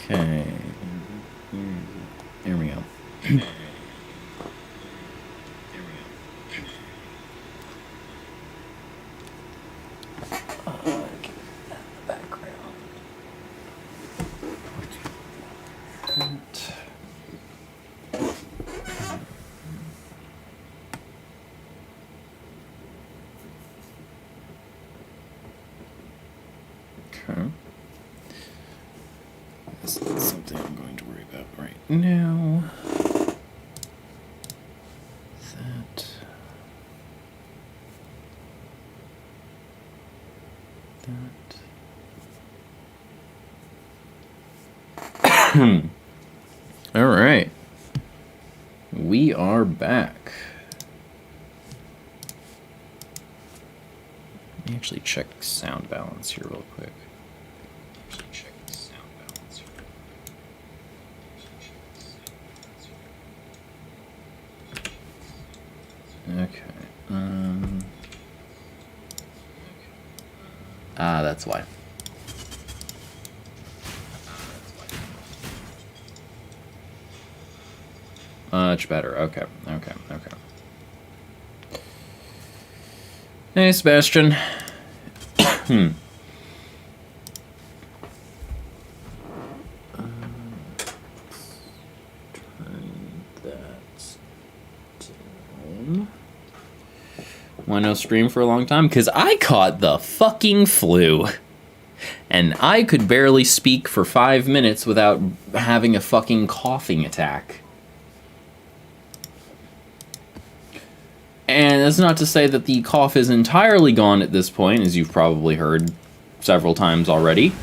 Okay. There we go. Okay. This is something I'm going to worry about right now. All right. We are back. Let me actually check sound balance here real quick. Okay. That's why. Much better. Okay. Hey, Sebastian. Want no stream for a long time? Because I caught the fucking flu. And I could barely speak for 5 minutes without having a fucking coughing attack. And that's not to say that the cough is entirely gone at this point, as you've probably heard several times already.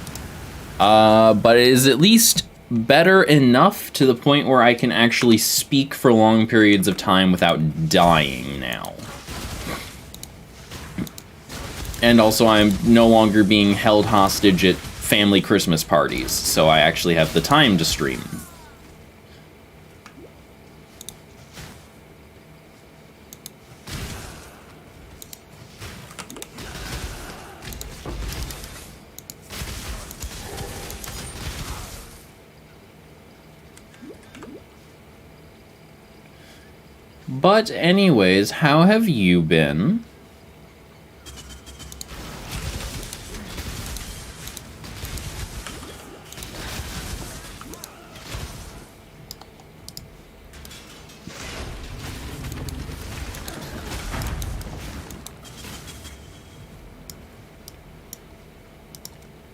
But it is at least better enough to the point where I can actually speak for long periods of time without dying now. And also, I'm no longer being held hostage at family Christmas parties, so I actually have the time to stream. But anyways, how have you been?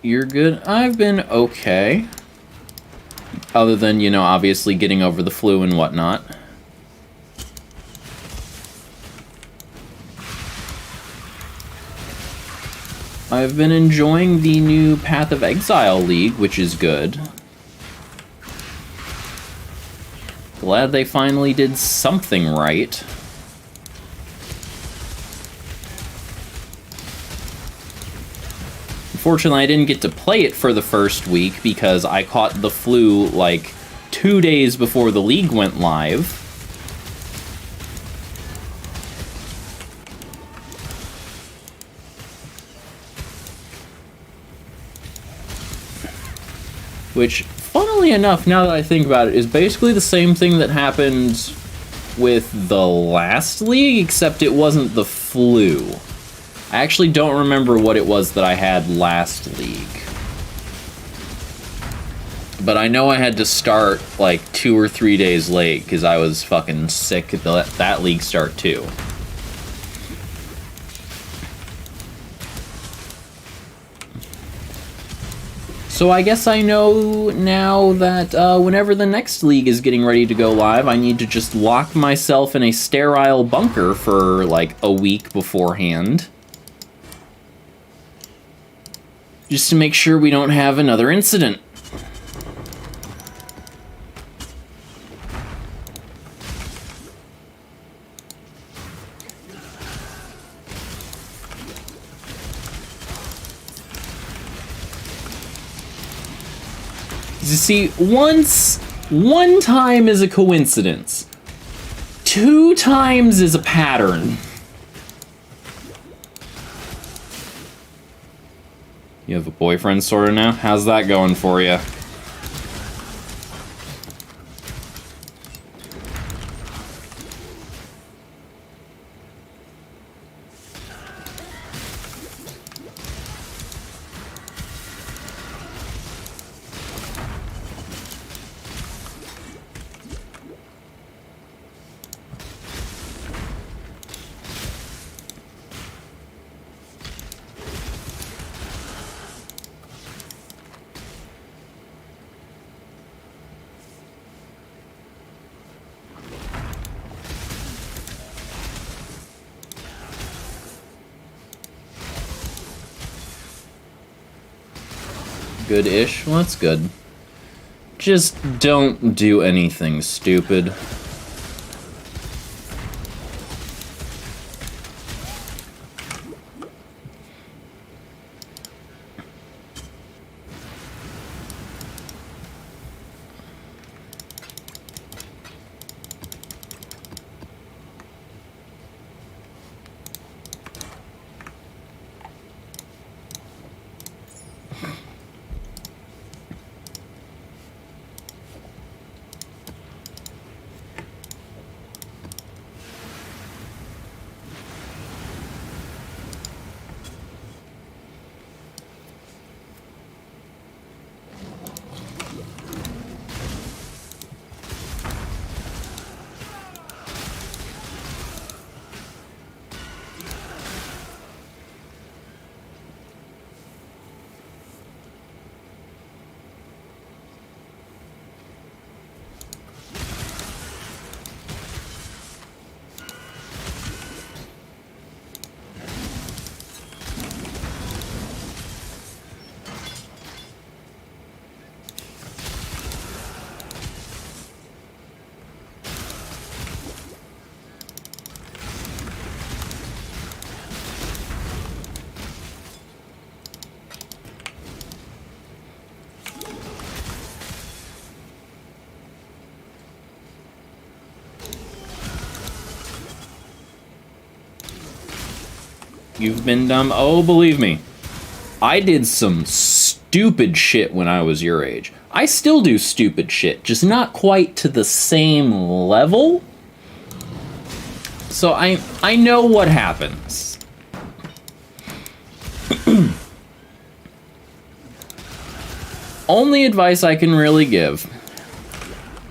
You're good? I've been okay. Other than, you know, obviously getting over the flu and whatnot. I've been enjoying the new Path of Exile League, which is good. Glad they finally did something right. Unfortunately, I didn't get to play it for the first week because I caught the flu like 2 days before the league went live. Which, funnily enough, now that I think about it, is basically the same thing that happened with the last league, except it wasn't the flu. I actually don't remember what it was that I had last league. But I know I had to start like 2 or 3 days late because I was fucking sick at that league start too. So I guess I know now that whenever the next league is getting ready to go live, I need to just lock myself in a sterile bunker for like a week beforehand. Just to make sure we don't have another incident. You see, one time is a coincidence. 2 times is a pattern. You have a boyfriend sorta now? How's that going for you? Good-ish? Well, that's good. Just don't do anything stupid. You've been dumb? Oh, believe me. I did some stupid shit when I was your age. I still do stupid shit, just not quite to the same level. So I know what happens. Only advice I can really give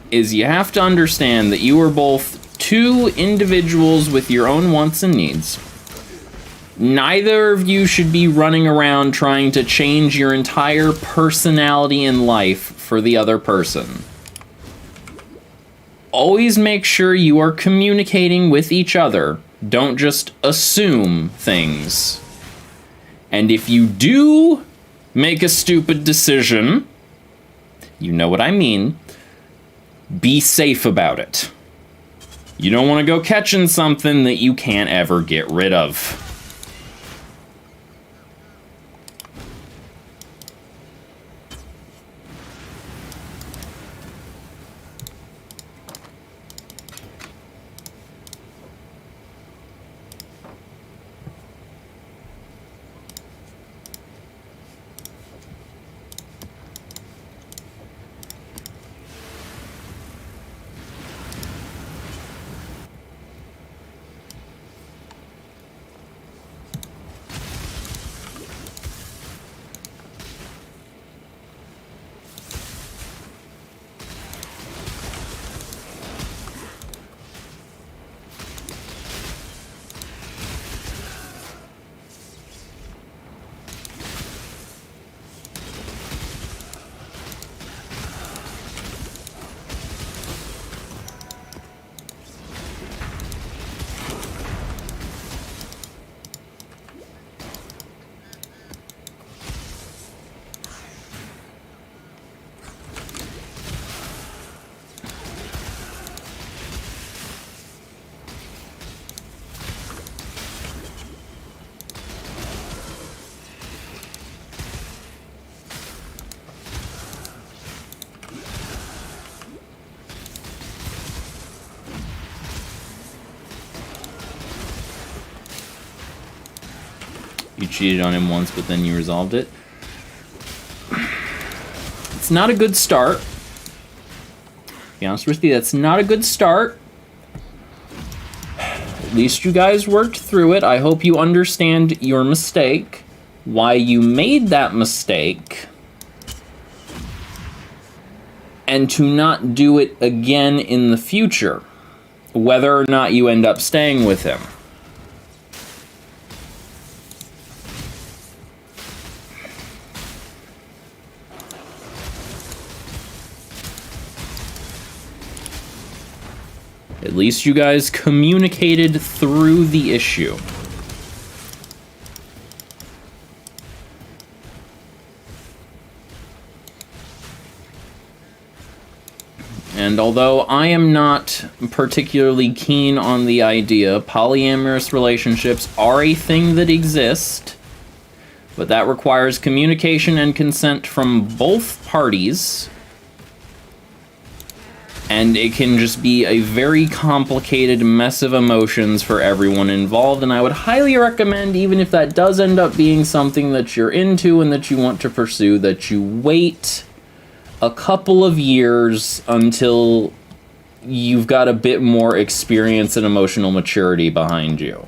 is you have to understand that you are both 2 individuals with your own wants and needs. Neither of you should be running around trying to change your entire personality and life for the other person. Always make sure you are communicating with each other. Don't just assume things. And if you do make a stupid decision, you know what I mean, be safe about it. You don't want to go catching something that you can't ever get rid of. You cheated on him once, but then you resolved it. It's not a good start. To be honest with you, that's not a good start. At least you guys worked through it. I hope you understand your mistake, why you made that mistake, and to not do it again in the future, whether or not you end up staying with him. At least you guys communicated through the issue. And although I am not particularly keen on the idea, polyamorous relationships are a thing that exist, but that requires communication and consent from both parties. And it can just be a very complicated mess of emotions for everyone involved, and I would highly recommend, even if that does end up being something that you're into and that you want to pursue, that you wait a couple of years until you've got a bit more experience and emotional maturity behind you.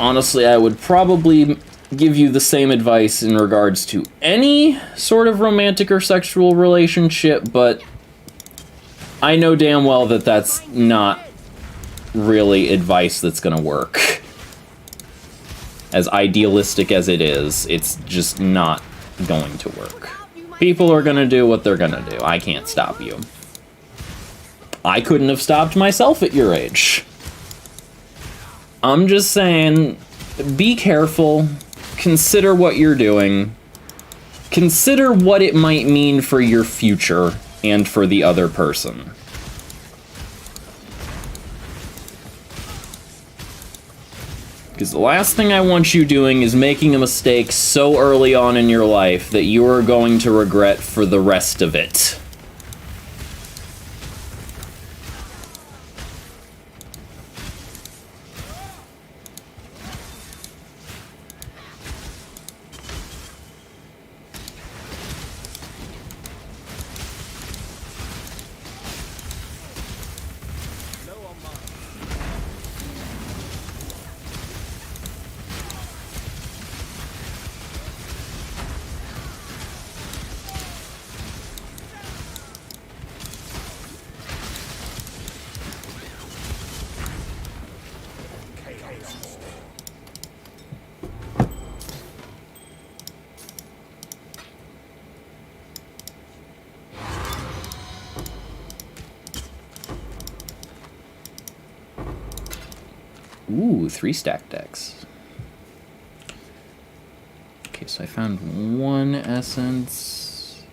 Honestly, I would probably give you the same advice in regards to any sort of romantic or sexual relationship, but I know damn well that that's not really advice that's gonna work. As idealistic as it is, it's just not going to work. People are gonna do what they're gonna do. I can't stop you. I couldn't have stopped myself at your age. I'm just saying, be careful. Consider what you're doing. Consider what it might mean for your future and for the other person. Because the last thing I want you doing is making a mistake so early on in your life that you are going to regret for the rest of it. Ooh, 3-stack decks. Okay, so I found one essence.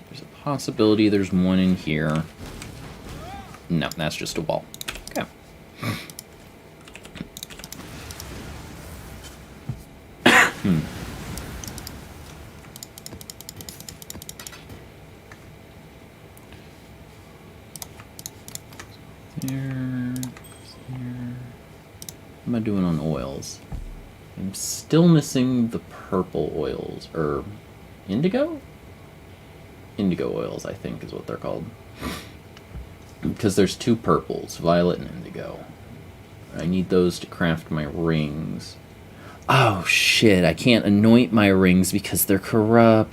There's a possibility there's one in here. No, that's just a wall. Okay. What am I doing on oils? I'm still missing the purple oils, or indigo? Indigo oils, I think is what they're called. Because there's two purples, violet and indigo. I need those to craft my rings. Oh shit, I can't anoint my rings because they're corrupted.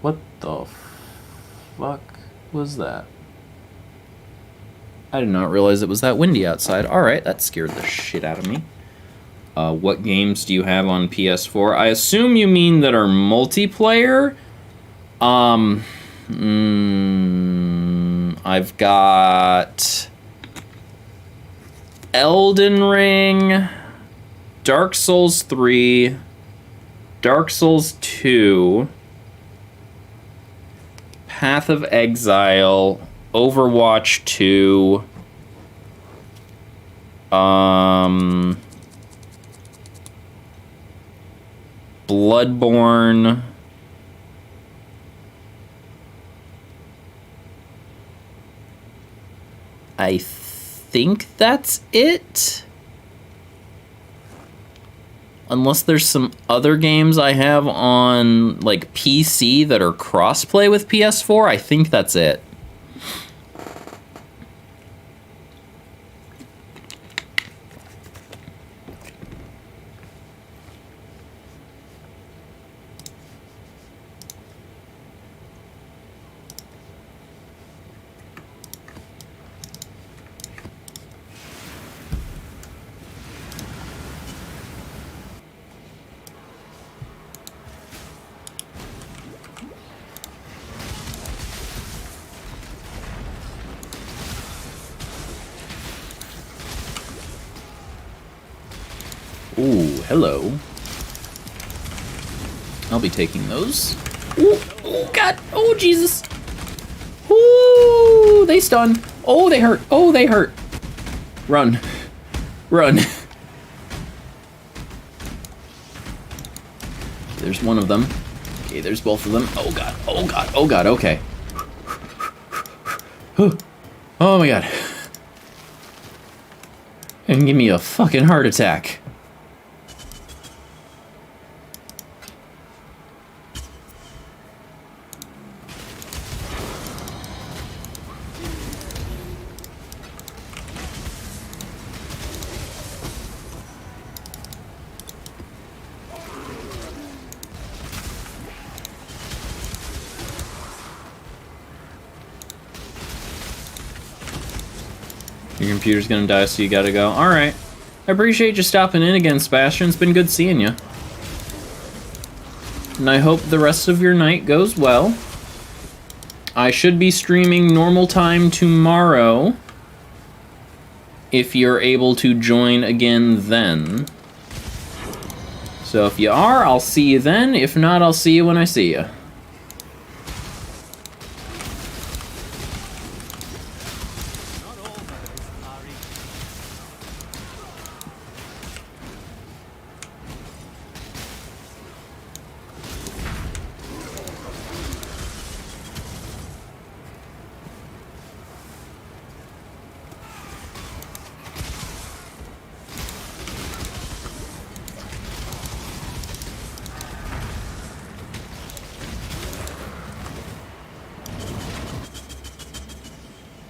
What the fuck was that? I did not realize it was that windy outside. Alright, that scared the shit out of me. What games do you have on PS4? I assume you mean that are multiplayer? I've got Elden Ring, Dark Souls 3, Dark Souls 2, Path of Exile, Overwatch 2, Bloodborne, I think that's it. Unless there's some other games I have on like PC that are crossplay with PS4, I think that's it. Ooh, hello. I'll be taking those. Ooh, oh God, oh Jesus. Ooh, they stun. Oh, they hurt. Oh, they hurt. Run. Run. There's one of them. Okay, there's both of them. Oh God, oh God, oh God, okay. Oh my God. And give me a fucking heart attack. Your computer's gonna die, so you gotta go. Alright. I appreciate you stopping in again, Sebastian. It's been good seeing you. And I hope the rest of your night goes well. I should be streaming normal time tomorrow, if you're able to join again then. So if you are, I'll see you then. If not, I'll see you when I see you.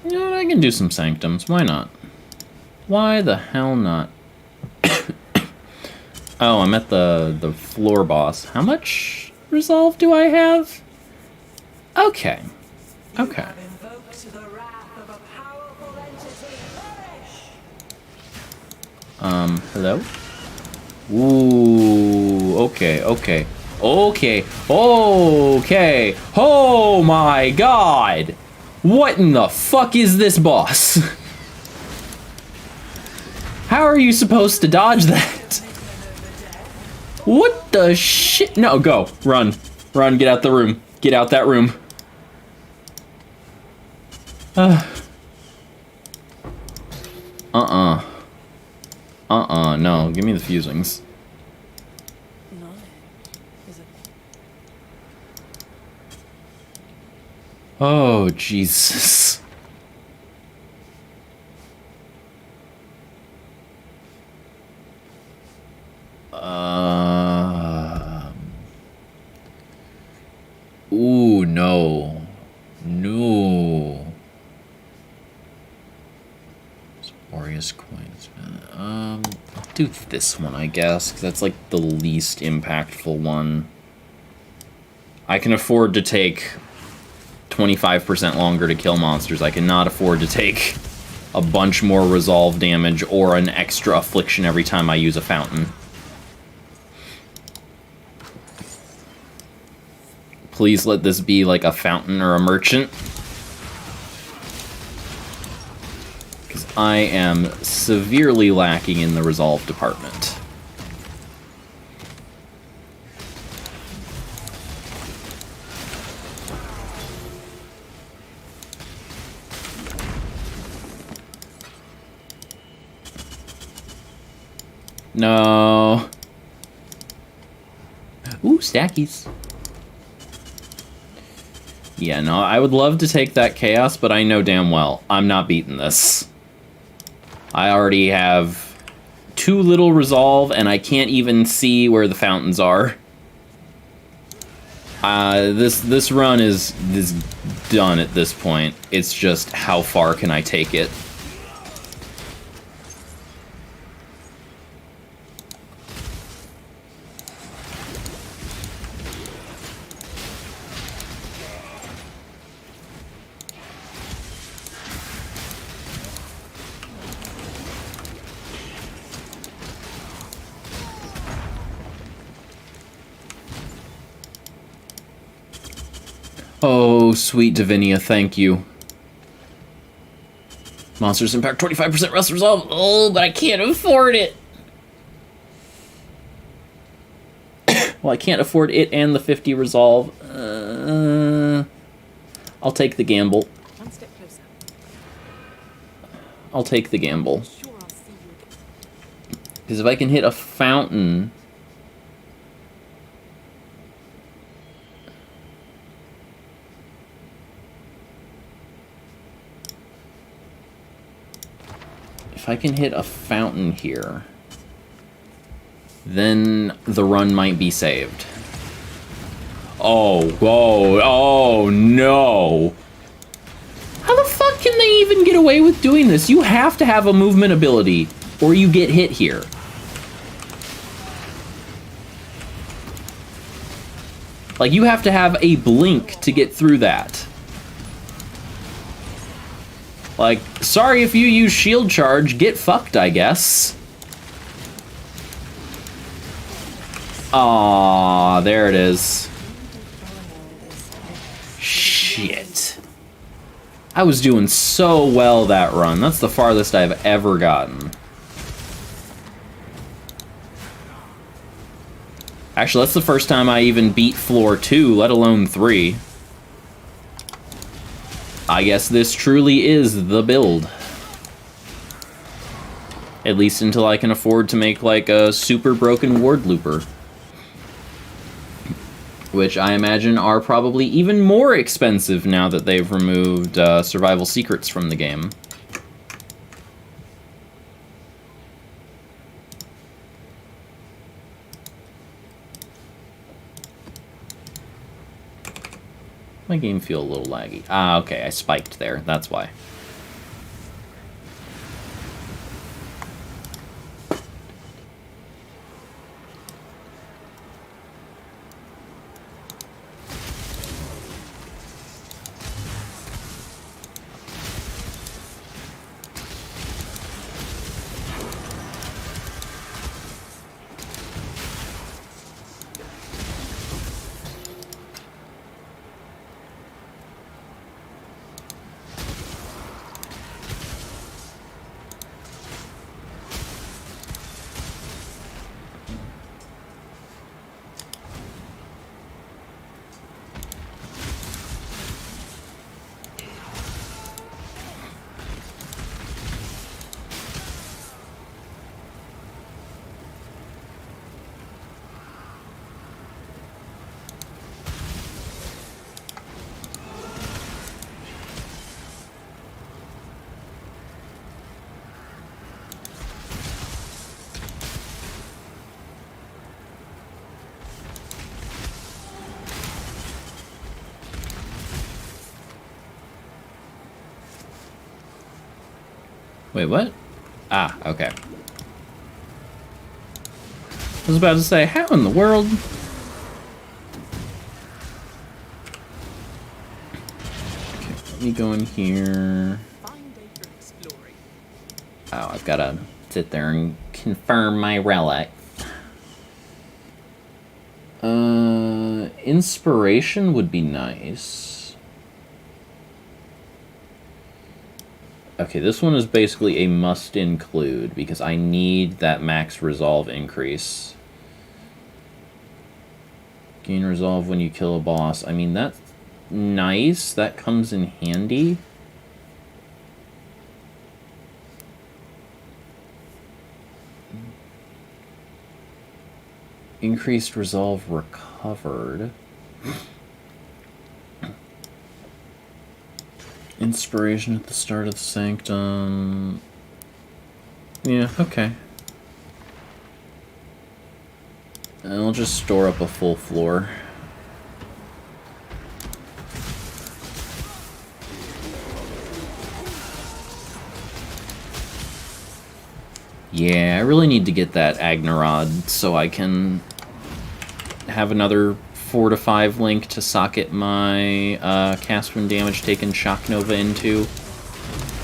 You know what, I can do some sanctums. Why not? Why the hell not? Oh, I'm at the floor boss. How much resolve do I have? Okay. Okay. Hello? Ooh, okay, okay. Okay, okay. Oh my God! What in the fuck is this boss? How are you supposed to dodge that? What the shit? No, go. Run. Run, get out the room. Get out that room. No. Give me the fusings. Oh, Jesus. Ooh, no. No. Aureus coins. I'll do this one, I guess, because that's like the least impactful one. I can afford to take 25% longer to kill monsters. I cannot afford to take a bunch more resolve damage or an extra affliction every time I use a fountain. Please let this be like a fountain or a merchant. Because I am severely lacking in the resolve department. No. Ooh, stackies. Yeah, no, I would love to take that chaos, but I know damn well I'm not beating this. I already have too little resolve, and I can't even see where the fountains are. This run is done at this point. It's just how far can I take it? Oh, sweet Divinia, thank you. Monsters impact 25% rest resolve. Oh, but I can't afford it. Well, I can't afford it and the 50 resolve. I'll take the gamble. One step closer. I'll take the gamble. Sure, I'll see you again. Because if I can hit a fountain... If I can hit a fountain here, then the run might be saved. Oh, whoa, oh no! How the fuck can they even get away with doing this? You have to have a movement ability, or you get hit here. Like, you have to have a blink to get through that. Like, sorry if you use shield charge, get fucked, I guess. Aww, there it is. Shit. I was doing so well that run. That's the farthest I've ever gotten. Actually, that's the first time I even beat floor 2, let alone 3. I guess this truly is the build. At least until I can afford to make, like, a super broken ward looper. Which I imagine are probably even more expensive now that they've removed survival secrets from the game. My game feel a little laggy. Ah, okay, I spiked there. That's why. Wait, what? Ah, okay. I was about to say, how in the world? Okay, let me go in here. Oh, I've got to sit there and confirm my relic. Inspiration would be nice. Okay, this one is basically a must include because I need that max resolve increase. Gain resolve when you kill a boss. I mean, that's nice. That comes in handy. Increased resolve recovered. Inspiration at the start of the Sanctum. Yeah, okay. I'll just store up a full floor. Yeah, I really need to get that Agnerod so I can have another 4 to 5 link to socket my cast when damage taken Shock Nova into,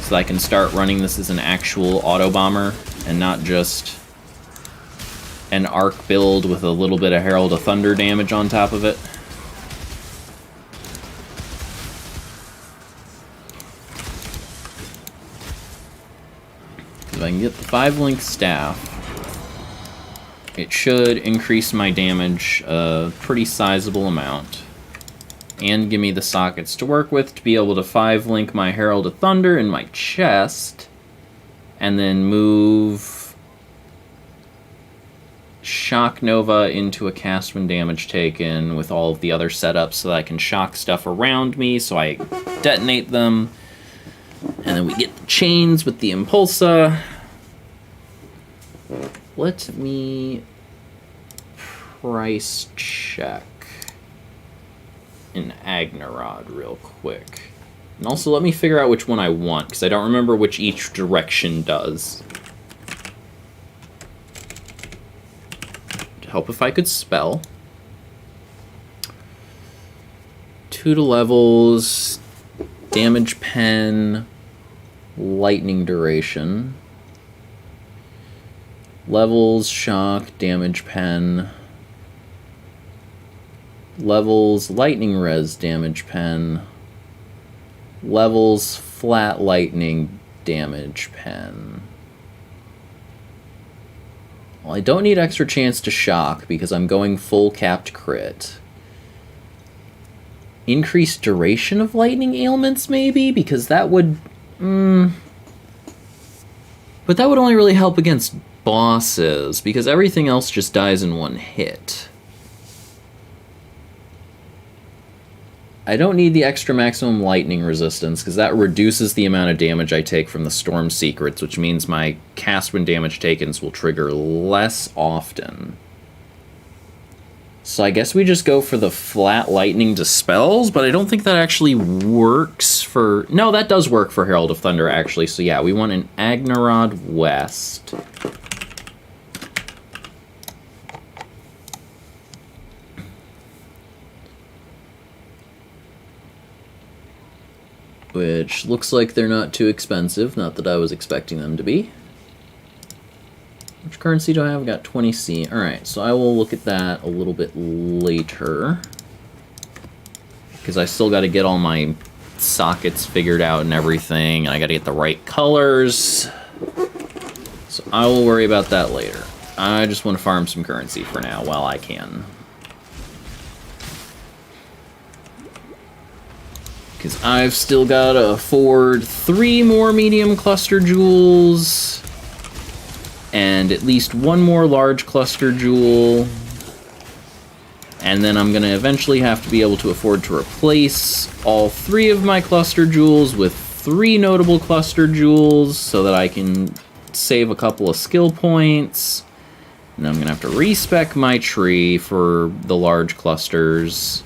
so I can start running this as an actual Autobomber and not just an arc build with a little bit of Herald of Thunder damage on top of it. If I can get the 5-link staff, it should increase my damage a pretty sizable amount. And give me the sockets to work with to be able to 5-link my Herald of Thunder in my chest. And then move Shock Nova into a cast when damage taken with all of the other setups so that I can shock stuff around me so I detonate them. And then we get the chains with the Impulsa. Let me price check an Agnerod real quick. And also let me figure out which one I want, because I don't remember which each direction does. It'd help if I could spell. 2 to levels, damage pen, lightning duration. Levels, shock, damage pen. Levels, lightning res, damage pen. Levels, flat lightning, damage pen. Well, I don't need extra chance to shock because I'm going full capped crit. Increased duration of lightning ailments, maybe? Because that would... But that would only really help against bosses, because everything else just dies in one hit. I don't need the extra maximum lightning resistance, because that reduces the amount of damage I take from the storm secrets, which means my cast when damage takens will trigger less often. So I guess we just go for the flat lightning dispels, but I don't think that actually works for... No, that does work for Herald of Thunder, actually. So yeah, we want an Agnerod West. Which looks like they're not too expensive, not that I was expecting them to be. Which currency do I have? I've got 20C. Alright, so I will look at that a little bit later. Because I still got to get all my sockets figured out and everything, and I got to get the right colors. So I will worry about that later. I just want to farm some currency for now while I can. Because I've still got to afford 3 more medium cluster jewels, and at least 1 more large cluster jewel. And then I'm going to eventually have to be able to afford to replace all 3 of my cluster jewels with 3 notable cluster jewels so that I can save a couple of skill points. And I'm going to have to respec my tree for the large clusters.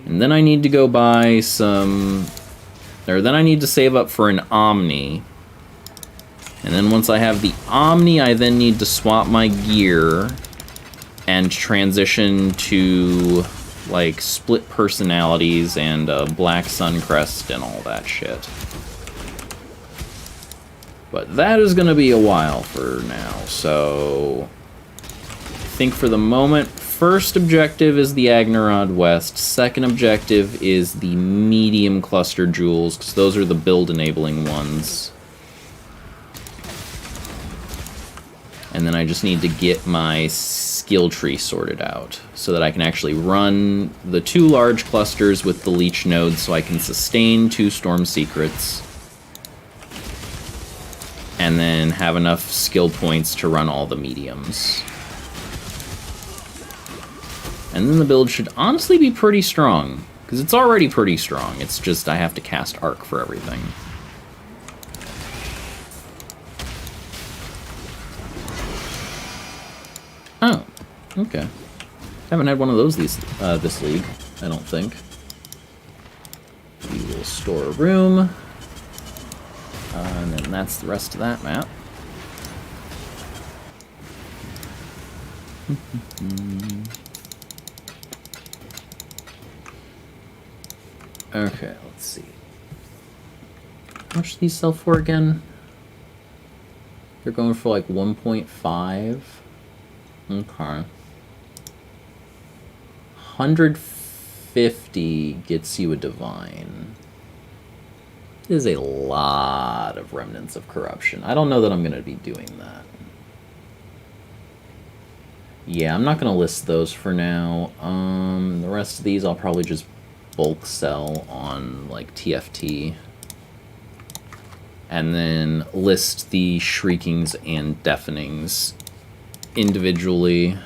And then I need to go buy some... Or then I need to save up for an Omni. And then once I have the Omni, I then need to swap my gear and transition to, like, split personalities and Black Suncrest and all that shit. But that is going to be a while for now, so... I think for the moment, first objective is the Agnerod West. Second objective is the medium cluster jewels, because those are the build-enabling ones. And then I just need to get my skill tree sorted out so that I can actually run the 2 large clusters with the leech nodes so I can sustain 2 storm secrets. And then have enough skill points to run all the mediums. And then the build should honestly be pretty strong, Because it's already pretty strong. It's just I have to cast Arc for everything. Oh, okay. Haven't had one of those this league, I don't think. We will store a room. And then that's the rest of that map. Okay, let's see. How much do these sell for again? They're going for like 1.5. Okay. 150 gets you a divine. Is a lot of remnants of corruption. I don't know that I'm going to be doing that. Yeah, I'm not going to list those for now. The rest of these I'll probably just bulk sell on like TFT. And then list the Shriekings and Deafenings individually.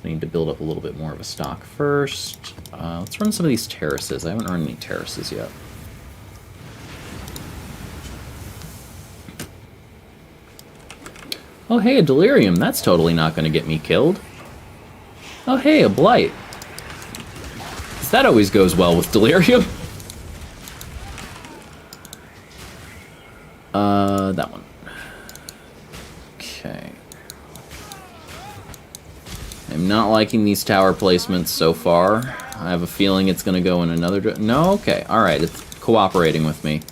I need to build up a little bit more of a stock first. Let's run some of these terraces. I haven't run any terraces yet. Oh, hey, a Delirium. That's totally not going to get me killed. Oh, hey, a Blight. That always goes well with Delirium. That one. Okay. I'm not liking these tower placements so far. I have a feeling it's going to go in another... No? Okay. Alright, it's cooperating with me.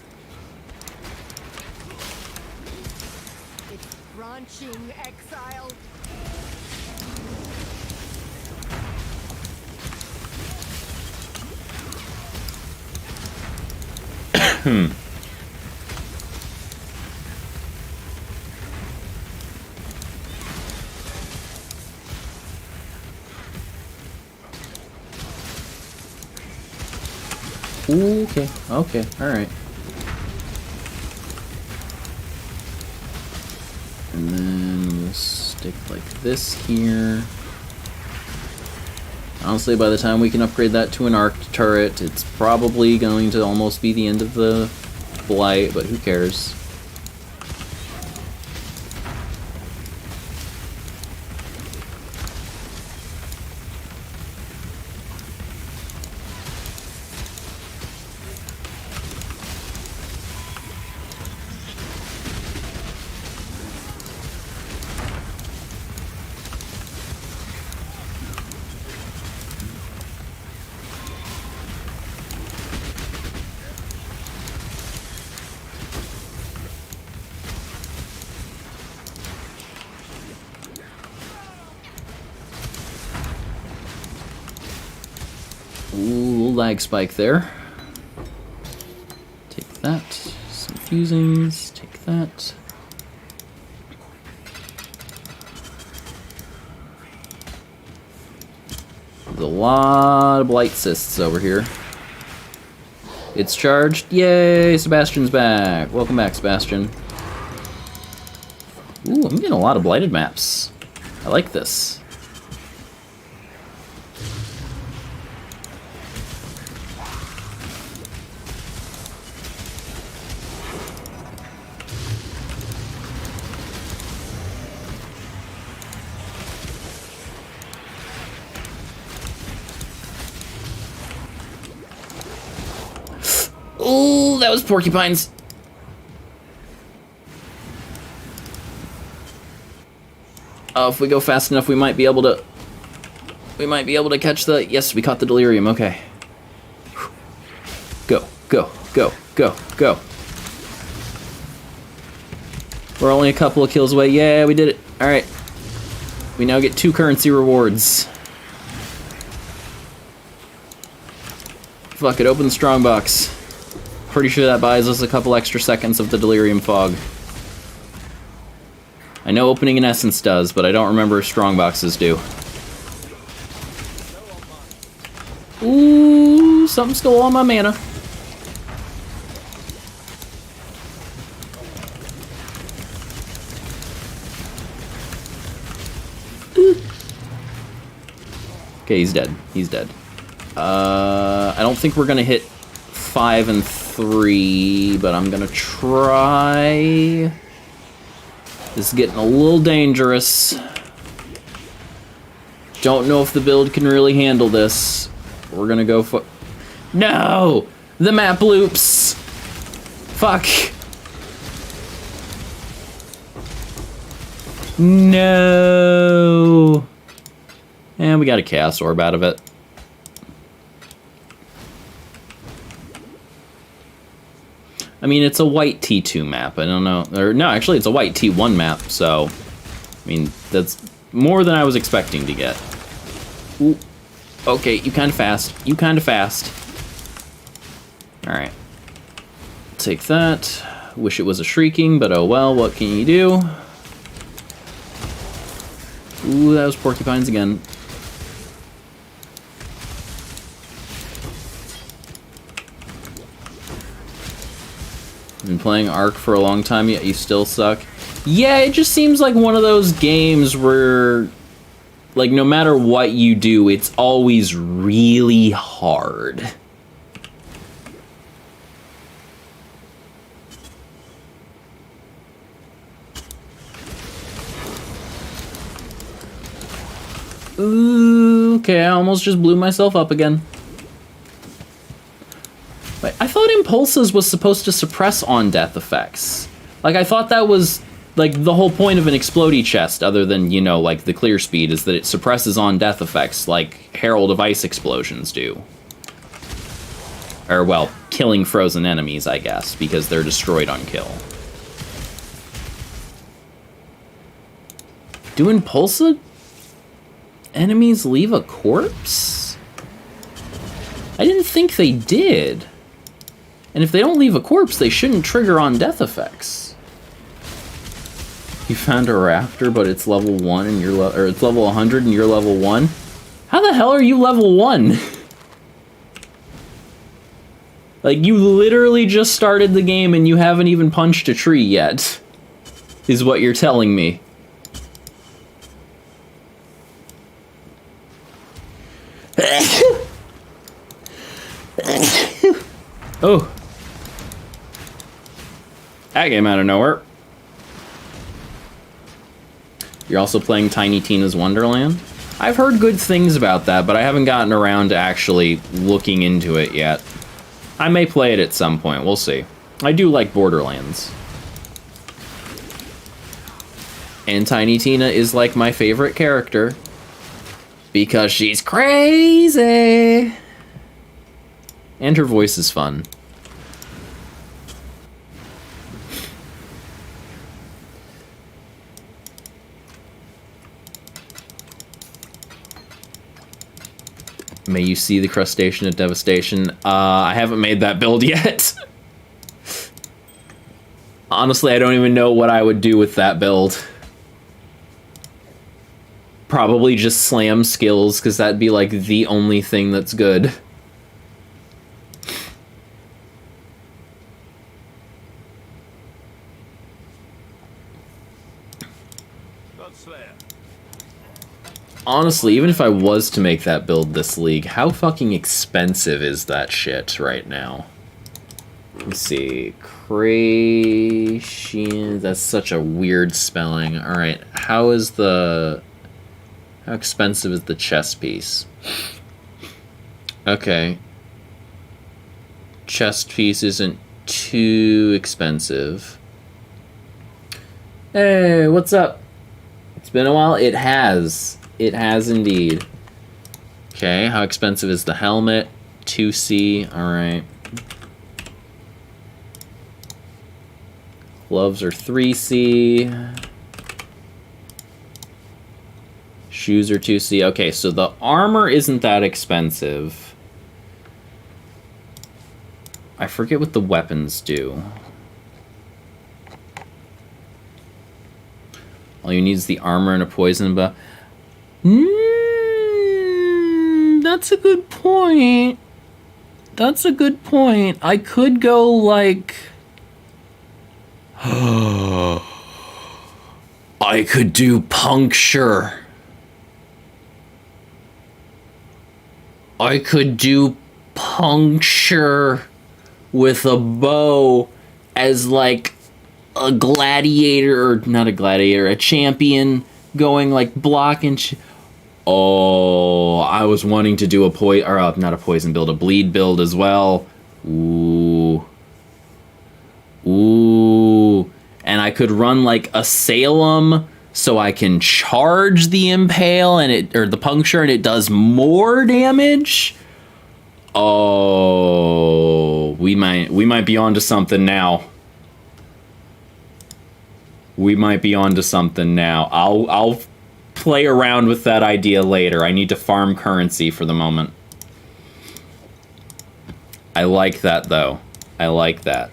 Exile. Ooh, okay. Okay. Alright. And then we'll stick like this here. Honestly, by the time we can upgrade that to an arc turret, it's probably going to almost be the end of the Blight, but who cares? Ooh, lag spike there. Take that. Some fusings. Take that. There's a lot of blight cysts over here. It's charged. Yay! Sebastian's back. Welcome back, Sebastian. Ooh, I'm getting a lot of blighted maps. I like this. Ooh, that was porcupines. Oh, if we go fast enough, we might be able to... We might be able to catch the... Yes, we caught the Delirium. Okay. Go, go, go, go, go. We're only a couple of kills away. Yeah, we did it. Alright. We now get 2 currency rewards. Fuck it, open the strongbox. Pretty sure that buys us a couple extra seconds of the Delirium Fog. I know opening an Essence does, but I don't remember if strongboxes do. Ooh, something stole all my mana. Okay, he's dead. He's dead. I don't think we're gonna hit 5 and 3, but I'm gonna try. This is getting a little dangerous. Don't know if the build can really handle this. We're gonna go for... No! The map loops! Fuck! No! And we got a Chaos Orb out of it. I mean, it's a white T2 map. I don't know. Or, no, actually, it's a white T1 map, so... I mean, that's more than I was expecting to get. Ooh. Okay, you kind of fast. You kind of fast. Alright. Take that. Wish it was a Shrieking, but oh well, what can you do? Ooh, that was Porcupines again. Been playing Ark for a long time, yet you still suck. Yeah, it just seems like one of those games where, like, no matter what you do, it's always really hard. Ooh, okay, I almost just blew myself up again. Wait, I thought Impulses was supposed to suppress on-death effects. Like, I thought that was, like, the whole point of an Explodey chest, other than, you know, like, the clear speed, is that it suppresses on-death effects, like Herald of Ice explosions do. Or, well, killing frozen enemies, I guess, because they're destroyed on kill. Do Impulsa enemies leave a corpse? I didn't think they did. And if they don't leave a corpse, they shouldn't trigger on death effects. You found a raptor, but it's level 1 and you're or it's level 100 and you're level 1? How the hell are you level 1? Like, you literally just started the game and you haven't even punched a tree yet, is what you're telling me. Oh. That came out of nowhere. You're also playing Tiny Tina's Wonderland? I've heard good things about that, but I haven't gotten around to actually looking into it yet. I may play it at some point, we'll see. I do like Borderlands. And Tiny Tina is like my favorite character. Because she's crazy! And her voice is fun. May you see the crustacean of devastation. I haven't made that build yet. Honestly, I don't even know what I would do with that build. Probably just slam skills, because that'd be like the only thing that's good. Honestly, even if I was to make that build this league, how fucking expensive is that shit right now? Let's see. Creation. That's such a weird spelling. Alright, how expensive is the chess piece? Okay. Chest piece isn't too expensive. Hey, what's up? It's been a while. It has. It has indeed. Okay, how expensive is the helmet? 2C, alright. Gloves are 3C. Shoes are 2C. Okay, so the armor isn't that expensive. I forget what the weapons do. All you need is the armor and a poison buff. That's a good point. That's a good point. I could go like... I could do puncture. I could do puncture with a bow as like a gladiator, or not a gladiator, a champion going like block and oh, I was wanting to do not a poison build, a bleed build as well. Ooh. Ooh. And I could run like a Salem so I can charge the impale or the puncture and it does more damage. Oh, we might be onto something now. We might be onto something now. I'll play around with that idea later. I need to farm currency for the moment. I like that though. I like that.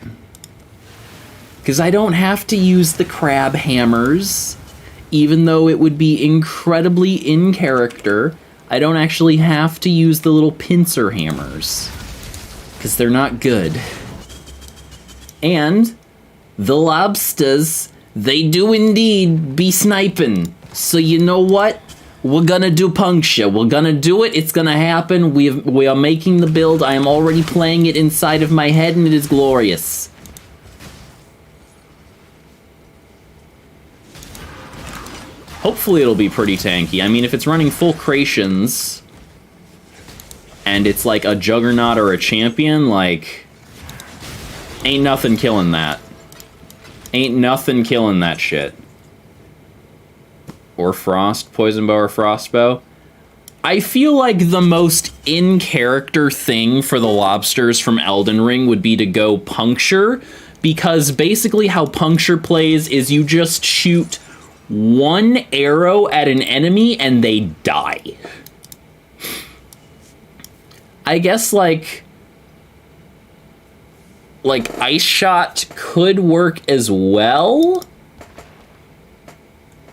Because I don't have to use the crab hammers, even though it would be incredibly in character. I don't actually have to use the little pincer hammers, because they're not good. And the lobsters, they do indeed be sniping. So you know what? We're gonna do puncture. We're gonna do it. It's gonna happen. We are making the build. I am already playing it inside of my head, and it is glorious. Hopefully it'll be pretty tanky. I mean, if it's running full creations and it's like a juggernaut or a champion, like, ain't nothing killing that. Ain't nothing killing that shit. Or frost, poison bow or frost bow. I feel like the most in-character thing for the lobsters from Elden Ring would be to go puncture, because basically how puncture plays is you just shoot one arrow at an enemy and they die. I guess like ice shot could work as well,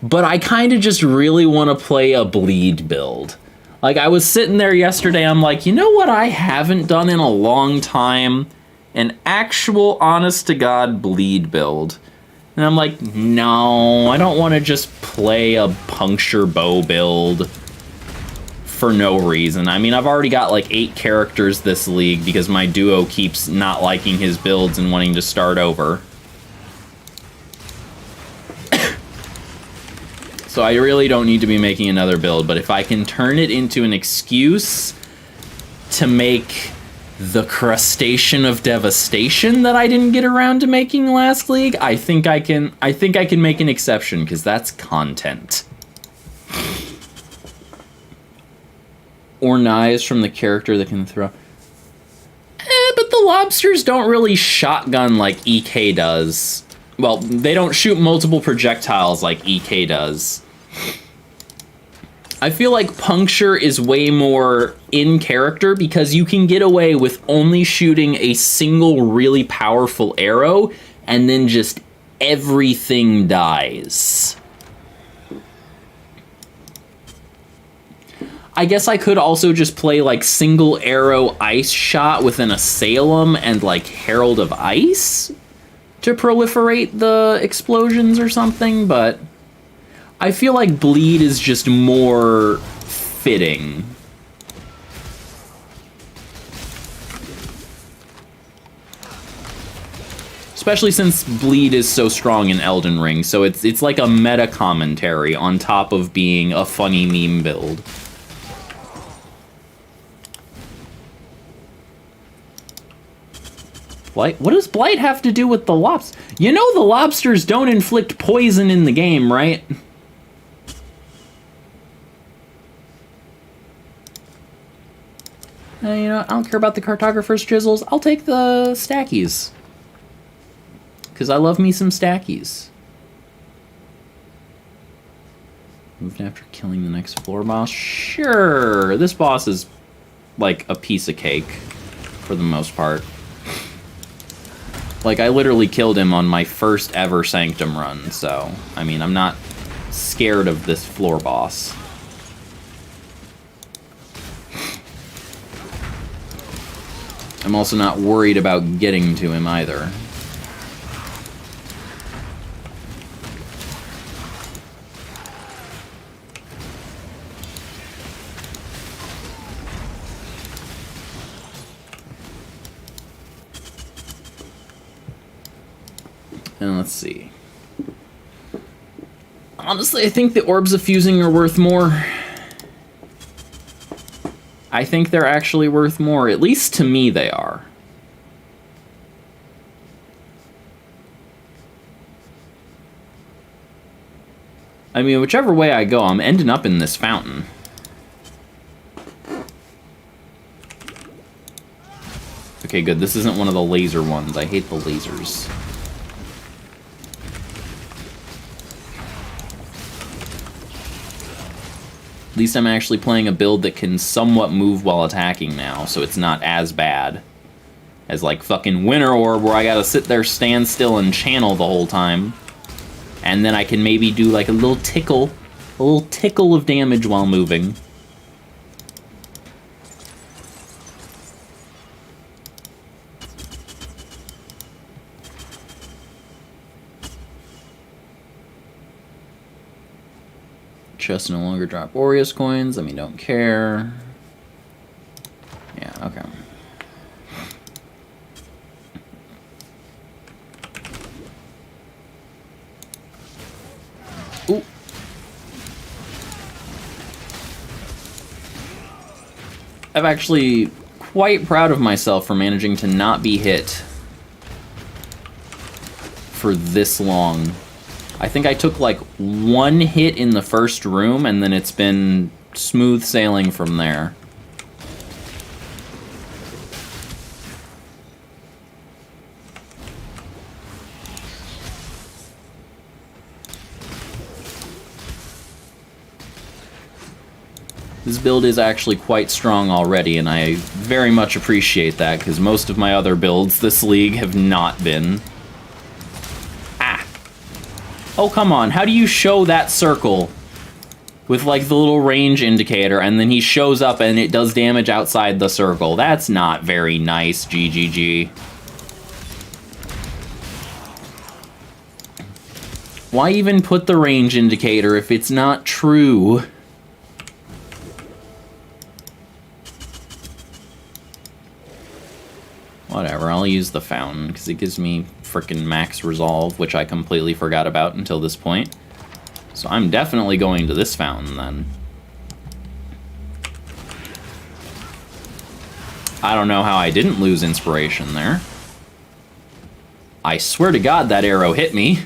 but I kind of just really want to play a bleed build. Like, I was sitting there yesterday, I'm like, you know what I haven't done in a long time? An actual honest to God bleed build. And I'm like, no, I don't want to just play a puncture bow build for no reason. I mean, I've already got like 8 characters this league because my duo keeps not liking his builds and wanting to start over. So I really don't need to be making another build, but if I can turn it into an excuse to make the crustacean of devastation that I didn't get around to making last league, I think I can make an exception, because that's content. Or knives from the character that can throw. But the lobsters don't really shotgun like EK does. Well, they don't shoot multiple projectiles like EK does. I feel like puncture is way more in character because you can get away with only shooting a single really powerful arrow and then just everything dies. I guess I could also just play like single arrow ice shot with an Asylum and like Herald of Ice to proliferate the explosions or something, but I feel like bleed is just more fitting. Especially since bleed is so strong in Elden Ring, so it's like a meta commentary on top of being a funny meme build. Blight? What does Blight have to do with the lobster? You know the lobsters don't inflict poison in the game, right? You know, I don't care about the cartographer's chisels. I'll take the stackies. Because I love me some stackies. Moved after killing the next floor boss? Sure. This boss is like a piece of cake for the most part. Like, I literally killed him on my first ever Sanctum run, so, I mean, I'm not scared of this floor boss. I'm also not worried about getting to him either. let's see. Honestly, I think the orbs of fusing are worth more. I think they're actually worth more. At least to me, they are. I mean, whichever way I go, I'm ending up in this fountain. Okay, good. This isn't one of the laser ones. I hate the lasers. At least I'm actually playing a build that can somewhat move while attacking now, so it's not as bad as, like, fucking Winter Orb, where I gotta sit there, stand still, and channel the whole time. And then I can maybe do, like, a little tickle of damage while moving. Chests no longer drop Aureus coins. I mean, don't care. Yeah, okay. Ooh. I'm actually quite proud of myself for managing to not be hit for this long. I think I took like one hit in the first room, and then it's been smooth sailing from there. This build is actually quite strong already, and I very much appreciate that, because most of my other builds this league have not been. Oh, come on. How do you show that circle with, like, the little range indicator, and then he shows up and it does damage outside the circle? That's not very nice, GGG. Why even put the range indicator if it's not true? Whatever, I'll use the fountain, because it gives me frickin' max resolve, which I completely forgot about until this point. So I'm definitely going to this fountain, then. I don't know how I didn't lose inspiration there. I swear to God that arrow hit me.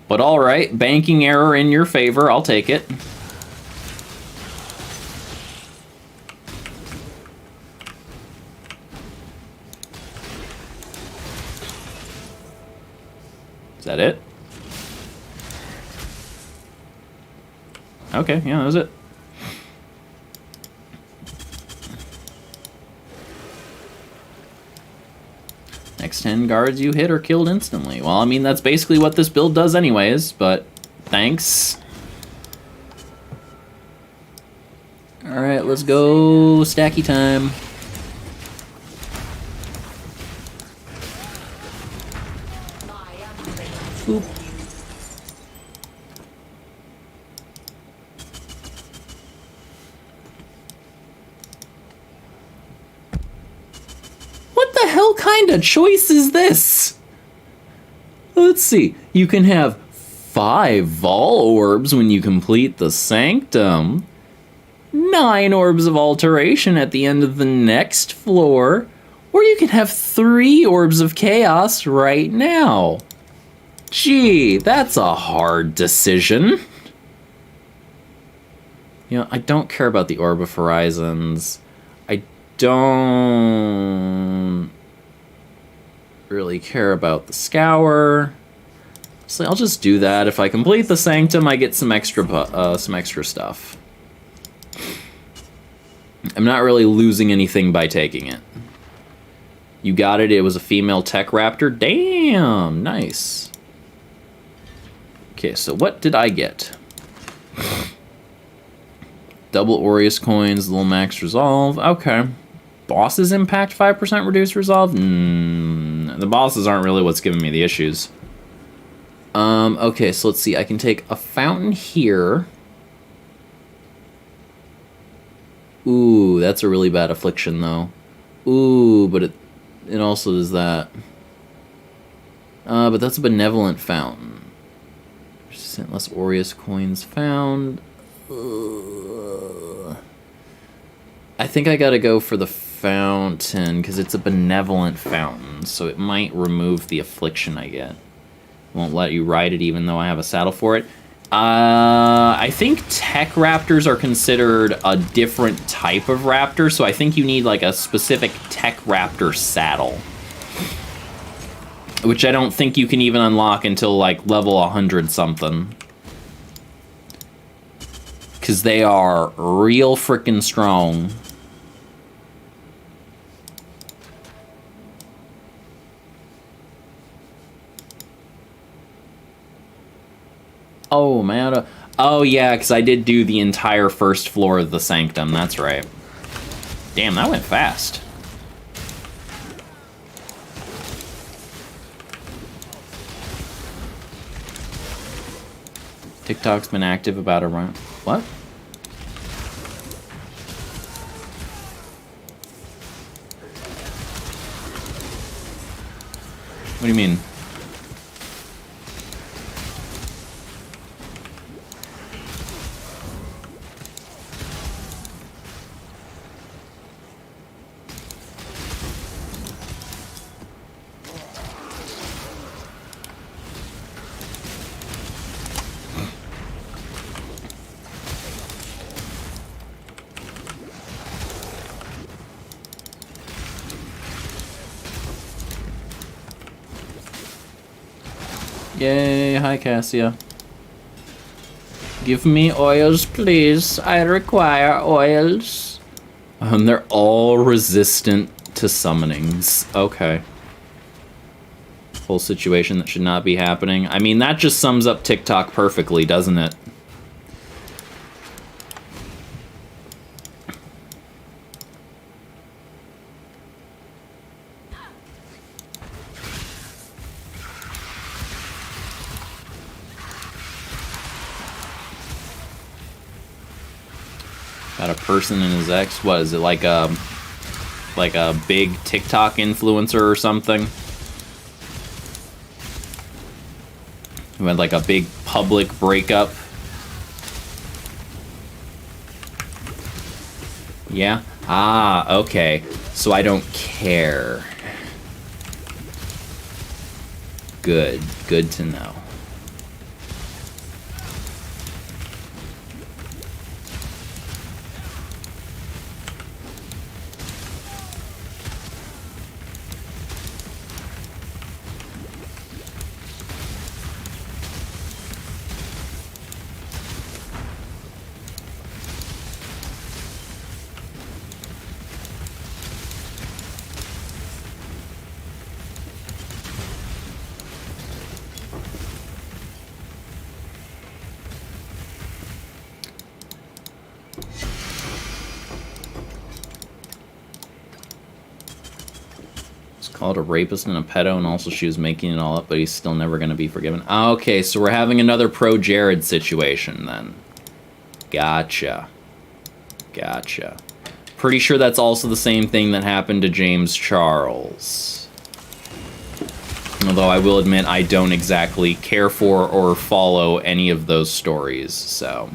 But alright, banking error in your favor, I'll take it. Is that it? Okay, yeah, that was it. Next 10 guards you hit are killed instantly. Well, I mean, that's basically what this build does anyways, but thanks. Alright, let's go stacky time. Boop. What the hell kind of choice is this? Let's see. You can have 5 Vol orbs when you complete the Sanctum, 9 orbs of alteration at the end of the next floor, or you can have 3 orbs of chaos right now. Gee, that's a hard decision. You know, I don't care about the Orb of Horizons. I don't really care about the Scour. So I'll just do that. If I complete the Sanctum, I get some extra stuff. I'm not really losing anything by taking it. You got it. It was a female tech raptor. Damn, nice. Okay, so what did I get? Double Aureus coins, little max resolve. Okay. Bosses impact 5% reduced resolve? The bosses aren't really what's giving me the issues. Okay, so let's see. I can take a fountain here. Ooh, that's a really bad affliction, though. Ooh, but it also does that. But that's a benevolent fountain. Persistent less Aureus coins found. I think I gotta go for the fountain, because it's a benevolent fountain, so it might remove the affliction I get. Won't let you ride it even though I have a saddle for it. I think tech raptors are considered a different type of raptor, so I think you need like a specific tech raptor saddle. Which I don't think you can even unlock until like level 100 something. Because they are real freaking strong. Oh, man. Oh, yeah, because I did do the entire first floor of the Sanctum. That's right. Damn, that went fast. TikTok's been active about a run. What? What do you mean? Yay, hi Cassia. Give me oils, please. I require oils. They're all resistant to summonings. Okay. Whole situation that should not be happening. I mean, that just sums up TikTok perfectly, doesn't it? Got a person and his ex. What is it, like a big TikTok influencer or something? Who had like a big public breakup? Yeah? Ah, okay. So I don't care. Good. Good to know. Called a rapist and a pedo, and also she was making it all up, but he's still never going to be forgiven. Okay, so we're having another pro-Jared situation, then. Gotcha. Gotcha. Pretty sure that's also the same thing that happened to James Charles. Although I will admit I don't exactly care for or follow any of those stories, so...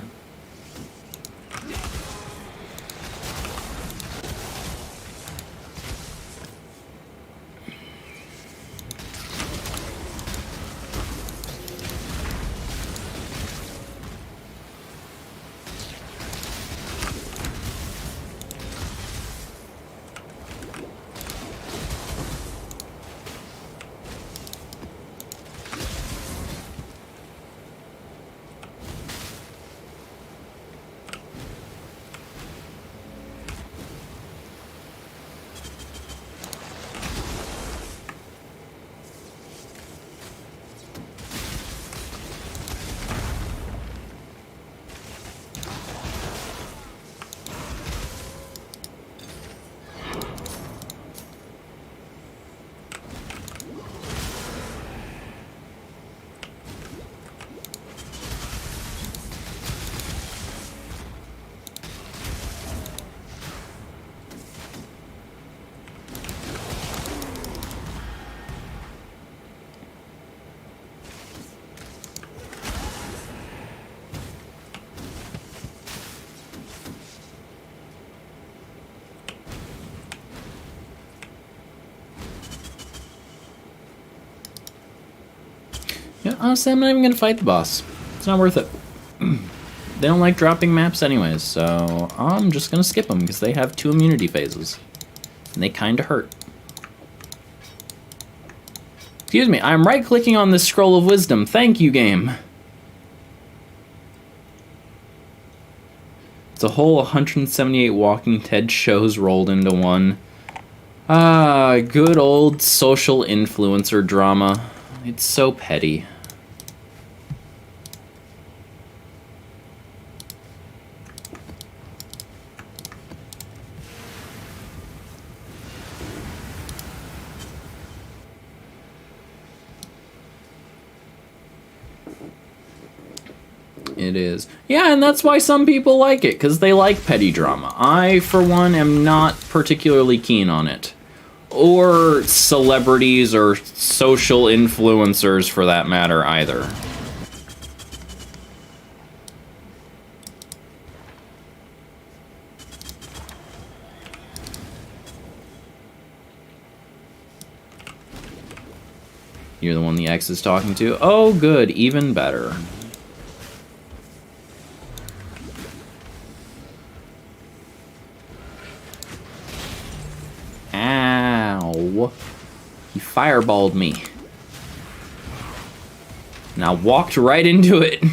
honestly, I'm not even gonna fight the boss. It's not worth it. They don't like dropping maps anyways, so I'm just gonna skip them because they have 2 immunity phases. And they kinda hurt. Excuse me, I'm right-clicking on this scroll of wisdom. Thank you, game. It's a whole 178 Walking Dead shows rolled into one. Ah, good old social influencer drama. It's so petty. It is. Yeah, and that's why some people like it, because they like petty drama. I, for one, am not particularly keen on it. Or celebrities or social influencers, for that matter, either. You're the one the ex is talking to? Oh, good. Even better. Ow. He fireballed me. And I walked right into it.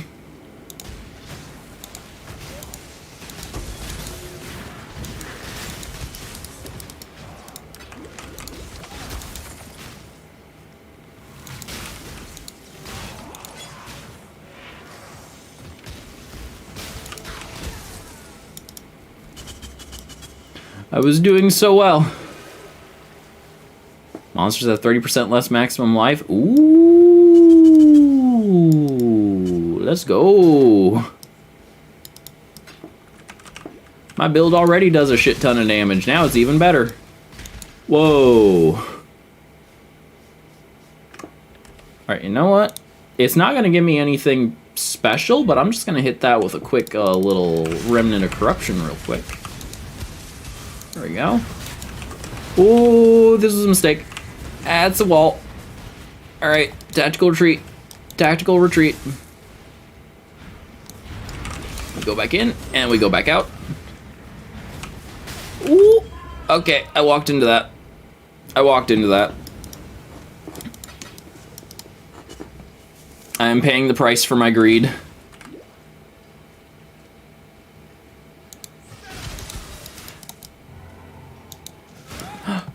I was doing so well. Monsters have 30% less maximum life. Ooh, let's go. My build already does a shit ton of damage. Now it's even better. Whoa. Alright, you know what? It's not going to give me anything special, but I'm just going to hit that with a quick little Remnant of Corruption real quick. There we go. Oh, this was a mistake. That's a wall. Alright, tactical retreat. Tactical retreat. We go back in, and we go back out. Ooh. Okay, I walked into that. I walked into that. I am paying the price for my greed.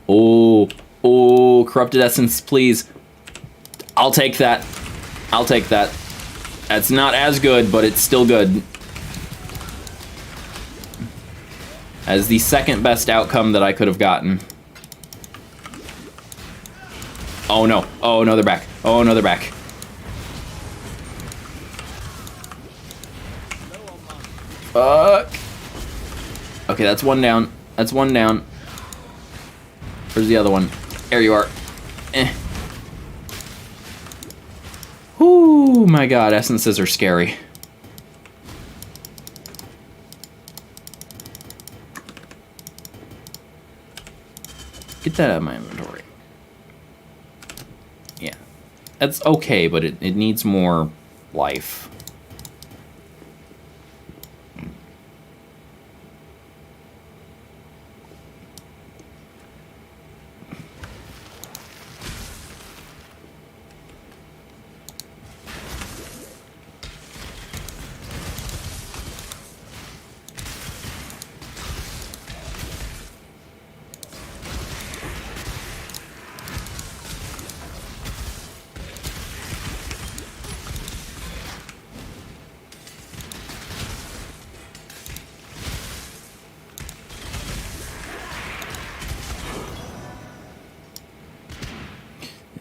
Oh, oh, corrupted essence, please. I'll take that. I'll take that. That's not as good, but it's still good. As the second best outcome that I could have gotten. Oh no. Oh no, they're back. Oh no, they're back. Fuck. Okay, that's one down. That's one down. Where's the other one? There you are. Eh. Whoo, my god, essences are scary. Get that out of my inventory. Yeah. That's okay, but it needs more life.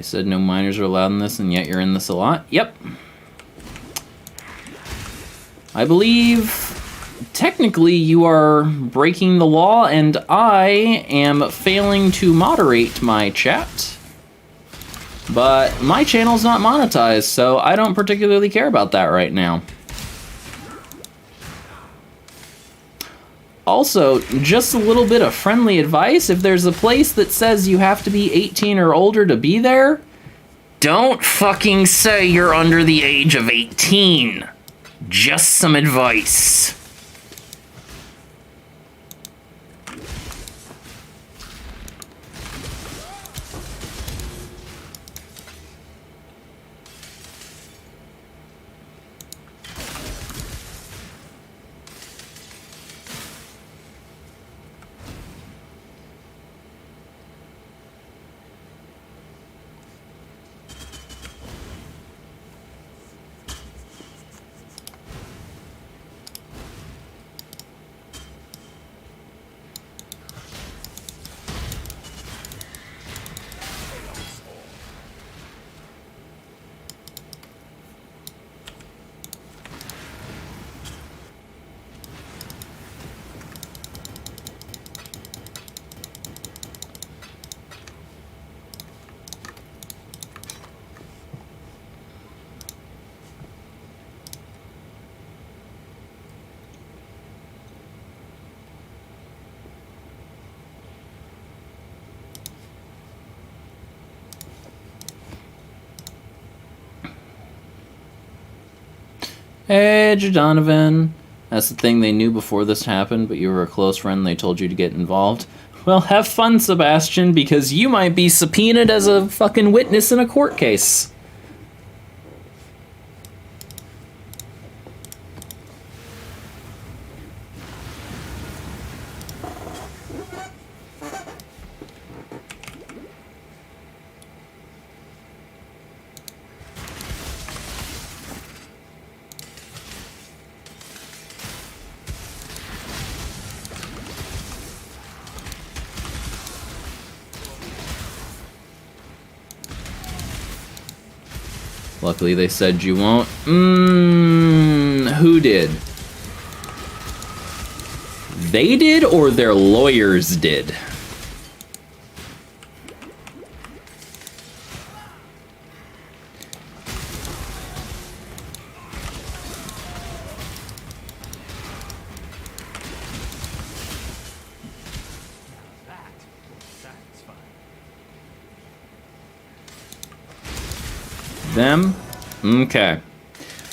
Said no minors are allowed in this, and yet you're in this a lot. Yep. I believe technically you are breaking the law, and I am failing to moderate my chat. But my channel's not monetized, so I don't particularly care about that right now. Also, just a little bit of friendly advice. If there's a place that says you have to be 18 or older to be there, Don't fucking say you're under the age of 18. Just some advice. Hey, Donovan. That's the thing they knew before this happened, but you were a close friend, they told you to get involved. Well, have fun, Sebastian, because you might be subpoenaed as a fucking witness in a court case. Luckily, they said you won't. Who did? They did, or their lawyers did? Them? Okay.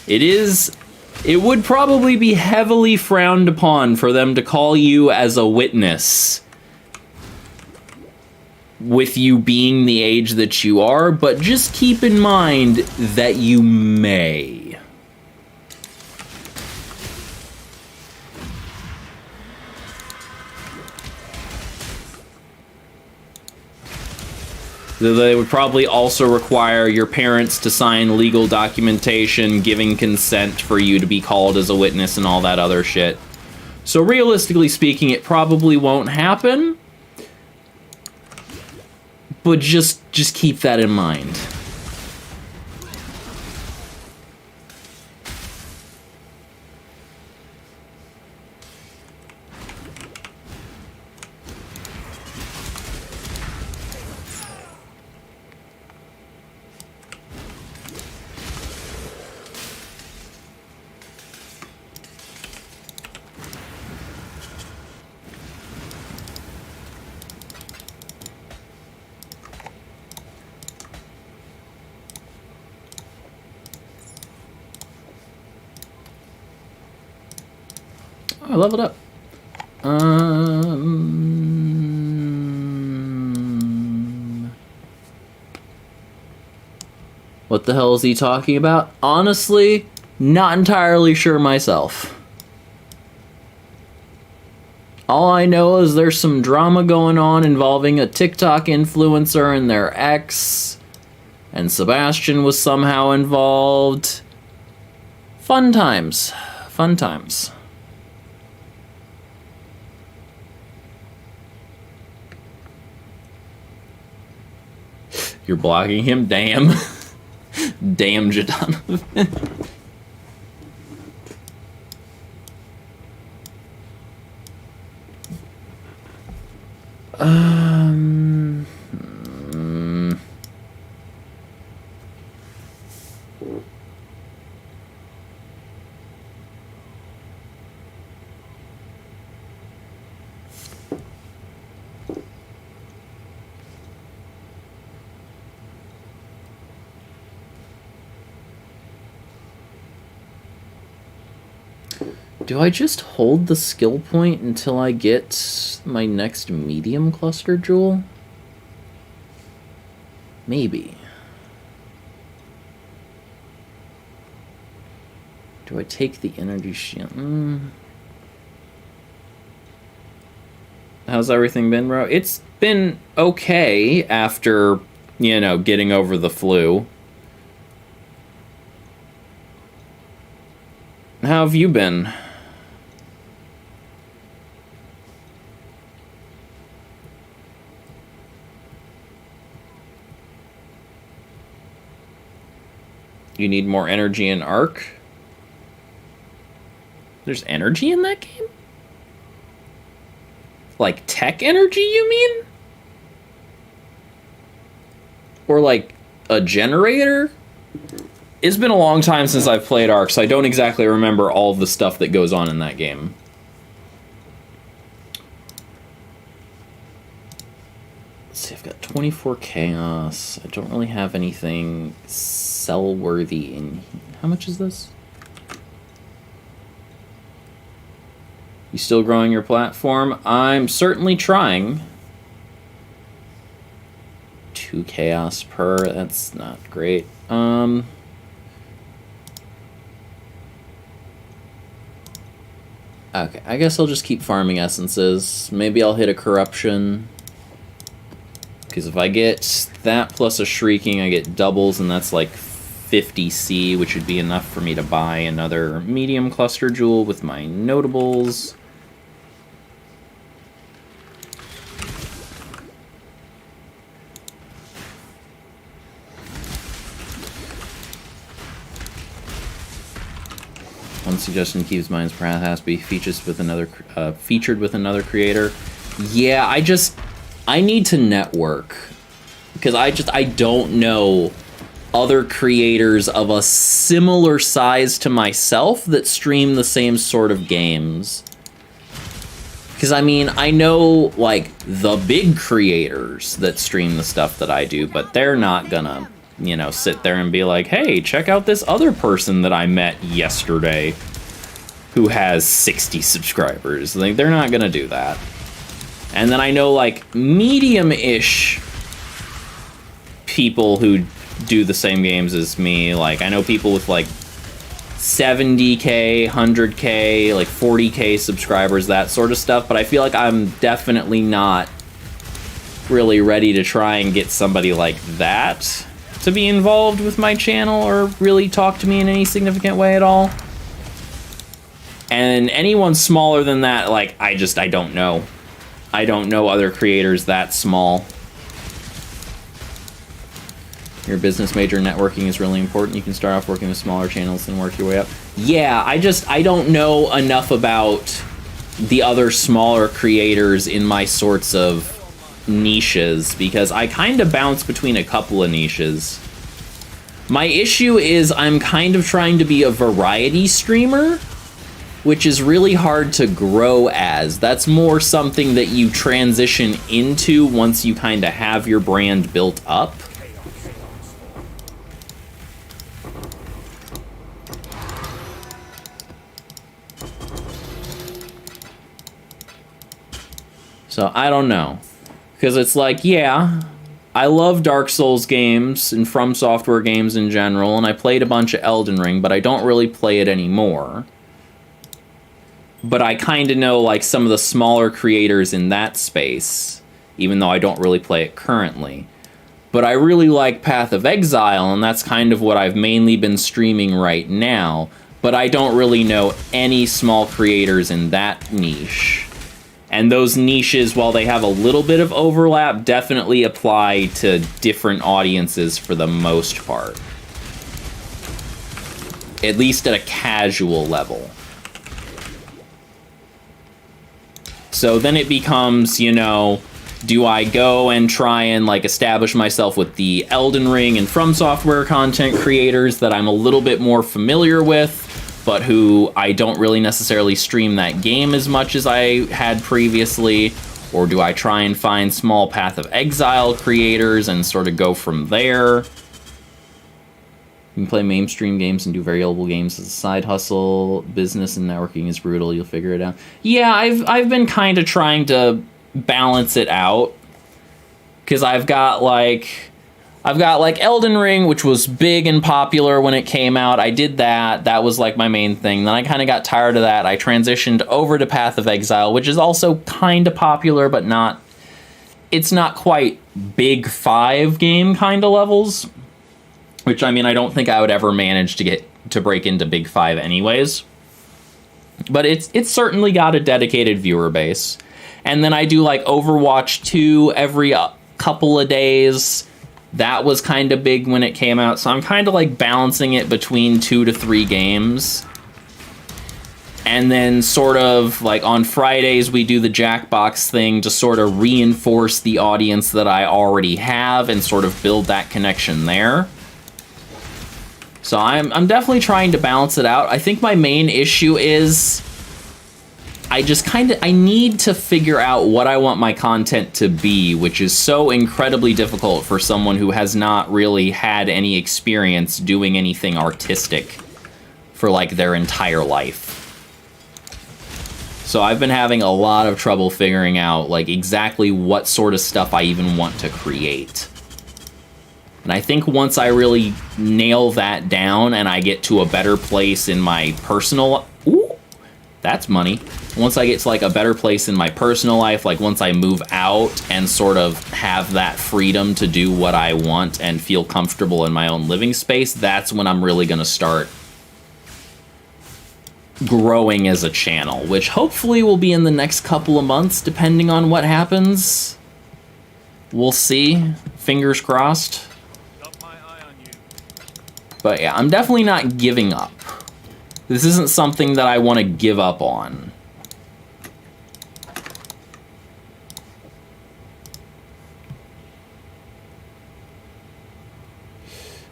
It would probably be heavily frowned upon for them to call you as a witness with you being the age that you are, but just keep in mind that you may. They would probably also require your parents to sign legal documentation giving consent for you to be called as a witness and all that other shit. So realistically speaking, it probably won't happen. But just keep that in mind. I leveled up. What the hell is he talking about? Honestly, not entirely sure myself. All I know is there's some drama going on involving a TikTok influencer and their ex, and Sebastian was somehow involved. Fun times. Fun times. You're blocking him? Damn. Damn, Jadon. Do I just hold the skill point until I get my next medium cluster jewel? Maybe. Do I take the energy shield? How's everything been, bro? It's been okay after, you know, getting over the flu. How have you been? You need more energy in Arc? There's energy in that game? Like tech energy, you mean? Or like a generator? It's been a long time since I've played Arc, so I don't exactly remember all of the stuff that goes on in that game. Let's see, I've got 24 chaos. I don't really have anything sell-worthy in... How much is this? You still growing your platform? I'm certainly trying. 2 chaos per, that's not great. Okay, I guess I'll just keep farming essences. Maybe I'll hit a corruption. Because if I get that plus a shrieking, I get doubles, and that's like 50C, which would be enough for me to buy another medium cluster jewel with my notables. One suggestion keeps minds perhaps has to be featured with another creator. Yeah, I need to network, because I don't know other creators of a similar size to myself that stream the same sort of games. Because, I mean, I know, like, the big creators that stream the stuff that I do, but they're not gonna, you know, sit there and be like, hey, check out this other person that I met yesterday who has 60 subscribers. Like, they're not gonna do that. And then I know, like, medium-ish people who do the same games as me. Like, I know people with, like, 70K, 100K, like, 40K subscribers, that sort of stuff. But I feel like I'm definitely not really ready to try and get somebody like that to be involved with my channel or really talk to me in any significant way at all. And anyone smaller than that, like, I don't know. I don't know other creators that small. Your business major networking is really important. You can start off working with smaller channels and work your way up. Yeah, I don't know enough about the other smaller creators in my sorts of niches, because I kind of bounce between a couple of niches. My issue is I'm kind of trying to be a variety streamer, which is really hard to grow as. That's more something that you transition into once you kind of have your brand built up. So I don't know. Because it's like, yeah, I love Dark Souls games and From Software games in general, and I played a bunch of Elden Ring, but I don't really play it anymore. But I kind of know, like, some of the smaller creators in that space, even though I don't really play it currently. But I really like Path of Exile, and that's kind of what I've mainly been streaming right now. But I don't really know any small creators in that niche. And those niches, while they have a little bit of overlap, definitely apply to different audiences for the most part. At least at a casual level. So then it becomes, you know, do I go and try and, like, establish myself with the Elden Ring and From Software content creators that I'm a little bit more familiar with, but who I don't really necessarily stream that game as much as I had previously? Or do I try and find small Path of Exile creators and sort of go from there? You can play mainstream games and do variable games as a side hustle. Business and networking is brutal. You'll figure it out. Yeah, I've been kind of trying to balance it out, because I've got like Elden Ring, which was big and popular when it came out. I did that. That was like my main thing. Then I kind of got tired of that. I transitioned over to Path of Exile, which is also kind of popular, but not. It's not quite big 5 game kind of levels. Which, I mean, I don't think I would ever manage to break into Big 5 anyways. But it's certainly got a dedicated viewer base. And then I do, like, Overwatch 2 every couple of days. That was kind of big when it came out. So I'm kind of, like, balancing it between 2 to 3 games. And then sort of, like, on Fridays we do the Jackbox thing to sort of reinforce the audience that I already have and sort of build that connection there. So I'm definitely trying to balance it out. I think my main issue is I need to figure out what I want my content to be, which is so incredibly difficult for someone who has not really had any experience doing anything artistic for like their entire life. So I've been having a lot of trouble figuring out like exactly what sort of stuff I even want to create. And I think once I really nail that down and I get to a better place in my personal... Ooh, that's money. Once I get to like a better place in my personal life, like once I move out and sort of have that freedom to do what I want and feel comfortable in my own living space, that's when I'm really going to start growing as a channel, which hopefully will be in the next couple of months, depending on what happens. We'll see. Fingers crossed. But yeah, I'm definitely not giving up. This isn't something that I want to give up on.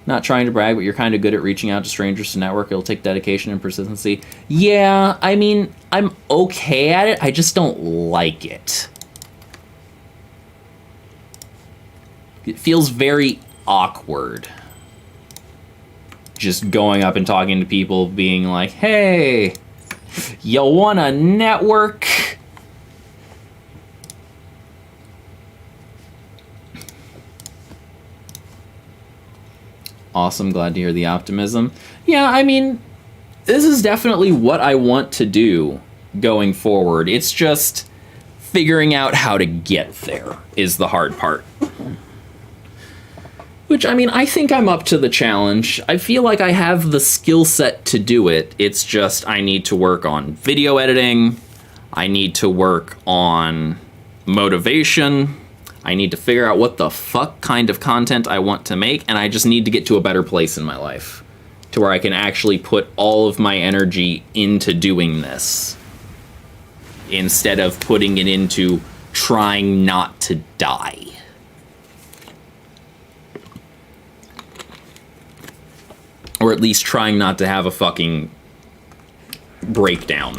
Not trying to brag, but you're kind of good at reaching out to strangers to network. It'll take dedication and persistency. Yeah, I mean, I'm okay at it. I just don't like it. It feels very awkward. Just going up and talking to people, being like, hey, you wanna network? Awesome, glad to hear the optimism. Yeah, I mean, this is definitely what I want to do going forward. It's just figuring out how to get there is the hard part. Which, I mean, I think I'm up to the challenge. I feel like I have the skill set to do it. It's just I need to work on video editing. I need to work on motivation. I need to figure out what the fuck kind of content I want to make. And I just need to get to a better place in my life to where I can actually put all of my energy into doing this instead of putting it into trying not to die. Or at least trying not to have a fucking breakdown.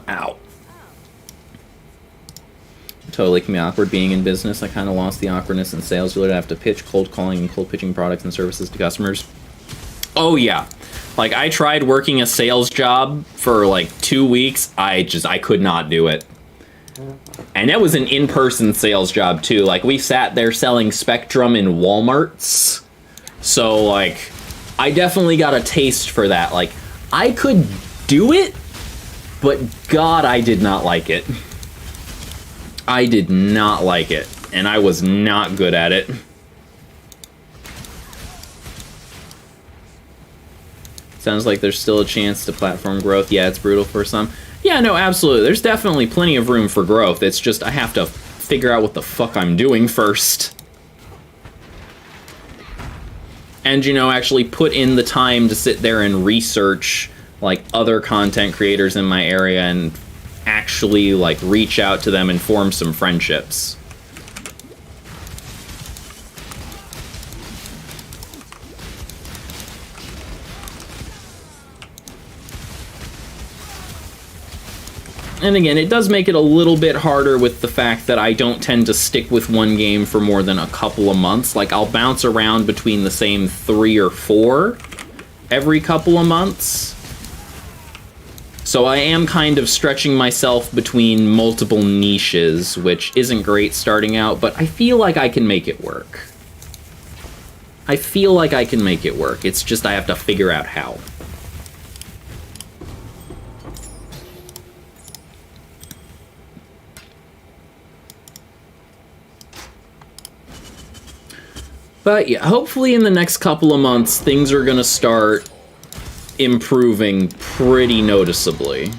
Ow. Totally can be awkward being in business. I kind of lost the awkwardness in sales. You literally have to pitch, cold calling, and cold pitching products and services to customers. Oh yeah. Like I tried working a sales job for like 2 weeks. I could not do it. And that was an in-person sales job too. Like we sat there selling Spectrum in Walmarts. So like I definitely got a taste for that. Like I could do it, but God, I did not like it. I did not like it, and I was not good at it. Sounds like there's still a chance to platform growth. Yeah, it's brutal for some. Yeah, no, absolutely. There's definitely plenty of room for growth. It's just I have to figure out what the fuck I'm doing first. And, you know, actually put in the time to sit there and research, like, other content creators in my area and actually like reach out to them and form some friendships. And again, it does make it a little bit harder with the fact that I don't tend to stick with one game for more than a couple of months. Like, I'll bounce around between the same 3 or 4 every couple of months. So I am kind of stretching myself between multiple niches, which isn't great starting out, but I feel like I can make it work. I feel like I can make it work. It's just I have to figure out how. But yeah, hopefully in the next couple of months, things are gonna start improving pretty noticeably.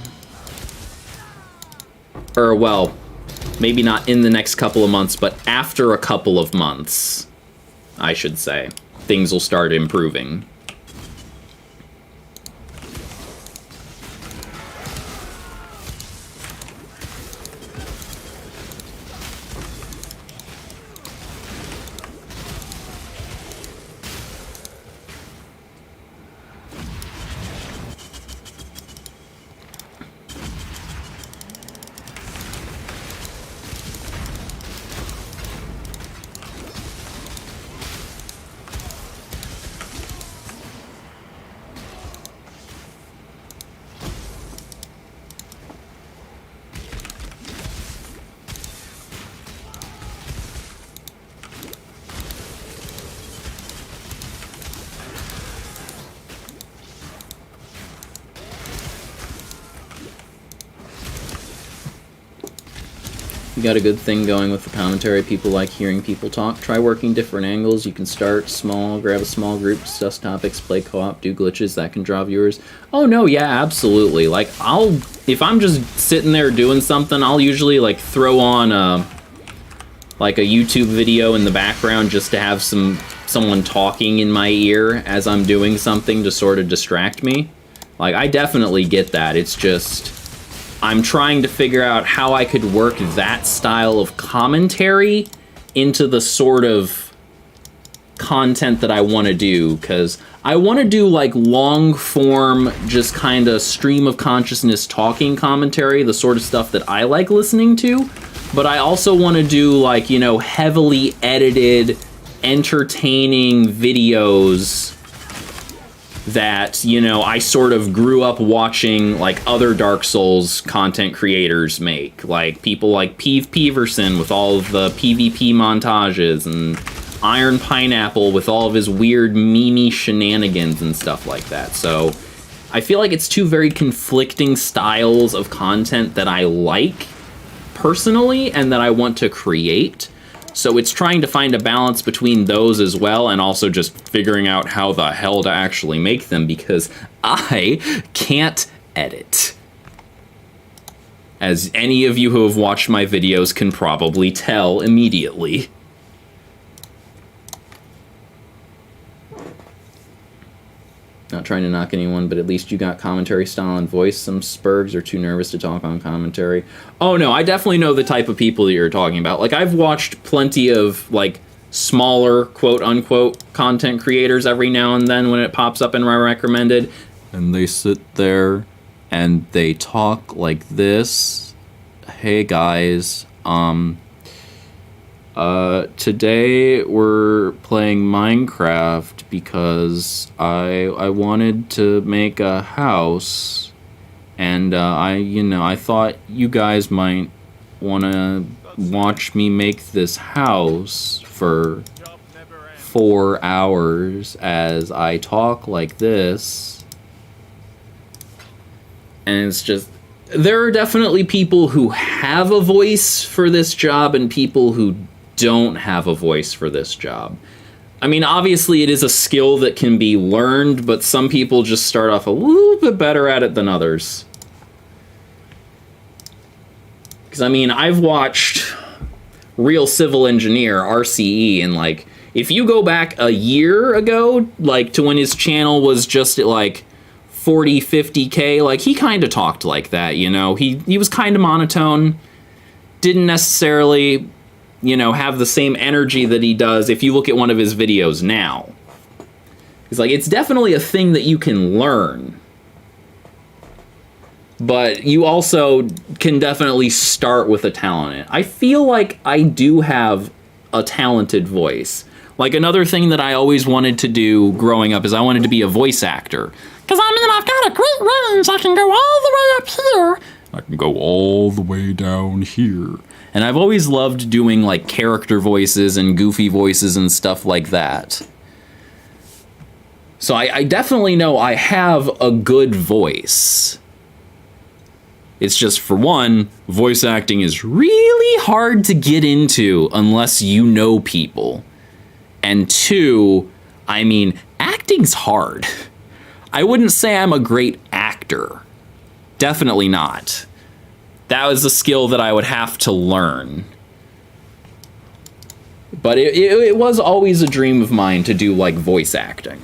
Or, well, maybe not in the next couple of months, but after a couple of months, I should say, things will start improving. You got a good thing going with the commentary. People like hearing people talk. Try working different angles. You can start small, grab a small group, discuss topics, play co-op, do glitches. That can draw viewers. Oh no, yeah, absolutely. Like, if I'm just sitting there doing something, I'll usually like throw on like a YouTube video in the background just to have someone talking in my ear as I'm doing something to sort of distract me. Like, I definitely get that. It's just, I'm trying to figure out how I could work that style of commentary into the sort of content that I want to do, because I want to do like long form, just kind of stream of consciousness talking commentary, the sort of stuff that I like listening to, but I also want to do like, you know, heavily edited, entertaining videos that, you know, I sort of grew up watching, like, other Dark Souls content creators make. Like, people like Peverson with all of the PvP montages, and Iron Pineapple with all of his weird meme shenanigans and stuff like that. So, I feel like it's two very conflicting styles of content that I like, personally, and that I want to create. So it's trying to find a balance between those as well, and also just figuring out how the hell to actually make them, because I can't edit. As any of you who have watched my videos can probably tell immediately. Not trying to knock anyone, but at least you got commentary style and voice. Some spurgs are too nervous to talk on commentary. Oh no, I definitely know the type of people that you're talking about. Like, I've watched plenty of, like, smaller, quote-unquote, content creators every now and then when it pops up in my recommended. And they sit there and they talk like this. Hey guys, today we're playing Minecraft because I wanted to make a house, and I thought you guys might want to watch me make this house for 4 hours as I talk like this. And it's just, there are definitely people who have a voice for this job and people who don't have a voice for this job. I mean, obviously it is a skill that can be learned, but some people just start off a little bit better at it than others. Because, I mean, I've watched Real Civil Engineer, RCE, and, like, if you go back a year ago, like, to when his channel was just at, like, 40, 50K, like, he kind of talked like that, you know? He was kind of monotone, didn't necessarily, you know, have the same energy that he does if you look at one of his videos now. It's like, it's definitely a thing that you can learn. but you also can definitely start with a talent in it. I feel like I do have a talented voice. Like, another thing that I always wanted to do growing up is I wanted to be a voice actor. Because, I mean, I've got a great range. I can go all the way up here. I can go all the way down here. And I've always loved doing, like, character voices and goofy voices and stuff like that. So I definitely know I have a good voice. It's just, for one, voice acting is really hard to get into unless you know people. And two, I mean, acting's hard. I wouldn't say I'm a great actor. Definitely not. That was a skill that I would have to learn. But it was always a dream of mine to do, like, voice acting.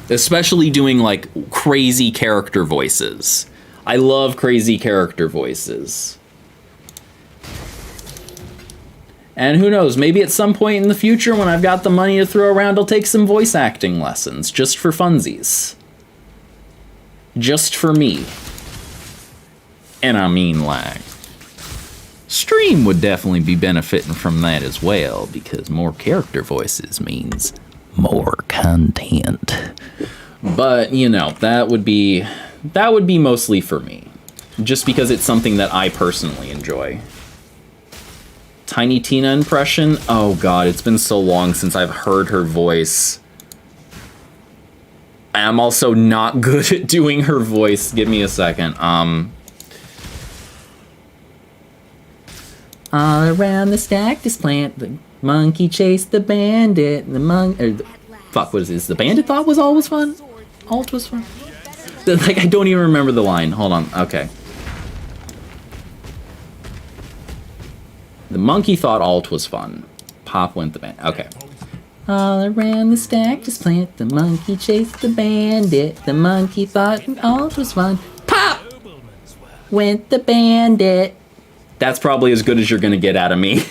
Especially doing, like, crazy character voices. I love crazy character voices. And who knows, maybe at some point in the future when I've got the money to throw around, I'll take some voice acting lessons, just for funsies. Just for me. And I mean, like, stream would definitely be benefiting from that as well, because more character voices means more content. But, you know, that would be mostly for me. Just because it's something that I personally enjoy. Tiny Tina impression? Oh god, it's been so long since I've heard her voice. I'm also not good at doing her voice. Give me a second. All around the stack, this plant, the monkey chased the bandit, fuck, what is this? The bandit thought was all was fun? Alt was fun? Like, I don't even remember the line. Hold on, okay. The monkey thought alt was fun. Pop went the bandit, okay. All around the stack, this plant, the monkey chased the bandit, the monkey thought alt was fun. Pop went the bandit. That's probably as good as you're gonna get out of me.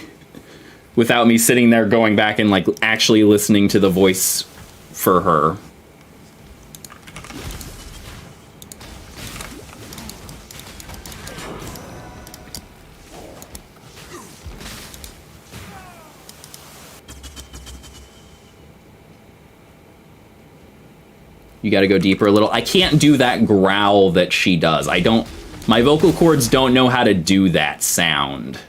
Without me sitting there going back and, like, actually listening to the voice for her. You gotta go deeper a little. I can't do that growl that she does. My vocal cords don't know how to do that sound.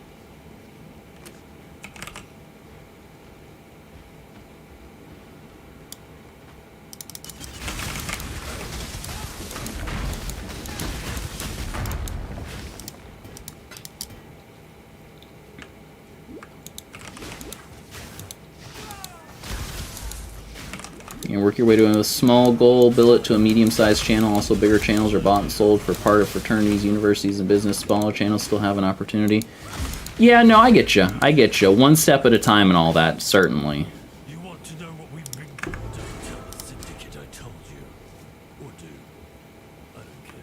You can work your way to a small goal, build it to a medium-sized channel. Also, bigger channels are bought and sold for part of fraternities, universities, and business. Smaller channels still have an opportunity. Yeah, no, I get you. I get you. One step at a time and all that, certainly. You want to know what we've been called? Don't tell the syndicate I told you. Or do. I don't care.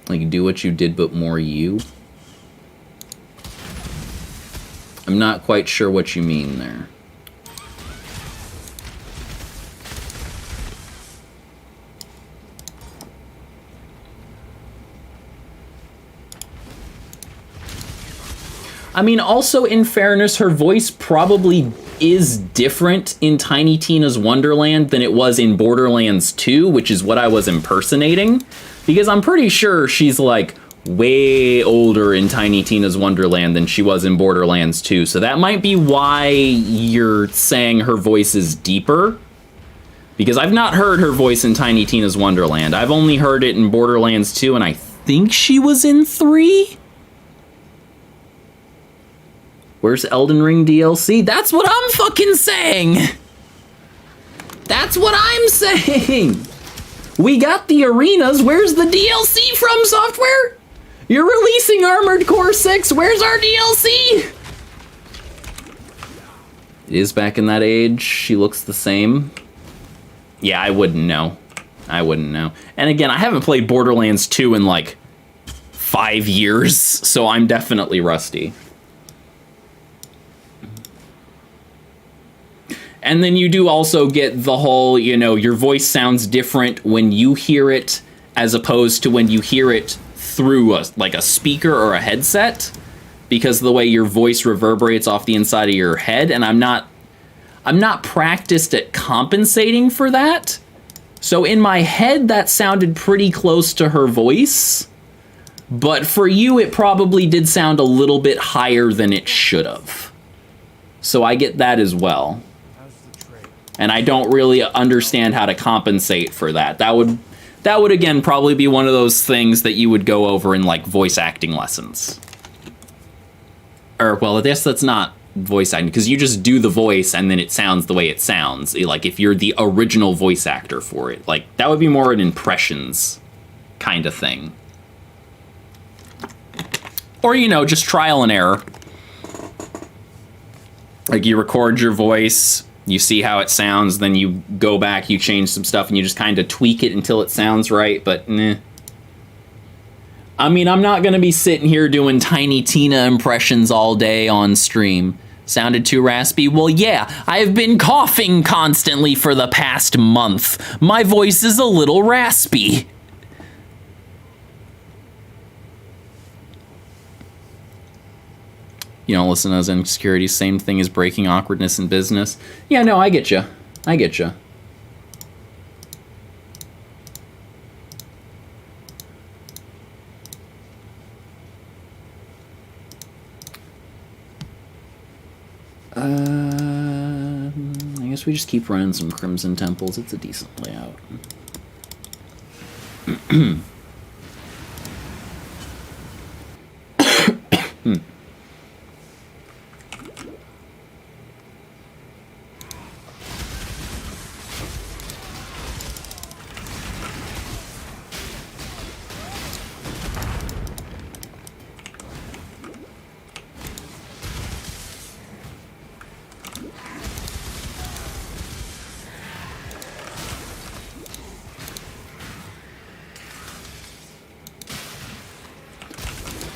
Like, do what you did, but more you? I'm not quite sure what you mean there. I mean, also, in fairness, her voice probably is different in Tiny Tina's Wonderland than it was in Borderlands 2, which is what I was impersonating. Because I'm pretty sure she's, like, way older in Tiny Tina's Wonderland than she was in Borderlands 2. So that might be why you're saying her voice is deeper. Because I've not heard her voice in Tiny Tina's Wonderland. I've only heard it in Borderlands 2, and I think she was in 3? Where's Elden Ring DLC? That's what I'm fucking saying! That's what I'm saying! We got the arenas, where's the DLC from Software? You're releasing Armored Core 6. Where's our DLC? It is back in that age. She looks the same. Yeah, I wouldn't know. I wouldn't know. And again, I haven't played Borderlands 2 in like 5 years, so I'm definitely rusty. And then you do also get the whole, you know, your voice sounds different when you hear it as opposed to when you hear it through a speaker or a headset, because of the way your voice reverberates off the inside of your head, and I'm not practiced at compensating for that. So in my head, that sounded pretty close to her voice, but for you, it probably did sound a little bit higher than it should have. So I get that as well. And I don't really understand how to compensate for that. That would again probably be one of those things that you would go over in like voice acting lessons. Or well, I guess that's not voice acting, because you just do the voice and then it sounds the way it sounds. Like if you're the original voice actor for it, like that would be more an impressions kind of thing. Or, you know, just trial and error. Like you record your voice, you see how it sounds, then you go back, you change some stuff, and you just kind of tweak it until it sounds right, but meh. I mean, I'm not going to be sitting here doing Tiny Tina impressions all day on stream. Sounded too raspy? Well, yeah, I've been coughing constantly for the past month. My voice is a little raspy. You don't listen to those insecurities. Same thing as breaking awkwardness in business. Yeah, no, I get you. I get you. I guess we just keep running some Crimson Temples. It's a decent layout.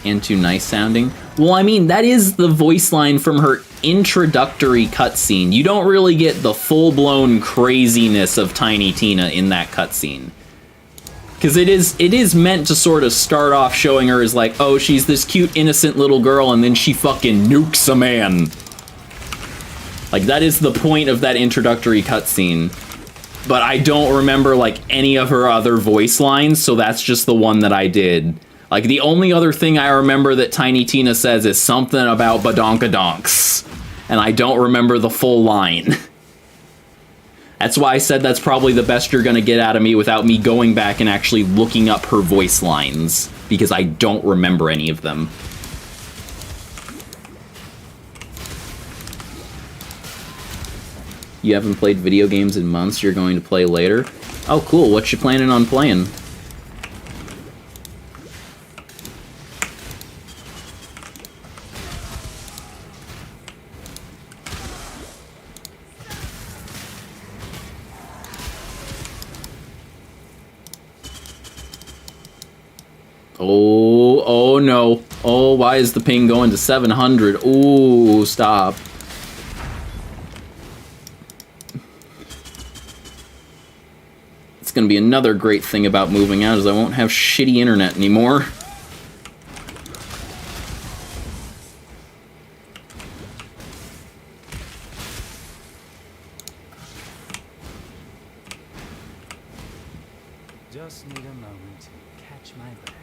And too nice sounding. Well, I mean, that is the voice line from her introductory cutscene. You don't really get the full-blown craziness of Tiny Tina in that cutscene. Because it is meant to sort of start off showing her as like, oh, she's this cute, innocent little girl, and then she fucking nukes a man. Like, that is the point of that introductory cutscene. But I don't remember, like, any of her other voice lines, so that's just the one that I did. Like, the only other thing I remember that Tiny Tina says is something about badonkadonks. And I don't remember the full line. That's why I said that's probably the best you're gonna get out of me without me going back and actually looking up her voice lines. Because I don't remember any of them. You haven't played video games in months, you're going to play later? Oh, cool, what you planning on playing? Oh no. Oh, why is the ping going to 700? Ooh, stop. It's gonna be another great thing about moving out is I won't have shitty internet anymore. Just need a moment to catch my breath.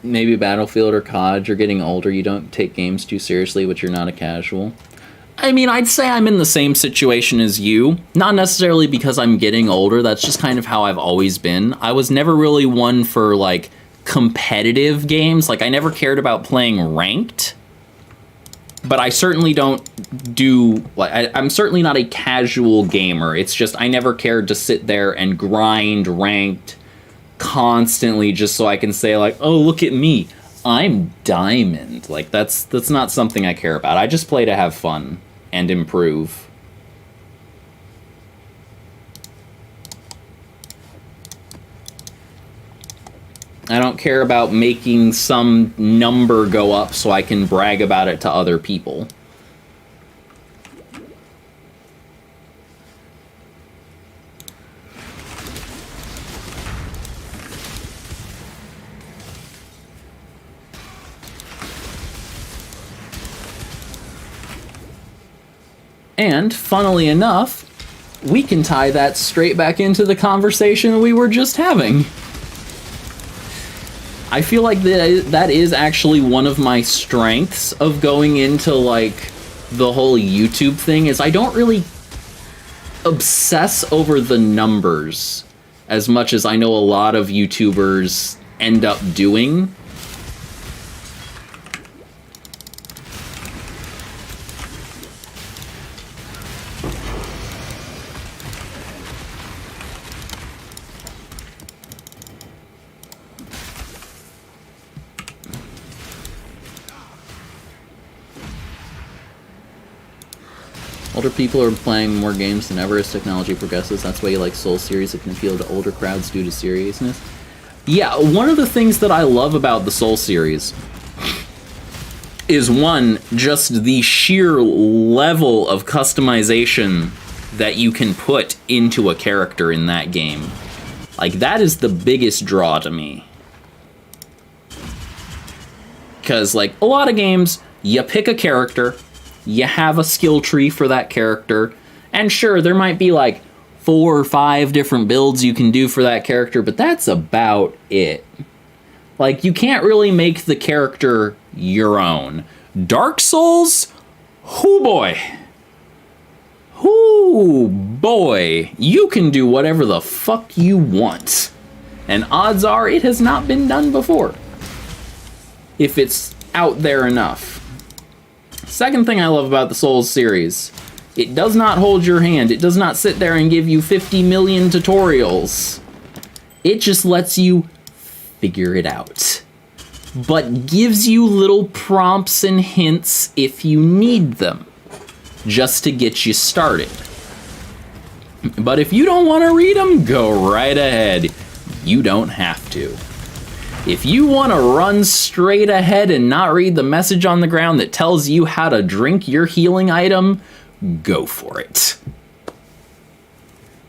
Maybe Battlefield or COD, you're getting older, you don't take games too seriously, but you're not a casual. I mean, I'd say I'm in the same situation as you. Not necessarily because I'm getting older, that's just kind of how I've always been. I was never really one for, like, competitive games. Like, I never cared about playing ranked. but I certainly don't do, like, I'm certainly not a casual gamer. It's just I never cared to sit there and grind ranked constantly just so I can say, like, oh, look at me, I'm diamond. Like, that's not something I care about. I just play to have fun and improve. I don't care about making some number go up so I can brag about it to other people. And, funnily enough, we can tie that straight back into the conversation we were just having. I feel like that is actually one of my strengths of going into, like, the whole YouTube thing, is I don't really obsess over the numbers as much as I know a lot of YouTubers end up doing. Older people are playing more games than ever as technology progresses. That's why you like Soul series. It can appeal to older crowds due to seriousness. Yeah, one of the things that I love about the Soul series is, one, just the sheer level of customization that you can put into a character in that game. Like, that is the biggest draw to me. Because, like, a lot of games, you pick a character, you have a skill tree for that character, and sure, there might be like 4 or 5 different builds you can do for that character, but that's about it. Like, you can't really make the character your own. Dark Souls? Hoo boy. Hoo boy. You can do whatever the fuck you want. And odds are it has not been done before, if it's out there enough. Second thing I love about the Souls series, it does not hold your hand. It does not sit there and give you 50 million tutorials. It just lets you figure it out, but gives you little prompts and hints if you need them, just to get you started. But if you don't want to read them, go right ahead. You don't have to. If you want to run straight ahead and not read the message on the ground that tells you how to drink your healing item, go for it.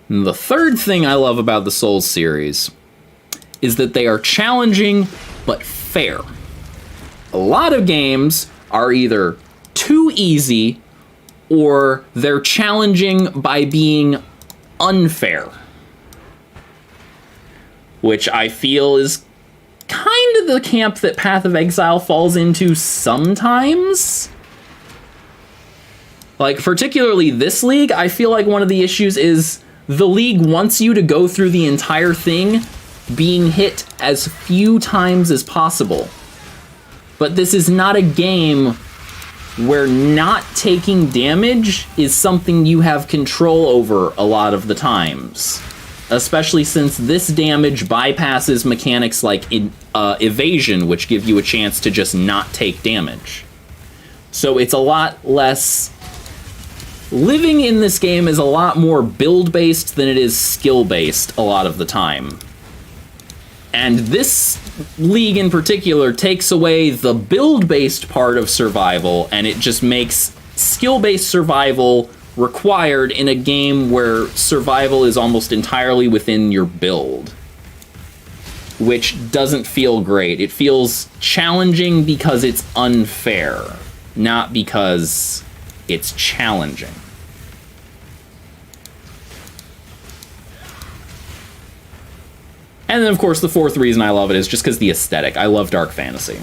And the third thing I love about the Souls series is that they are challenging but fair. A lot of games are either too easy or they're challenging by being unfair, which I feel is kind of the camp that Path of Exile falls into sometimes. Like, particularly this league, I feel like one of the issues is the league wants you to go through the entire thing being hit as few times as possible. But this is not a game where not taking damage is something you have control over a lot of the times. Especially since this damage bypasses mechanics like evasion, which give you a chance to just not take damage. So it's a lot less... Living in this game is a lot more build-based than it is skill-based a lot of the time. And this league in particular takes away the build-based part of survival, and it just makes skill-based survival required in a game where survival is almost entirely within your build, which doesn't feel great. It feels challenging because it's unfair, not because it's challenging. And then, of course, the fourth reason I love it is just because the aesthetic. I love dark fantasy.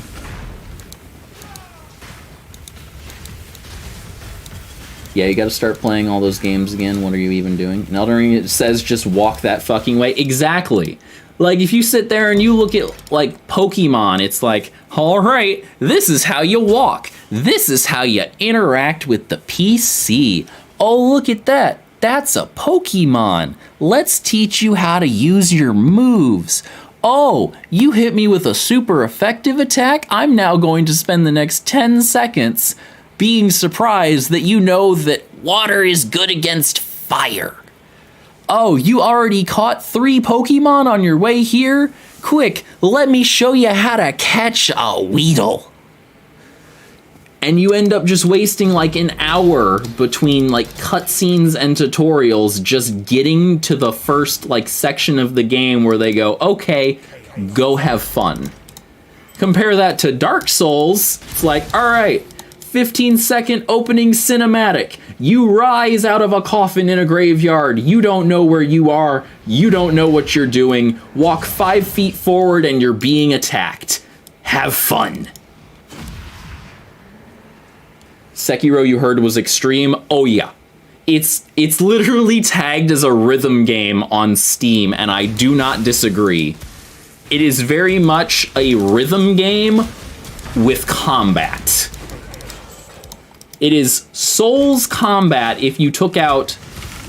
Yeah, you gotta start playing all those games again. What are you even doing? In Elden Ring, it says just walk that fucking way. Exactly. Like, if you sit there and you look at, like, Pokemon, it's like, all right, this is how you walk. This is how you interact with the PC. Oh, look at that. That's a Pokemon. Let's teach you how to use your moves. Oh, you hit me with a super effective attack? I'm now going to spend the next 10 seconds being surprised that you know that water is good against fire. Oh, you already caught 3 Pokemon on your way here? Quick, let me show you how to catch a Weedle. And you end up just wasting like an hour between like cutscenes and tutorials just getting to the first like section of the game where they go, okay, go have fun. Compare that to Dark Souls, it's like, all right, 15-second opening cinematic. You rise out of a coffin in a graveyard. You don't know where you are. You don't know what you're doing. Walk 5 feet forward and you're being attacked. Have fun. Sekiro, you heard, was extreme. Oh yeah. It's literally tagged as a rhythm game on Steam, and I do not disagree. It is very much a rhythm game with combat. It is Souls combat if you took out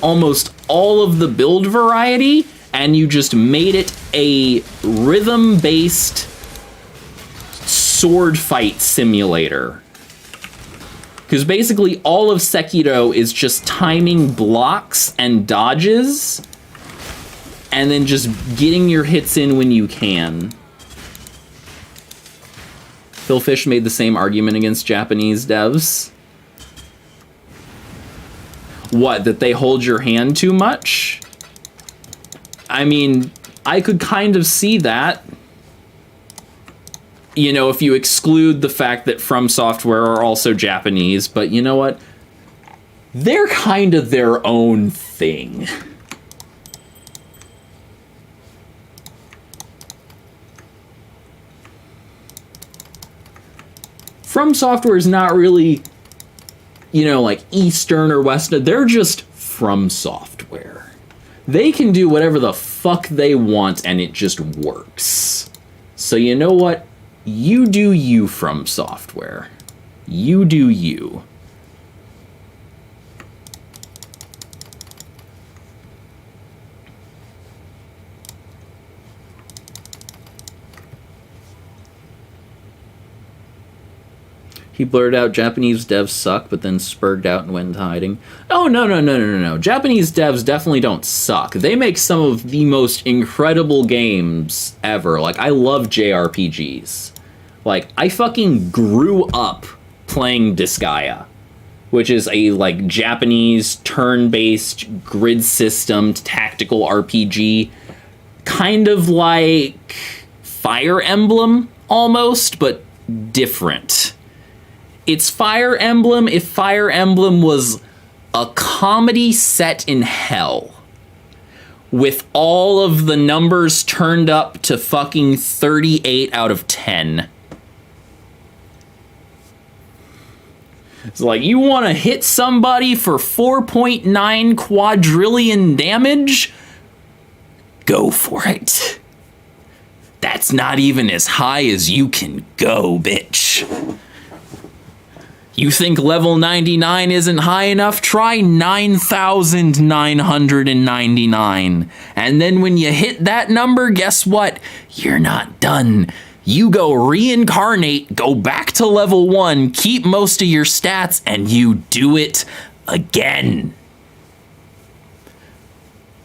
almost all of the build variety and you just made it a rhythm-based sword fight simulator. Because basically all of Sekiro is just timing blocks and dodges and then just getting your hits in when you can. Phil Fish made the same argument against Japanese devs. What, that they hold your hand too much? I mean, I could kind of see that. You know, if you exclude the fact that From Software are also Japanese, but you know what? They're kind of their own thing. From Software is not really, you know, like Eastern or Western. They're just From Software. They can do whatever the fuck they want and it just works. So you know what? You do you, From Software. You do you. He blurted out, Japanese devs suck, but then spurred out and went into hiding. Oh, no. Japanese devs definitely don't suck. They make some of the most incredible games ever. Like, I love JRPGs. Like, I fucking grew up playing Disgaea, which is a, like, Japanese turn-based grid system tactical RPG. Kind of like Fire Emblem, almost, but different. It's Fire Emblem if Fire Emblem was a comedy set in hell. With all of the numbers turned up to fucking 38 out of 10. It's like, you want to hit somebody for 4.9 quadrillion damage? Go for it. That's not even as high as you can go, bitch. You think level 99 isn't high enough? Try 9,999. And then when you hit that number, guess what? You're not done. You go reincarnate, go back to level 1, keep most of your stats, and you do it again.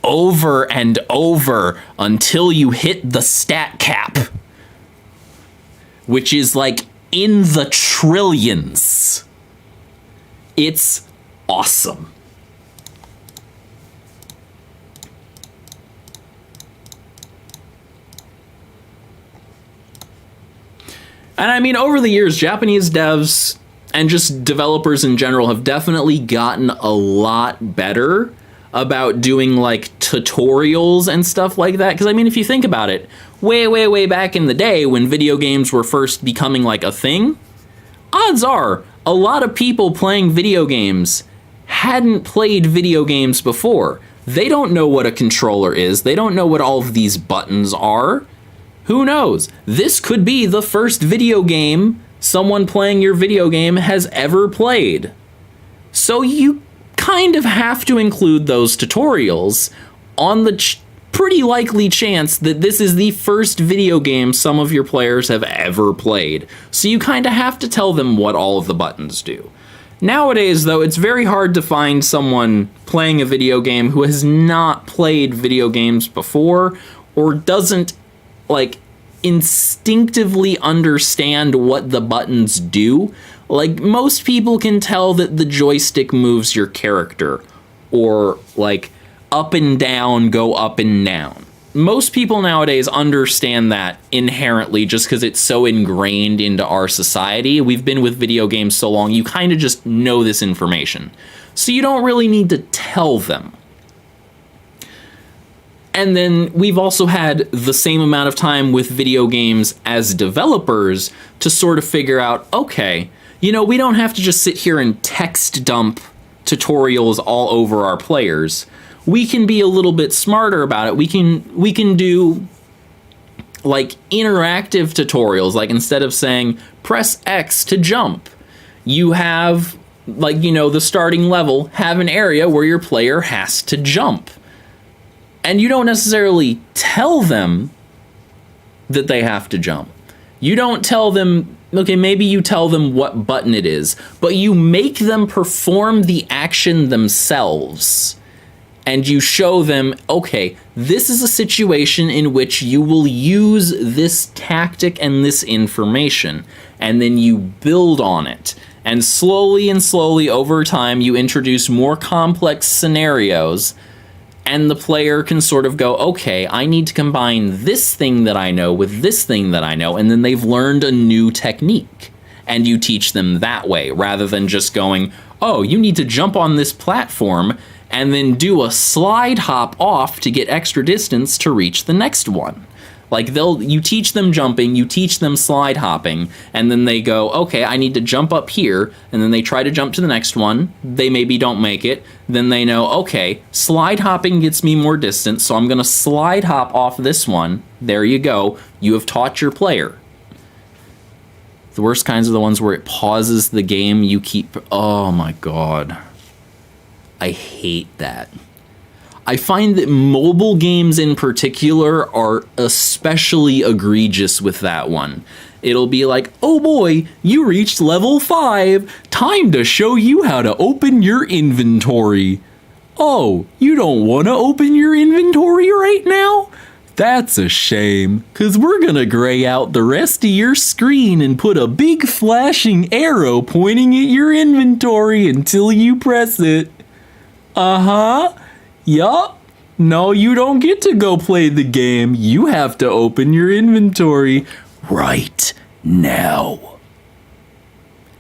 Over and over until you hit the stat cap. Which is like in the trillions. It's awesome. And I mean, over the years, Japanese devs and just developers in general have definitely gotten a lot better about doing like tutorials and stuff like that. Because I mean, if you think about it, way back in the day when video games were first becoming like a thing, odds are a lot of people playing video games hadn't played video games before. They don't know what a controller is. They don't know what all of these buttons are. Who knows? This could be the first video game someone playing your video game has ever played. So you kind of have to include those tutorials on the pretty likely chance that this is the first video game some of your players have ever played. So you kind of have to tell them what all of the buttons do. Nowadays, though, it's very hard to find someone playing a video game who has not played video games before or doesn't, like, instinctively understand what the buttons do. Like, most people can tell that the joystick moves your character, or, like, up and down go up and down. Most people nowadays understand that inherently just because it's so ingrained into our society. We've been with video games so long, you kind of just know this information. So you don't really need to tell them. And then we've also had the same amount of time with video games as developers to sort of figure out, okay, you know, we don't have to just sit here and text dump tutorials all over our players. We can be a little bit smarter about it. We can do like interactive tutorials. Like, instead of saying press X to jump, you have, like, you know, the starting level have an area where your player has to jump. And you don't necessarily tell them that they have to jump. You don't tell them, okay, maybe you tell them what button it is, but you make them perform the action themselves. And you show them, okay, this is a situation in which you will use this tactic and this information, and then you build on it. And slowly over time, you introduce more complex scenarios, and the player can sort of go, okay, I need to combine this thing that I know with this thing that I know, and then they've learned a new technique. And you teach them that way, rather than just going, oh, you need to jump on this platform, and then do a slide hop off to get extra distance to reach the next one. Like, you teach them jumping, you teach them slide hopping, and then they go, okay, I need to jump up here, and then they try to jump to the next one. They maybe don't make it. Then they know, okay, slide hopping gets me more distance, so I'm gonna slide hop off this one. There you go. You have taught your player. The worst kinds are the ones where it pauses the game, you keep, oh my god. I hate that. I find that mobile games in particular are especially egregious with that one. It'll be like, oh boy, you reached level 5. Time to show you how to open your inventory. Oh, you don't want to open your inventory right now? That's a shame, because we're going to gray out the rest of your screen and put a big flashing arrow pointing at your inventory until you press it. Uh-huh. Yup. No, you don't get to go play the game. You have to open your inventory right now.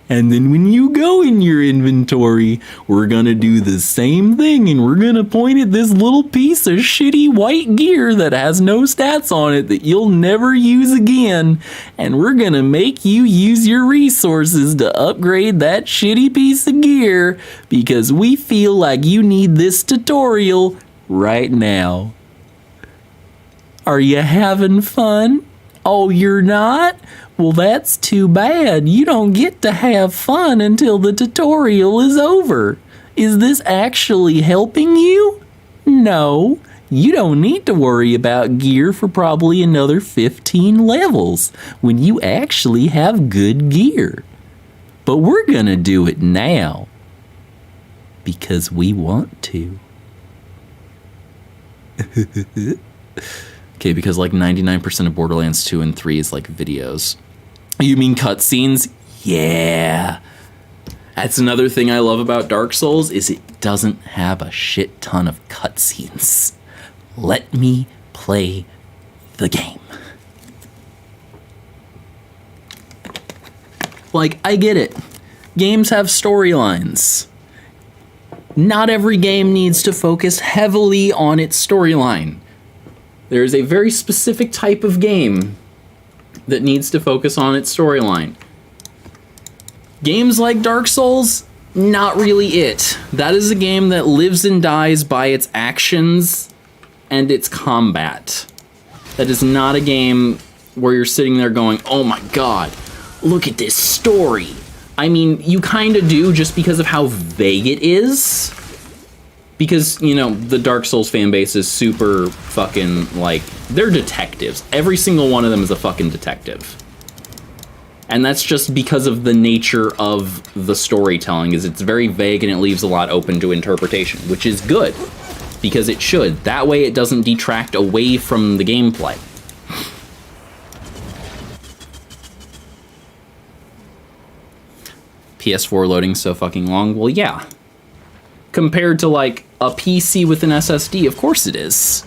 And then when you go in your inventory, we're gonna do the same thing, and we're gonna point at this little piece of shitty white gear that has no stats on it that you'll never use again, and we're gonna make you use your resources to upgrade that shitty piece of gear because we feel like you need this tutorial right now. Are you having fun? Oh, you're not? Well, that's too bad. You don't get to have fun until the tutorial is over. Is this actually helping you? No, you don't need to worry about gear for probably another 15 levels when you actually have good gear. But we're gonna do it now because we want to. Okay, because like 99% of Borderlands 2 and 3 is like videos. You mean cutscenes? Yeah. That's another thing I love about Dark Souls is it doesn't have a shit ton of cutscenes. Let me play the game. Like, I get it. Games have storylines. Not every game needs to focus heavily on its storyline. There is a very specific type of game that needs to focus on its storyline. Games like Dark Souls, not really it. That is a game that lives and dies by its actions and its combat. That is not a game where you're sitting there going, oh my god, look at this story. I mean, you kind of do just because of how vague it is. Because, you know, the Dark Souls fan base is super fucking, like, they're detectives. Every single one of them is a fucking detective. And that's just because of the nature of the storytelling, is it's very vague and it leaves a lot open to interpretation, which is good, because it should. That way it doesn't detract away from the gameplay. PS4 loading so fucking long? Well, yeah. Compared to, like, a PC with an SSD, of course it is.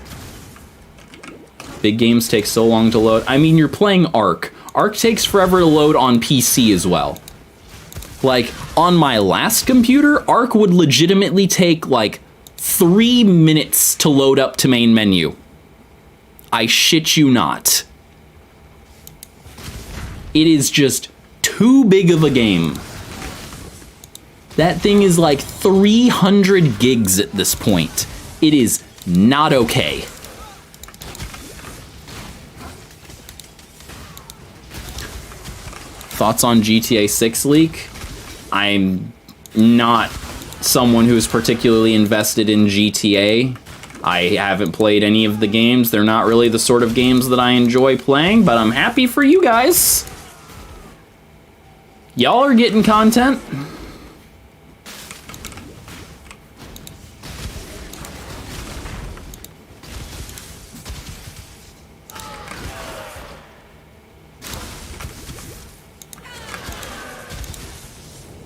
Big games take so long to load. I mean, you're playing Ark. Ark takes forever to load on PC as well. Like, on my last computer, Ark would legitimately take, like, 3 minutes to load up to main menu. I shit you not. It is just too big of a game. That thing is like 300 gigs at this point. It is not okay. Thoughts on GTA 6 leak? I'm not someone who's particularly invested in GTA. I haven't played any of the games. They're not really the sort of games that I enjoy playing, but I'm happy for you guys. Y'all are getting content.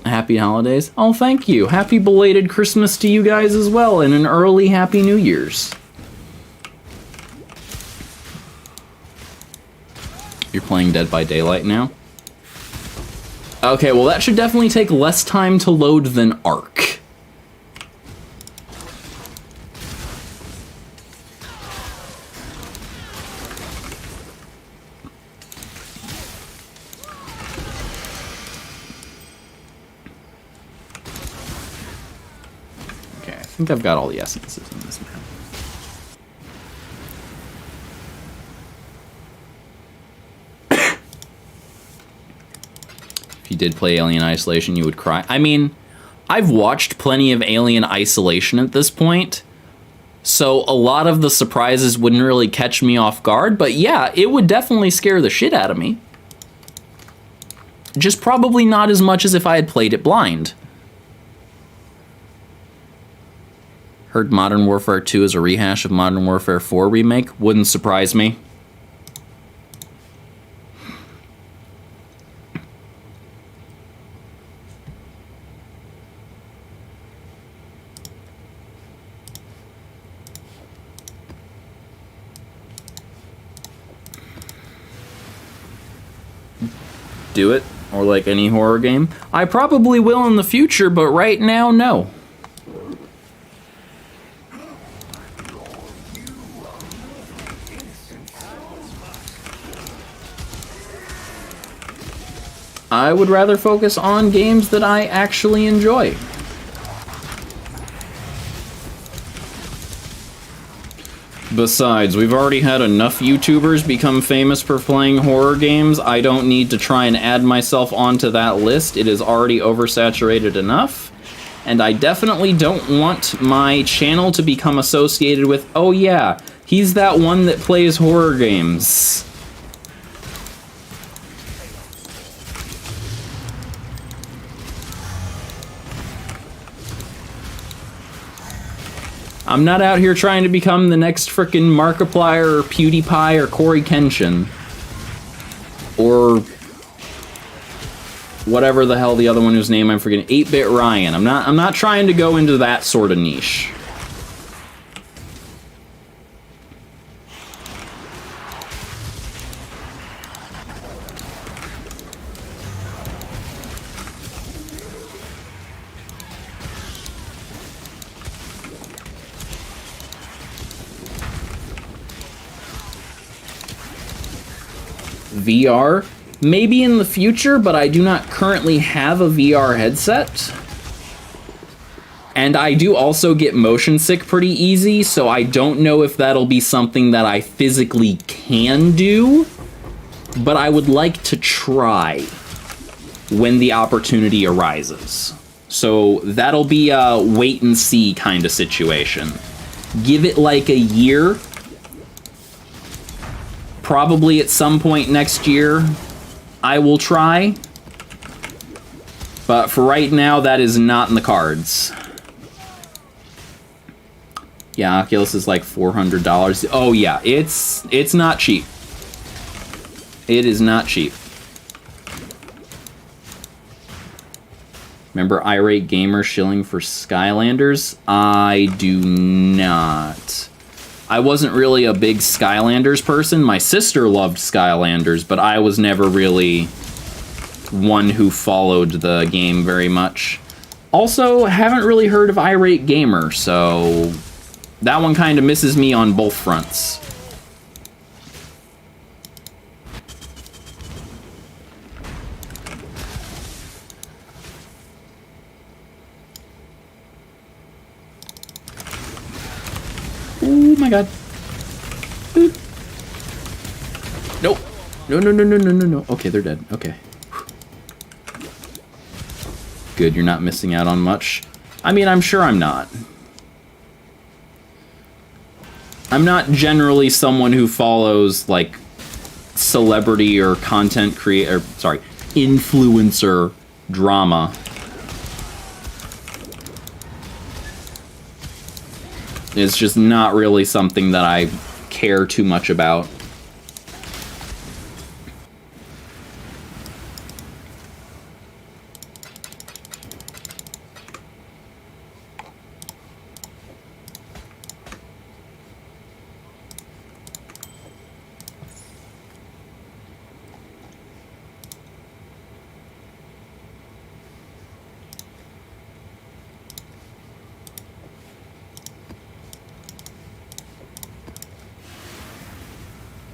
Happy holidays. Oh, thank you. Happy belated Christmas to you guys as well, and an early Happy New Year's. You're playing Dead by Daylight now? Okay, well that should definitely take less time to load than Ark. I think I've got all the essences in this map. If you did play Alien Isolation, you would cry. I mean, I've watched plenty of Alien Isolation at this point, so a lot of the surprises wouldn't really catch me off guard, but yeah, it would definitely scare the shit out of me. Just probably not as much as if I had played it blind. Heard Modern Warfare 2 is a rehash of Modern Warfare 4 remake. Wouldn't surprise me. Do it, or like any horror game. I probably will in the future, but right now, no. I would rather focus on games that I actually enjoy. Besides, we've already had enough YouTubers become famous for playing horror games. I don't need to try and add myself onto that list. It is already oversaturated enough. And I definitely don't want my channel to become associated with, oh yeah, he's that one that plays horror games. I'm not out here trying to become the next frickin' Markiplier or PewDiePie or Corey Kenshin. Or whatever the hell the other one whose name I'm forgetting. 8-Bit Ryan. I'm not trying to go into that sort of niche. VR? Maybe in the future, but I do not currently have a VR headset. And I do also get motion sick pretty easy, so I don't know if that'll be something that I physically can do, but I would like to try when the opportunity arises. So that'll be a wait and see kind of situation. Give it like a year. Probably at some point next year, I will try. But for right now, that is not in the cards. Yeah, Oculus is like $400. Oh yeah, it's not cheap. It is not cheap. Remember Irate Gamer shilling for Skylanders? I do not. I wasn't really a big Skylanders person. My sister loved Skylanders, but I was never really one who followed the game very much. Also, haven't really heard of Irate Gamer, so that one kind of misses me on both fronts. Oh my god. Boop. Nope. No. Okay, they're dead. Okay. Good, you're not missing out on much. I mean, I'm sure I'm not. I'm not generally someone who follows, like, celebrity or content creator, sorry, influencer drama. It's just not really something that I care too much about.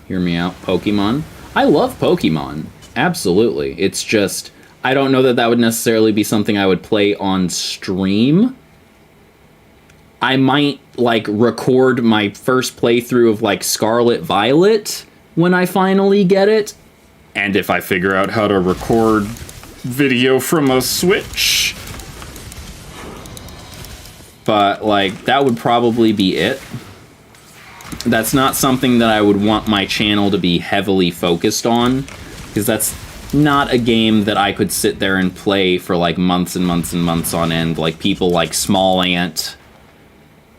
Hear me out, Pokemon. I love Pokemon, absolutely. It's just, I don't know that that would necessarily be something I would play on stream. I might, like, record my first playthrough of, like, Scarlet Violet when I finally get it. And if I figure out how to record video from a Switch. But, like, that would probably be it. That's not something that I would want my channel to be heavily focused on, because that's not a game that I could sit there and play for like months and months and months on end, like people like Small Ant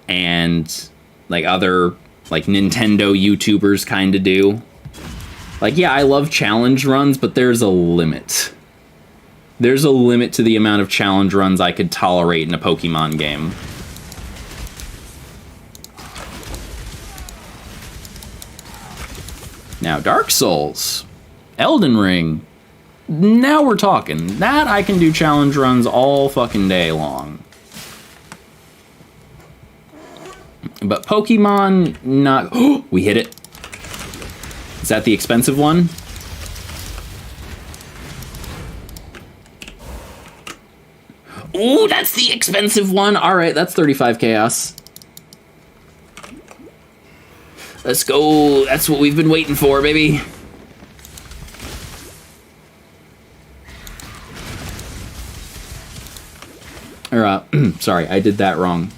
and like other like Nintendo YouTubers kind of do. Like, yeah, I love challenge runs, but there's a limit. There's a limit to the amount of challenge runs I could tolerate in a Pokemon game. Now, Dark Souls, Elden Ring, now we're talking. That I can do challenge runs all fucking day long. But Pokemon, not... Oh, we hit it. Is that the expensive one? Ooh, that's the expensive one. All right, that's 35 chaos. Let's go. That's what we've been waiting for, baby. Or, sorry, I did that wrong.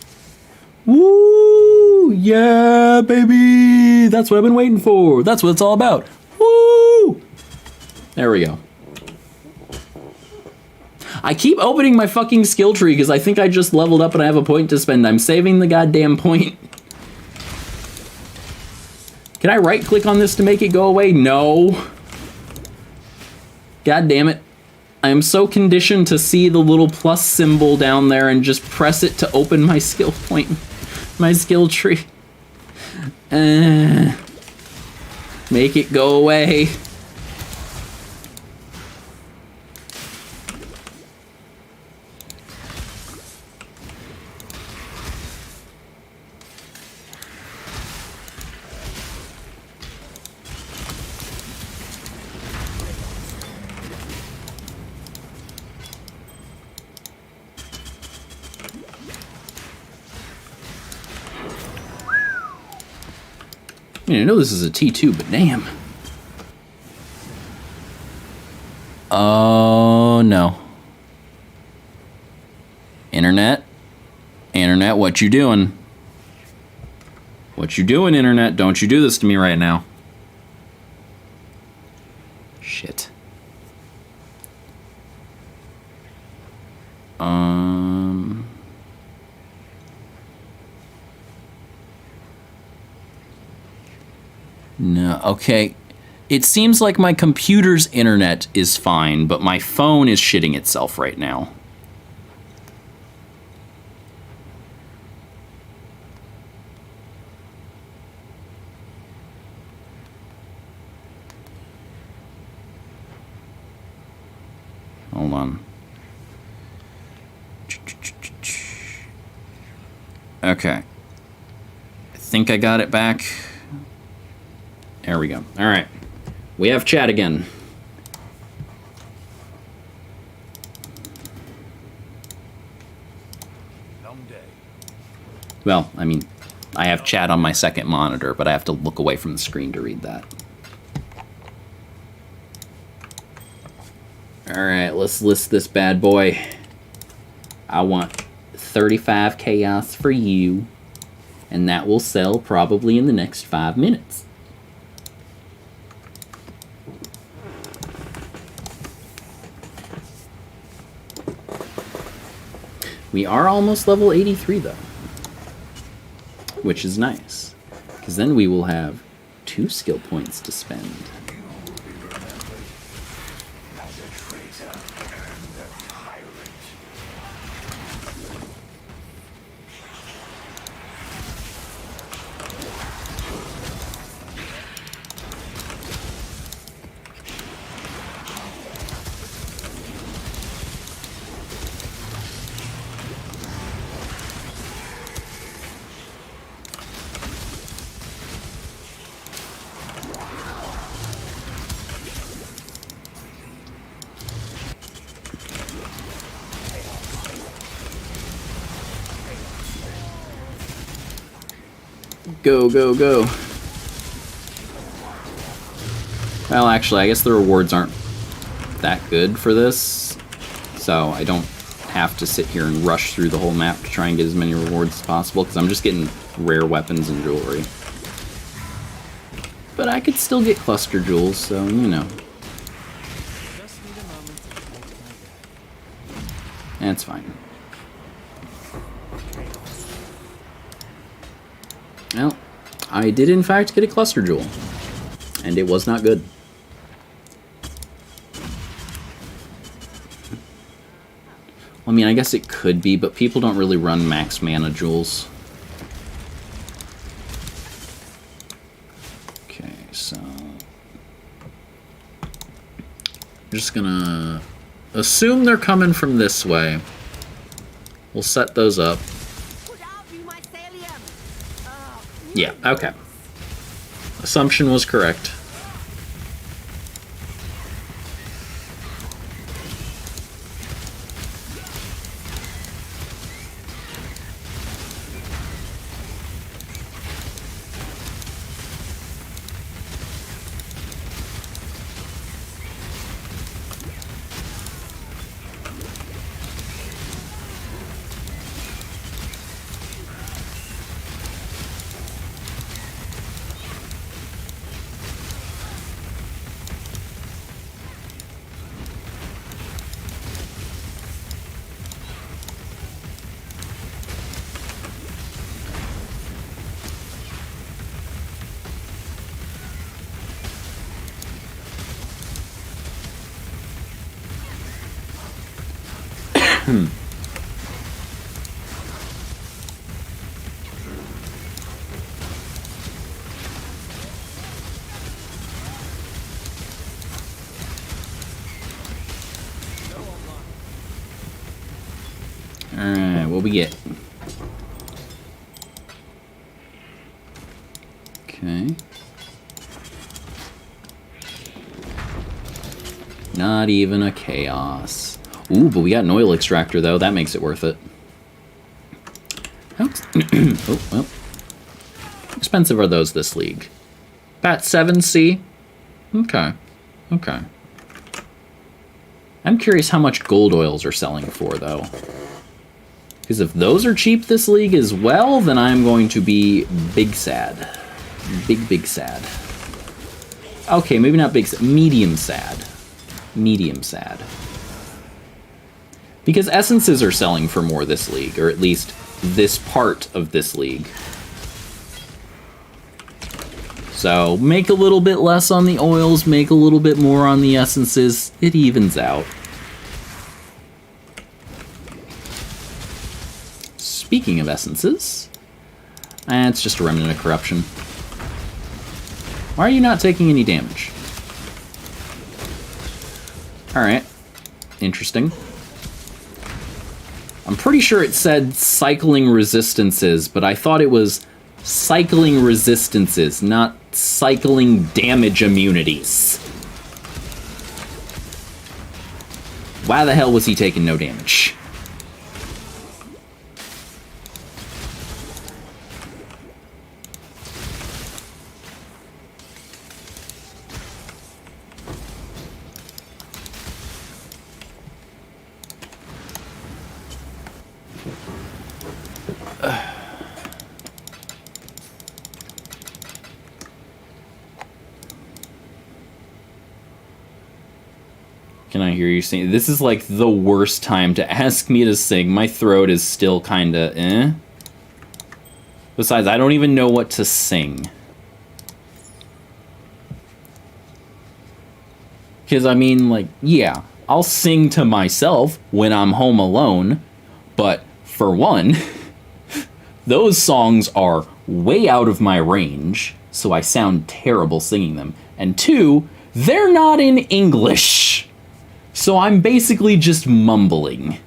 Woo! Yeah, baby! That's what I've been waiting for. That's what it's all about. Woo! There we go. I keep opening my fucking skill tree because I think I just leveled up and I have a point to spend. I'm saving the goddamn point. Can I right-click on this to make it go away? No. God damn it. I am so conditioned to see the little plus symbol down there and just press it to open my skill point. My skill tree. Make it go away. mean, I know this is a T2, but damn. Oh, no. Internet? Internet, what you doing? What you doing, Internet? Don't you do this to me right now. Shit. No, okay. It seems like my computer's internet is fine, but my phone is shitting itself right now. Hold on. Okay. I think I got it back. There we go. All right. We have chat again. Long day. Well, I mean, I have chat on my second monitor, but I have to look away from the screen to read that. All right, let's list this bad boy. I want 35 chaos for you, and that will sell probably in the next 5 minutes. We are almost level 83 though, which is nice, because then we will have 2 skill points to spend. Go, go, go. Well, actually, I guess the rewards aren't that good for this, so I don't have to sit here and rush through the whole map to try and get as many rewards as possible, because I'm just getting rare weapons and jewelry. But I could still get cluster jewels, so, you know. Just need a moment to catch my breath. That's fine. Well, I did in fact get a cluster jewel, and it was not good. I mean, I guess it could be, but people don't really run max mana jewels. Okay, so I'm just gonna assume they're coming from this way. We'll set those up. Put out you mycelium. Yeah, okay. Assumption was correct. Alright, what we get? Okay. Not even a chaos. Ooh, but we got an oil extractor though. That makes it worth it. How oh, well. How expensive are those this league? About 7C? Okay. Okay. I'm curious how much gold oils are selling for, though. Because if those are cheap this league as well, then I'm going to be big sad. Big sad. Okay, maybe not big sad. Medium sad. Medium sad. Because essences are selling for more this league, or at least this part of this league. So make a little bit less on the oils, make a little bit more on the essences. It evens out. Speaking of essences, it's just a remnant of corruption. Why are you not taking any damage? Alright. Interesting. I'm pretty sure it said cycling resistances, but I thought it was cycling resistances, not cycling damage immunities. Why the hell was he taking no damage? Can I hear you sing? This is like the worst time to ask me to sing. My throat is still kinda eh. Besides, I don't even know what to sing. Because, I mean, like, yeah, I'll sing to myself when I'm home alone. But, for one, those songs are way out of my range, so I sound terrible singing them. And two, they're not in English. So I'm basically just mumbling.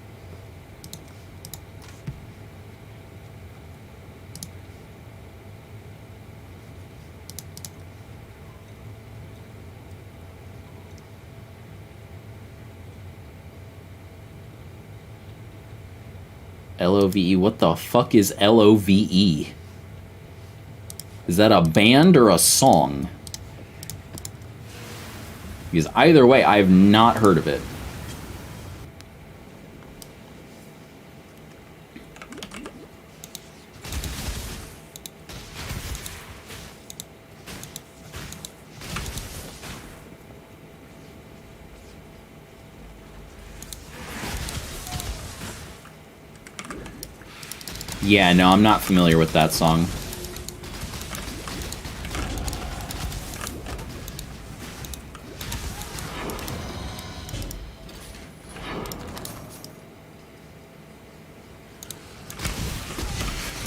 LOVE, what the fuck is LOVE? Is that a band or a song? Because either way, I've not heard of it. Yeah, no, I'm not familiar with that song.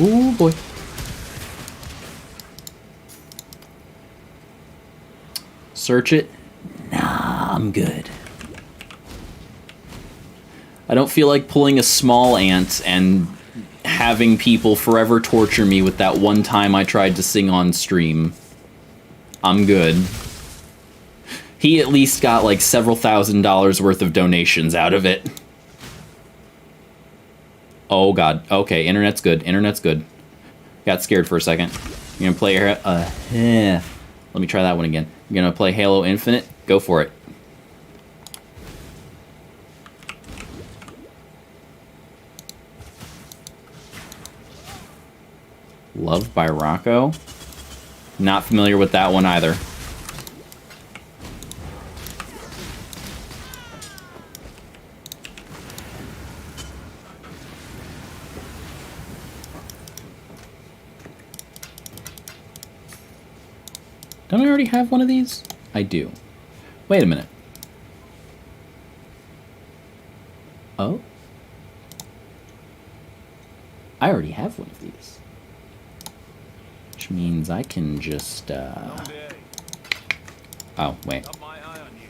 Ooh, boy. Search it? Nah, I'm good. I don't feel like pulling a small ant and having people forever torture me with that one time I tried to sing on stream. I'm good. He at least got like several $1,000s worth of donations out of it. Oh god. Okay, internet's good. Internet's good. Got scared for a second. You're gonna play Let me try that one again. You're gonna play Halo Infinite? Go for it. Love by Rocco? Not familiar with that one either. Don't I already have one of these? I do. Wait a minute. Oh? I already have one of these. Which means I can just, Oh, wait. Got my eye on you.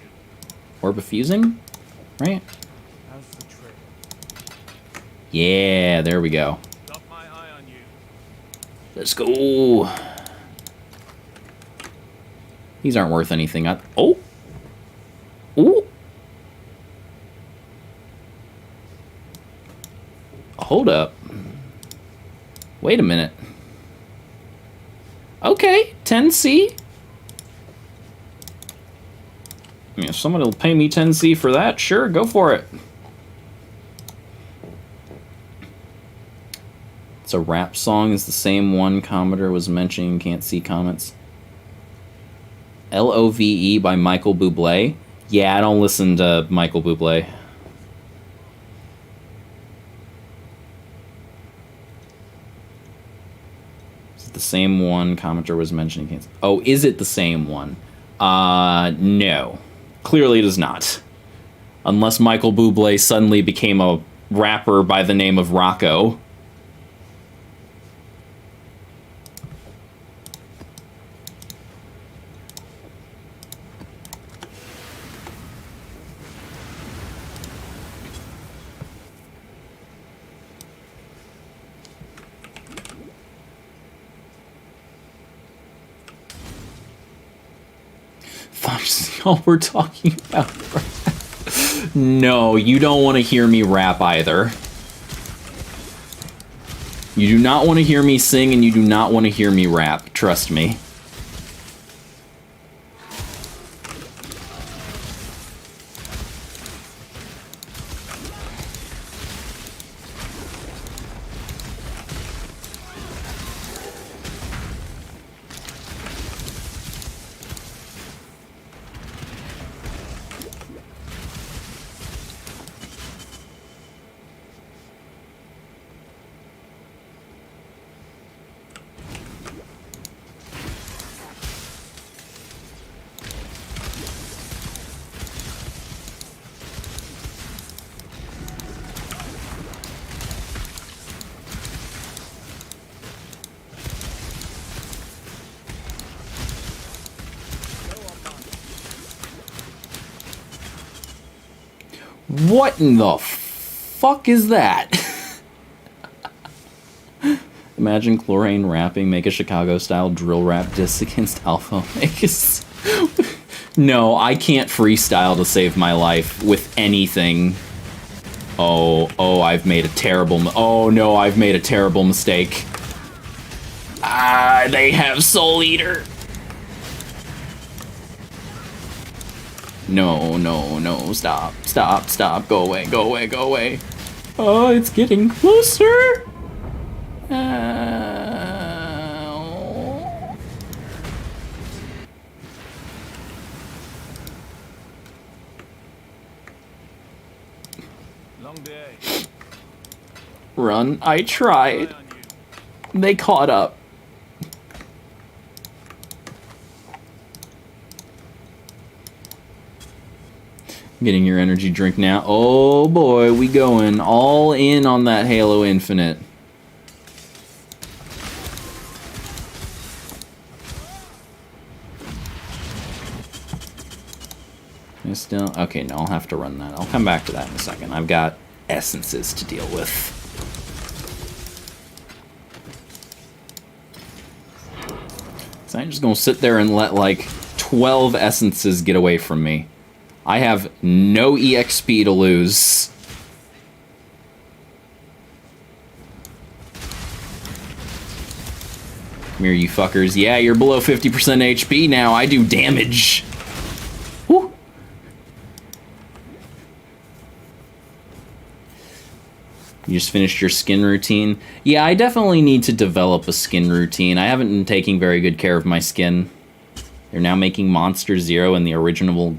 Orb of fusing? Right? How's the trade? Yeah, there we go. Got my eye on you. Let's go. These aren't worth anything. Oh! Ooh! Hold up. Wait a minute. Okay, 10C. If somebody will pay me 10C for that, sure, go for it. It's a rap song. Is the same one Commodore was mentioning. Can't see comments. Love by Michael Bublé. Yeah, I don't listen to Michael Bublé. Is it the same one Commodore was mentioning? Can't see. Oh, is it the same one? No. Clearly it is not. Unless Michael Bublé suddenly became a rapper by the name of Rocco. That's all we're talking about. No, you don't want to hear me rap either. You do not want to hear me sing, and you do not want to hear me rap. Trust me. What in the fuck is that? Imagine Chlorine rapping, make a Chicago-style drill rap diss against Alpha Omegas. No, I can't freestyle to save my life with anything. Oh, I've made a terrible... Oh, no, I've made a terrible mistake. Ah, they have Soul Eater. No, stop, go away. Oh, it's getting closer. Long day. Run, I tried. They caught up. Getting your energy drink now. Oh boy, we going all in on that Halo Infinite. Still okay. No, I'll have to run that. I'll come back to that in a second. I've got essences to deal with. So I'm just gonna sit there and let like 12 essences get away from me. I have no EXP to lose. Come here, you fuckers. Yeah, you're below 50% HP now. I do damage. Woo. You just finished your skin routine? Yeah, I definitely need to develop a skin routine. I haven't been taking very good care of my skin. They're now making Monster Zero in the original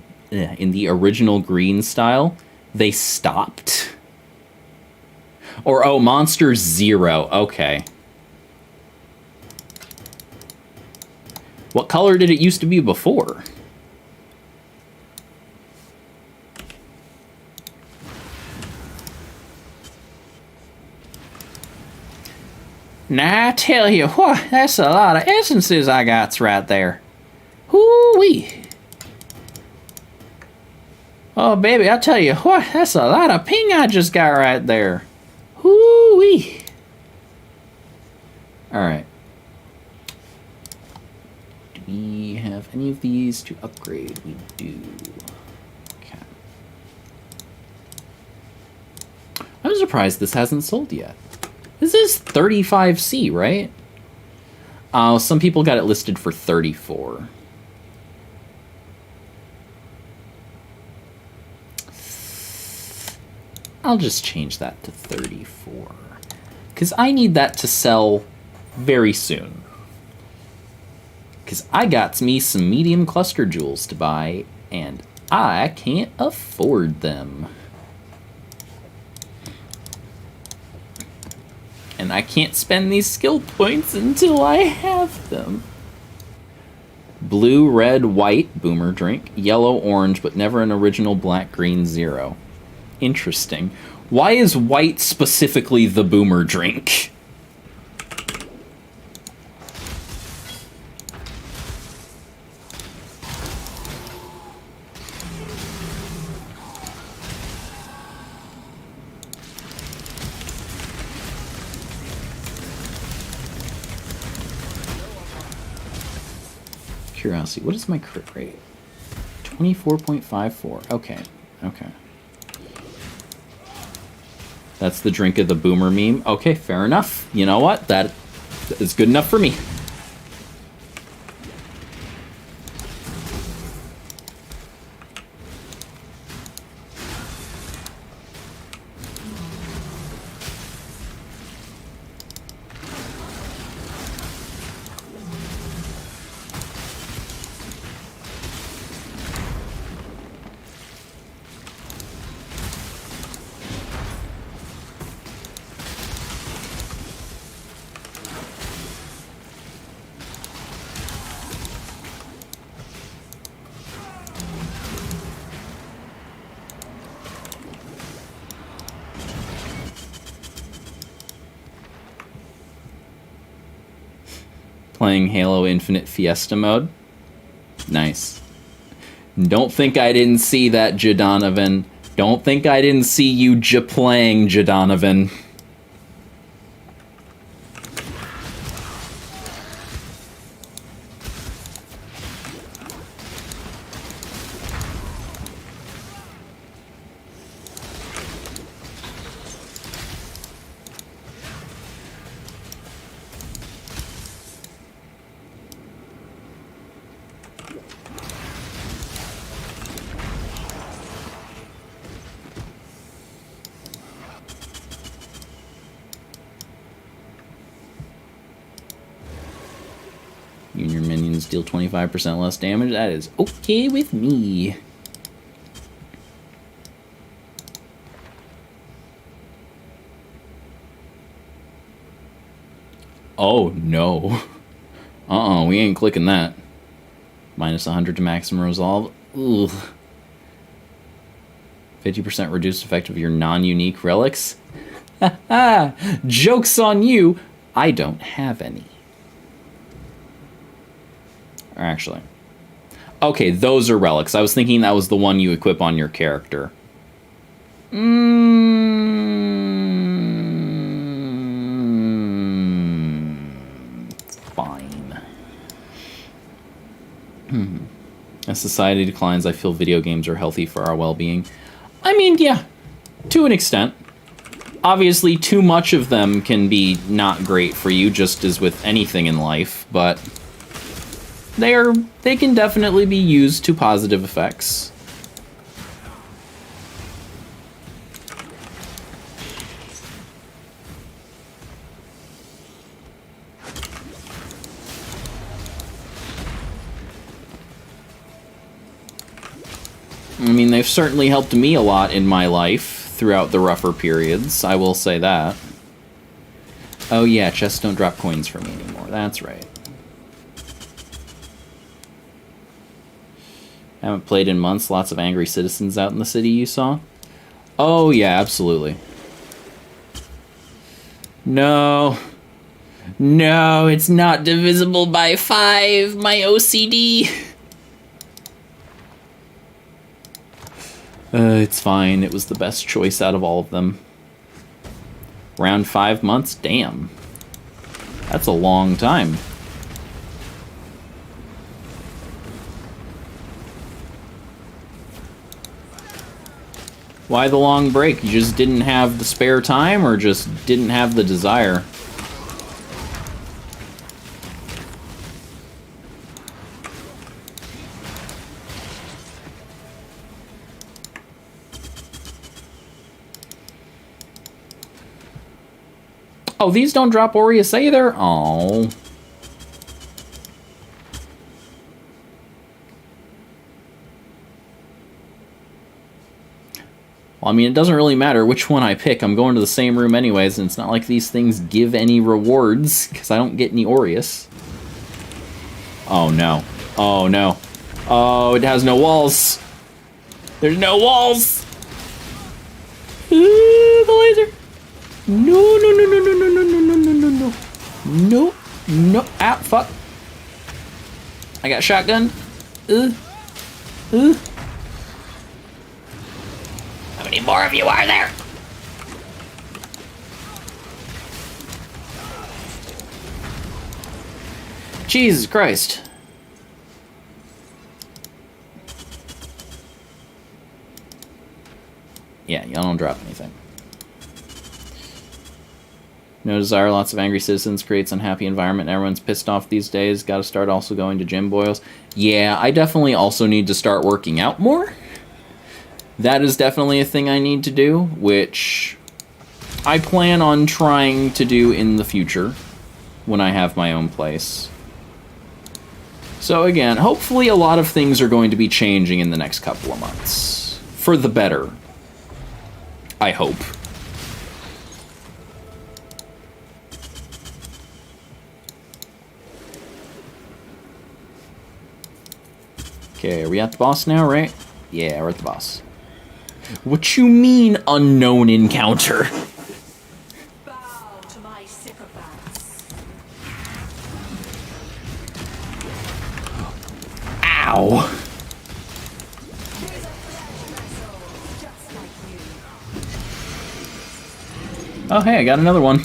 green style. They stopped. Or, oh, Monster Zero. Okay. What color did it used to be before? Now I tell you what, that's a lot of essences I got right there. Hoo-wee. Oh, baby, I tell you what, that's a lot of ping I just got right there. Hoo-wee. Alright. Do we have any of these to upgrade? We do. Okay. I'm surprised this hasn't sold yet. This is 35C, right? Some people got it listed for 34. I'll just change that to 34. Because I need that to sell very soon. Because I got me some medium cluster jewels to buy, and I can't afford them. And I can't spend these skill points until I have them. Blue, red, white, boomer drink. Yellow, orange, but never an original black, green, 0. Interesting. Why is white specifically the boomer drink? Curiosity, what is my crit rate? 24.54. Okay, okay. That's the drink of the boomer meme. Okay, fair enough. You know what? That is good enough for me. Playing Halo Infinite Fiesta mode. Nice. Don't think I didn't see that, Jadonovan. Don't think I didn't see you playing, Jadonovan. You and your minions deal 25% less damage. That is okay with me. Oh, no. We ain't clicking that. Minus 100 to maximum resolve. Ugh. 50% reduced effect of your non-unique relics. Haha! Joke's on you! I don't have any. Or actually... Okay, those are relics. I was thinking that was the one you equip on your character. Fine. As society declines, I feel video games are healthy for our well-being. I mean, yeah, to an extent. Obviously, too much of them can be not great for you, just as with anything in life, but they can definitely be used to positive effects. I mean, they've certainly helped me a lot in my life throughout the rougher periods, I will say that. Oh yeah, chests don't drop coins for me anymore, that's right. Haven't played in months, lots of angry citizens out in the city you saw? Oh yeah, absolutely. No. No, it's not divisible by 5, my OCD. It's fine. It was the best choice out of all of them. Around 5 months? Damn. That's a long time. Why the long break? You just didn't have the spare time or just didn't have the desire? Oh, these don't drop Aureus either? Oh. Well, I mean, it doesn't really matter which one I pick. I'm going to the same room anyways, and it's not like these things give any rewards, because I don't get any Aureus. Oh, no. Oh, no. Oh, it has no walls. There's no walls. Ooh, the laser. No, no, no, no, no, no, no, no, no, no, no, no. No, no. Ah, fuck. I got shotgun. How many more of you are there? Jesus Christ. Yeah, y'all don't drop anything. No desire, lots of angry citizens, creates unhappy environment, everyone's pissed off these days. Gotta start also going to gym boils. Yeah, I definitely also need to start working out more. That is definitely a thing I need to do, which I plan on trying to do in the future when I have my own place. So again, hopefully a lot of things are going to be changing in the next couple of months. For the better. I hope. Okay, are we at the boss now, right? Yeah, we're at the boss. What you mean, unknown encounter? Bow to my sycophants. Ow! Just like you. Oh, hey, I got another one.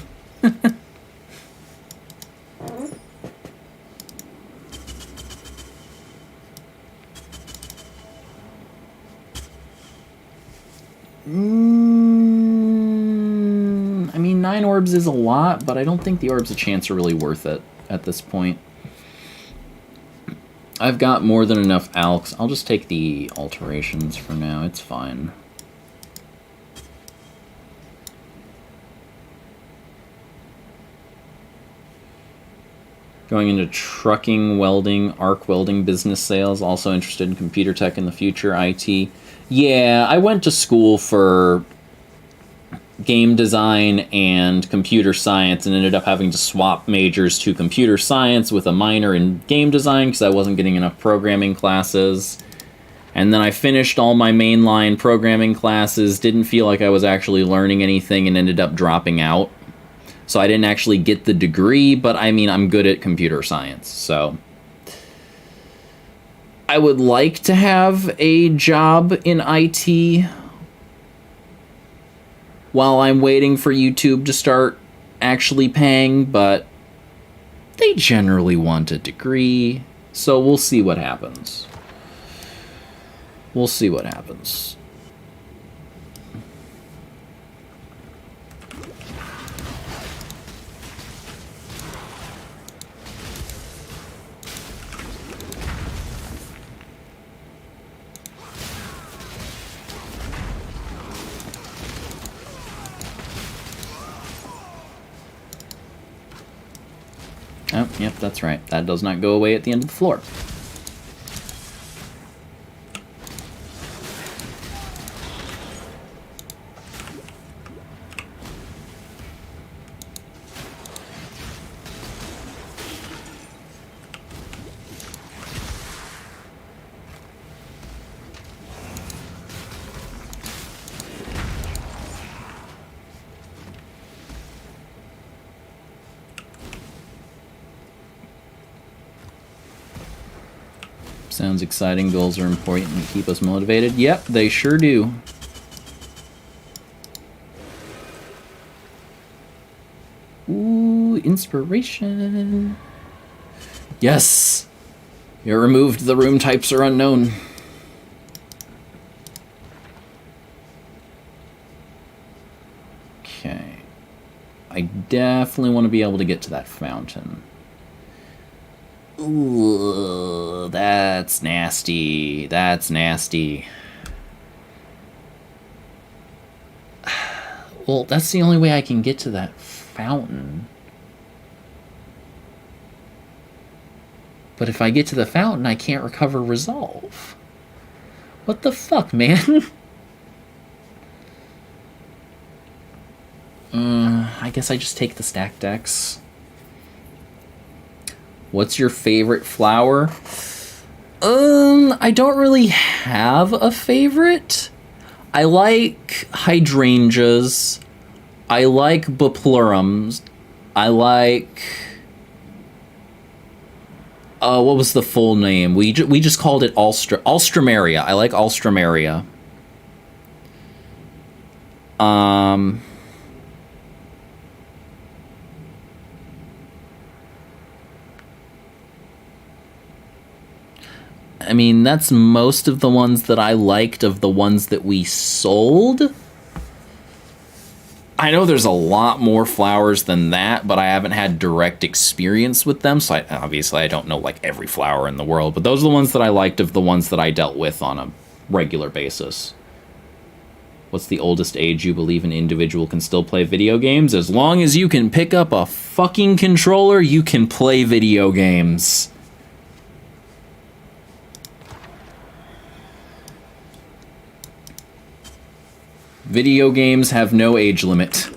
I mean, 9 orbs is a lot, but I don't think the orbs of chance are really worth it at this point. I've got more than enough alks. I'll just take the alterations for now. It's fine. Going into trucking, welding, arc welding business sales. Also interested in computer tech in the future, IT. Yeah, I went to school for game design and computer science and ended up having to swap majors to computer science with a minor in game design because I wasn't getting enough programming classes. And then I finished all my mainline programming classes, didn't feel like I was actually learning anything, and ended up dropping out. So I didn't actually get the degree, but I mean, I'm good at computer science, so I would like to have a job in IT while I'm waiting for YouTube to start actually paying, but they generally want a degree, so we'll see what happens. We'll see what happens. Oh, yep, that's right. That does not go away at the end of the floor. Sounds exciting. Goals are important and keep us motivated. Yep, they sure do. Ooh, inspiration. Yes! You're removed. The room types are unknown. Okay. I definitely want to be able to get to that fountain. Ooh, that's nasty. That's nasty. Well, that's the only way I can get to that fountain. But if I get to the fountain, I can't recover resolve. What the fuck, man? I guess I just take the stack decks. What's your favorite flower? I don't really have a favorite. I like hydrangeas. I like buplurums. I like... what was the full name? We just called it Alstroemeria. I like Alstroemeria. I mean, that's most of the ones that I liked of the ones that we sold. I know there's a lot more flowers than that, but I haven't had direct experience with them, so obviously I don't know like every flower in the world, but those are the ones that I liked of the ones that I dealt with on a regular basis. What's the oldest age you believe an individual can still play video games? As long as you can pick up a fucking controller, you can play video games. Video games have no age limit.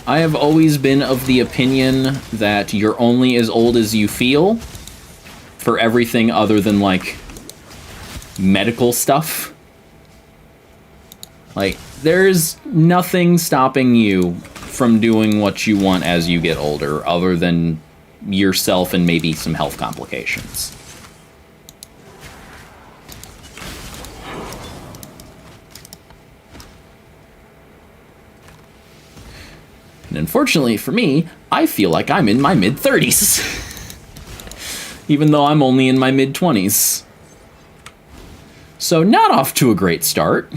I have always been of the opinion that you're only as old as you feel for everything other than, like, medical stuff. Like, there's nothing stopping you from doing what you want as you get older, other than yourself and maybe some health complications. And unfortunately for me, I feel like I'm in my mid-30s. Even though I'm only in my mid-20s. So not off to a great start.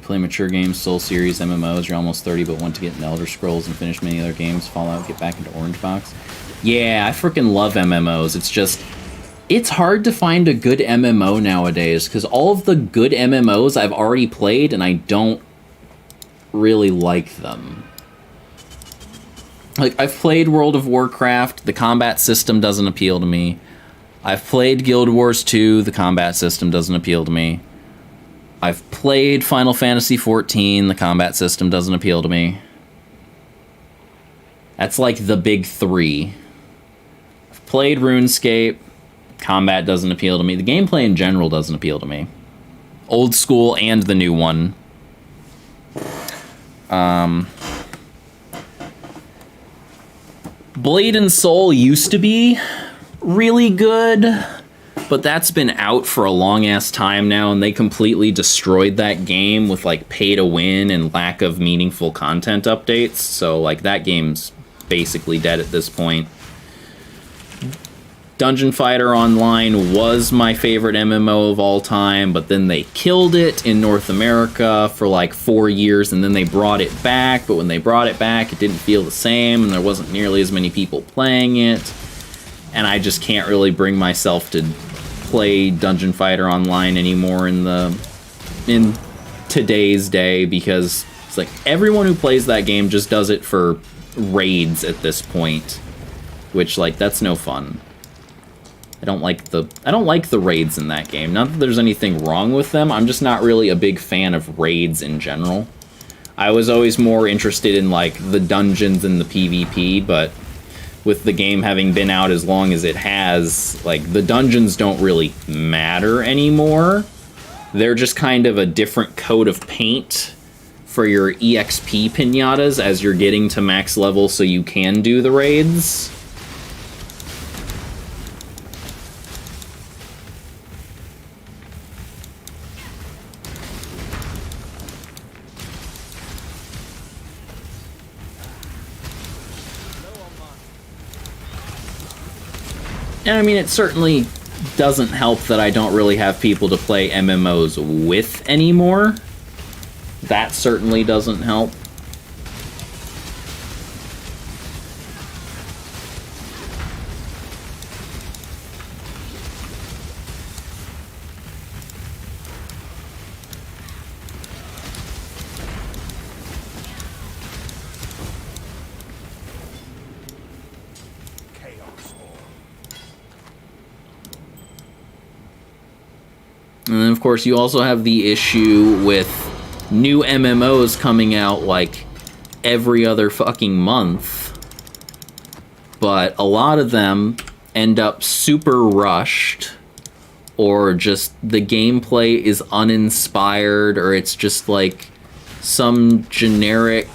Play mature games, Soul Series, MMOs. You're almost 30 but want to get into Elder Scrolls and finish many other games, Fallout, get back into Orange Box. Yeah, I freaking love MMOs. It's just, it's hard to find a good MMO nowadays, because all of the good MMOs I've already played and I don't really like them. Like, I've played World of Warcraft, the combat system doesn't appeal to me. I've played Guild Wars 2, the combat system doesn't appeal to me. I've played Final Fantasy XIV, the combat system doesn't appeal to me. That's like the big three. I've played RuneScape, combat doesn't appeal to me. The gameplay in general doesn't appeal to me. Old school and the new one. Blade and Soul used to be really good, but that's been out for a long-ass time now, and they completely destroyed that game with, like, pay-to-win and lack of meaningful content updates, so, like, that game's basically dead at this point. Dungeon Fighter Online was my favorite MMO of all time, but then they killed it in North America for, like, 4 years, and then they brought it back, but when they brought it back, it didn't feel the same, and there wasn't nearly as many people playing it, and I just can't really bring myself to play Dungeon Fighter Online anymore in today's day, because it's like everyone who plays that game just does it for raids at this point, which, like, that's no fun. I don't like the raids in that game. Not that there's anything wrong with them, I'm just not really a big fan of raids in general. I was always more interested in, like, the dungeons and the PvP, but with the game having been out as long as it has, like, the dungeons don't really matter anymore. They're just kind of a different coat of paint for your EXP pinatas as you're getting to max level so you can do the raids. And I mean, it certainly doesn't help that I don't really have people to play MMOs with anymore. That certainly doesn't help. And then, of course, you also have the issue with new MMOs coming out, like, every other fucking month. But a lot of them end up super rushed, or just the gameplay is uninspired, or it's just, like, some generic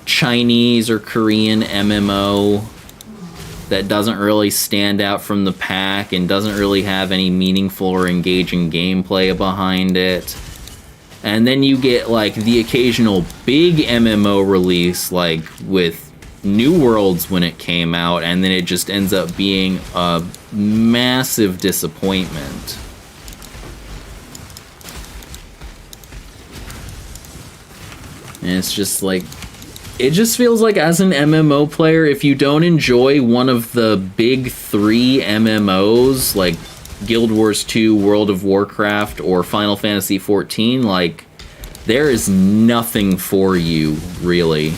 Chinese or Korean MMO that doesn't really stand out from the pack and doesn't really have any meaningful or engaging gameplay behind it. And then you get, like, the occasional big MMO release, like with New Worlds when it came out, and then it just ends up being a massive disappointment. And it's just like, it just feels like, as an MMO player, if you don't enjoy one of the big 3 MMOs, like Guild Wars 2, World of Warcraft, or Final Fantasy XIV, like, there is nothing for you, really.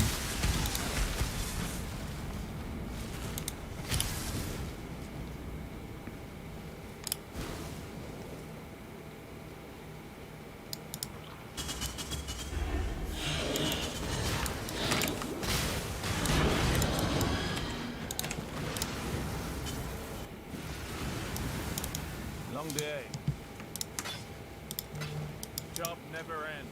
Long day. Job never ends.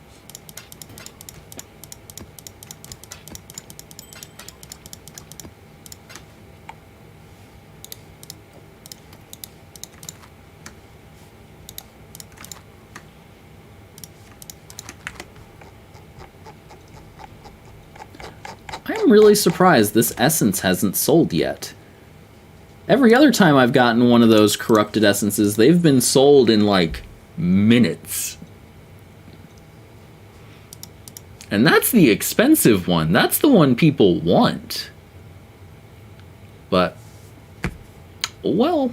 I'm really surprised this essence hasn't sold yet. Every other time I've gotten one of those corrupted essences, they've been sold in, like, minutes. And that's the expensive one. That's the one people want. But, well.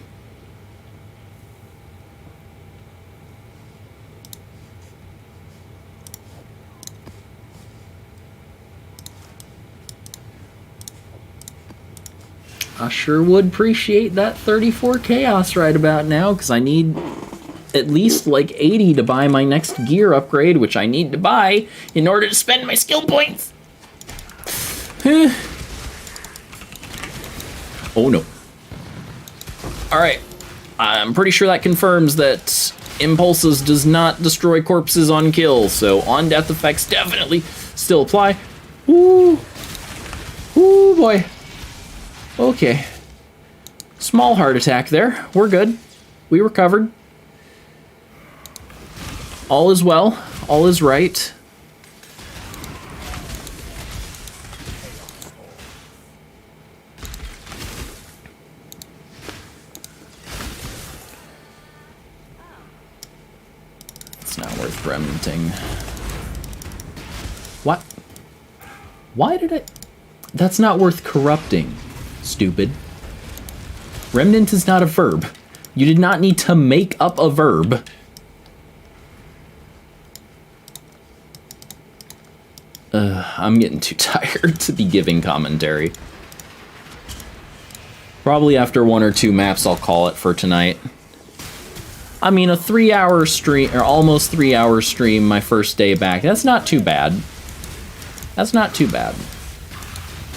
I sure would appreciate that 34 chaos right about now, because I need at least like 80 to buy my next gear upgrade, which I need to buy in order to spend my skill points. Oh no. Alright, I'm pretty sure that confirms that Impulses does not destroy corpses on kill, so on death effects definitely still apply. Ooh. Ooh boy. Okay. Small heart attack there. We're good. We recovered. All is well. All is right. It's not worth remnanting. What? Why did it? That's not worth corrupting. Stupid. Remnant is not a verb. You did not need to make up a verb. I'm getting too tired to be giving commentary. Probably after 1 or 2 maps, I'll call it for tonight. I mean, a 3-hour stream, or almost 3-hour stream my first day back, that's not too bad. That's not too bad.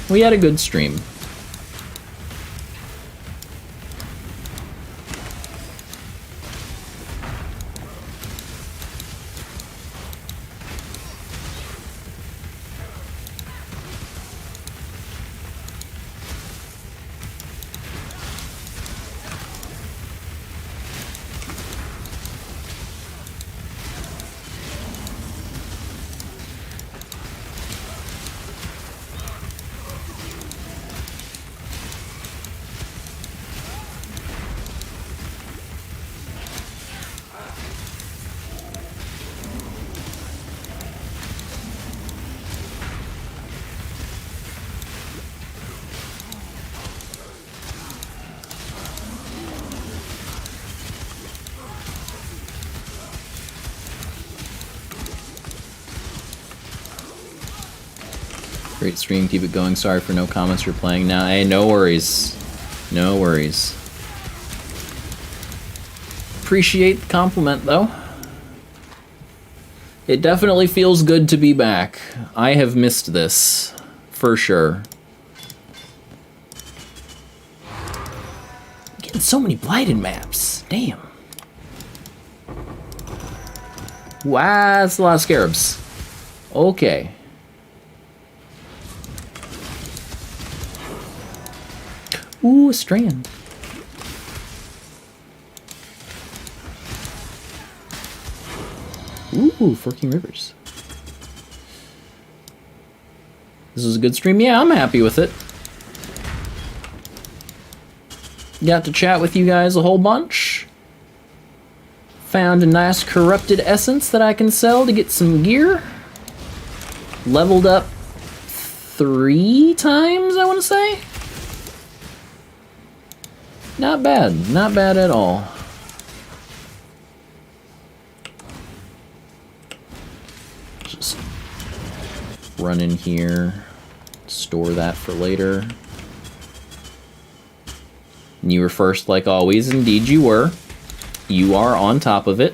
We had a good stream. Great stream, keep it going. Sorry for no comments for playing now. Hey, no worries. No worries. Appreciate the compliment, though. It definitely feels good to be back. I have missed this, for sure. I'm getting so many blighted maps. Damn. Wow, that's a lot of scarabs. Okay. Ooh, a strand. Ooh, Forking Rivers. This is a good stream. Yeah, I'm happy with it. Got to chat with you guys a whole bunch. Found a nice corrupted essence that I can sell to get some gear. Leveled up 3 times, I want to say. Not bad. Not bad at all. Just run in here. Store that for later. And you were first like always. Indeed you were. You are on top of it.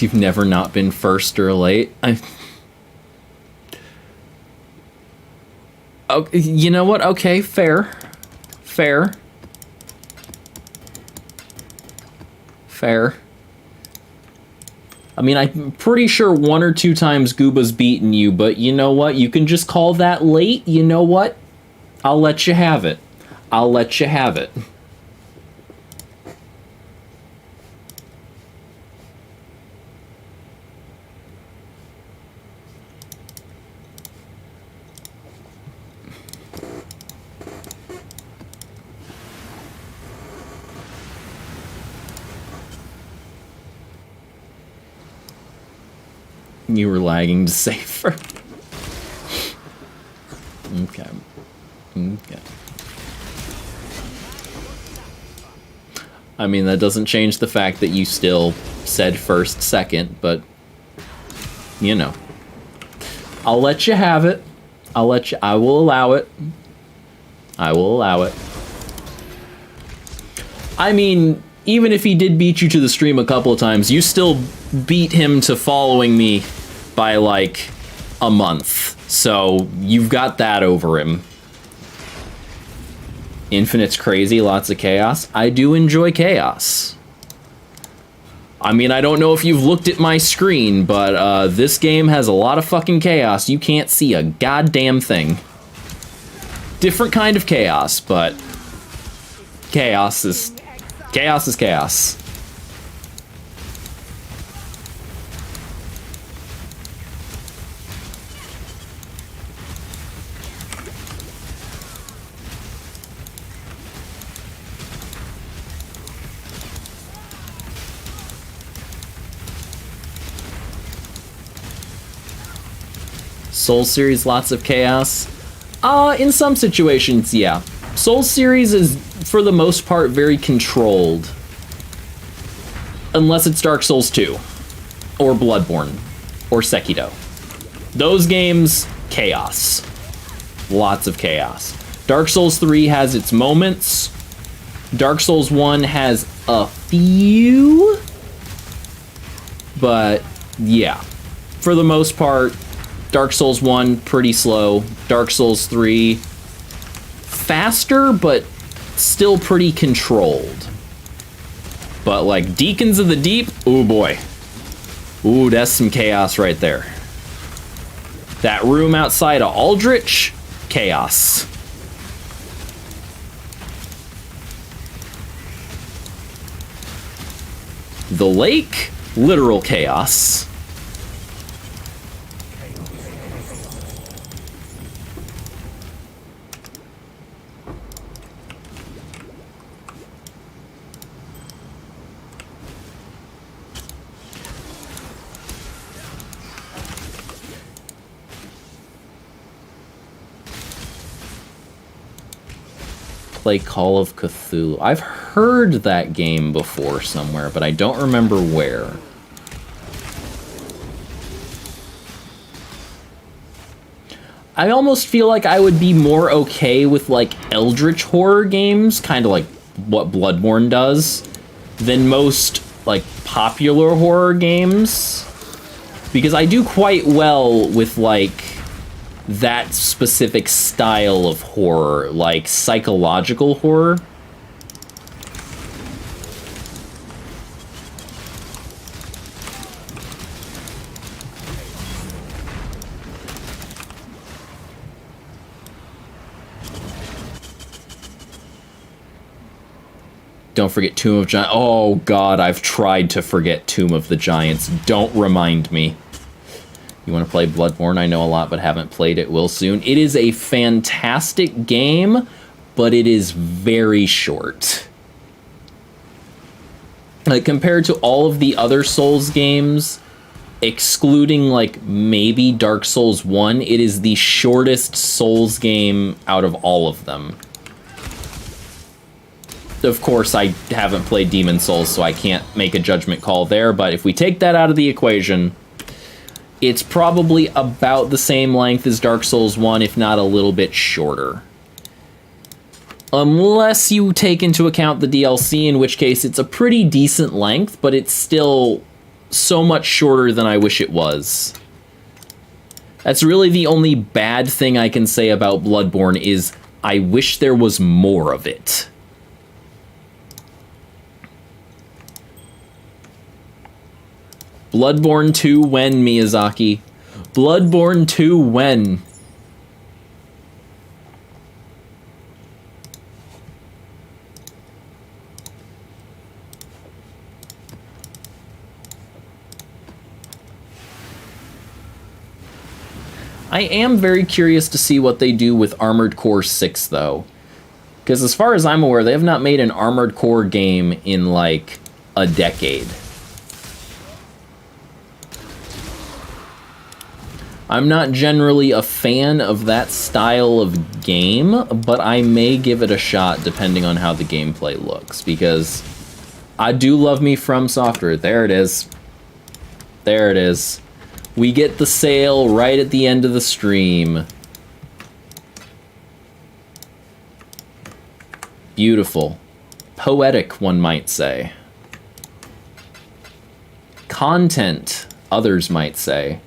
You've never not been first or late. Oh, you know what? Okay, fair. Fair. Fair. I mean, I'm pretty sure 1 or 2 times Gooba's beaten you, but you know what? You can just call that late. You know what? I'll let you have it. I'll let you have it. You were lagging to safer. Okay. Okay. I mean, that doesn't change the fact that you still said first, second, but you know. I'll let you have it. I will allow it. I will allow it. I mean, even if he did beat you to the stream a couple of times, you still beat him to following me by like a month. So you've got that over him. Infinite's crazy, lots of chaos. I do enjoy chaos. I mean, I don't know if you've looked at my screen, but this game has a lot of fucking chaos. You can't see a goddamn thing. Different kind of chaos, but chaos is Chaos is chaos. Soul series, lots of chaos. In some situations, yeah. Soul series is, for the most part, very controlled. Unless it's Dark Souls 2. Or Bloodborne. Or Sekiro. Those games, chaos. Lots of chaos. Dark Souls 3 has its moments. Dark Souls 1 has a few. But, yeah. For the most part, Dark Souls 1, pretty slow. Dark Souls 3, faster, but still pretty controlled. But like Deacons of the Deep, oh boy. Ooh, that's some chaos right there. That room outside of Aldrich, chaos. The lake, literal chaos. Play Call of Cthulhu. I've heard that game before somewhere, but I don't remember where. I almost feel like I would be more okay with like eldritch horror games, kind of like what Bloodborne does, than most like popular horror games. Because I do quite well with like that specific style of horror, like psychological horror. Don't forget Tomb of Giants. Oh god, I've tried to forget Tomb of the Giants. Don't remind me. You want to play Bloodborne? I know a lot, but haven't played it. Will soon. It is a fantastic game, but it is very short. Like, compared to all of the other Souls games, excluding, like, maybe Dark Souls 1, it is the shortest Souls game out of all of them. Of course, I haven't played Demon Souls, so I can't make a judgment call there, but if we take that out of the equation, it's probably about the same length as Dark Souls 1, if not a little bit shorter. Unless you take into account the DLC, in which case it's a pretty decent length, but it's still so much shorter than I wish it was. That's really the only bad thing I can say about Bloodborne is I wish there was more of it. Bloodborne 2 when, Miyazaki? Bloodborne 2 when? I am very curious to see what they do with Armored Core 6, though. Because as far as I'm aware, they have not made an Armored Core game in, like, a decade. I'm not generally a fan of that style of game, but I may give it a shot depending on how the gameplay looks, because I do love me From Software. There it is. There it is. We get the sale right at the end of the stream. Beautiful. Poetic, one might say. Content, others might say.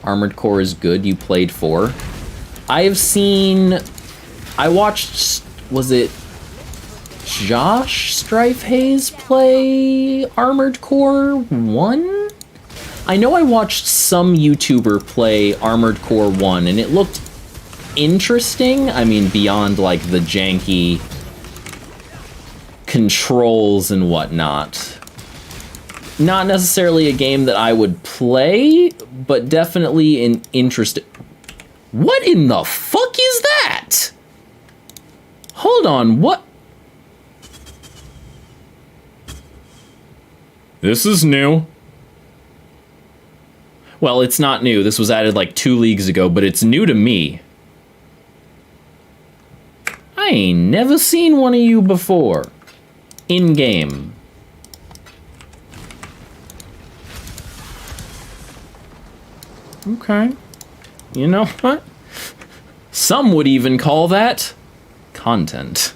Armored Core is good. You played 4. I have seen... I watched... Was it... Josh Strife Hayes play Armored Core 1? I know I watched some YouTuber play Armored Core 1 and it looked interesting. I mean, beyond like the janky controls and whatnot. Not necessarily a game that I would play, but definitely an interest. What in the fuck is that? Hold on, what? This is new. Well, it's not new. This was added like 2 leagues ago, but it's new to me. I ain't never seen one of you before. In-game. Okay. You know what? Some would even call that content.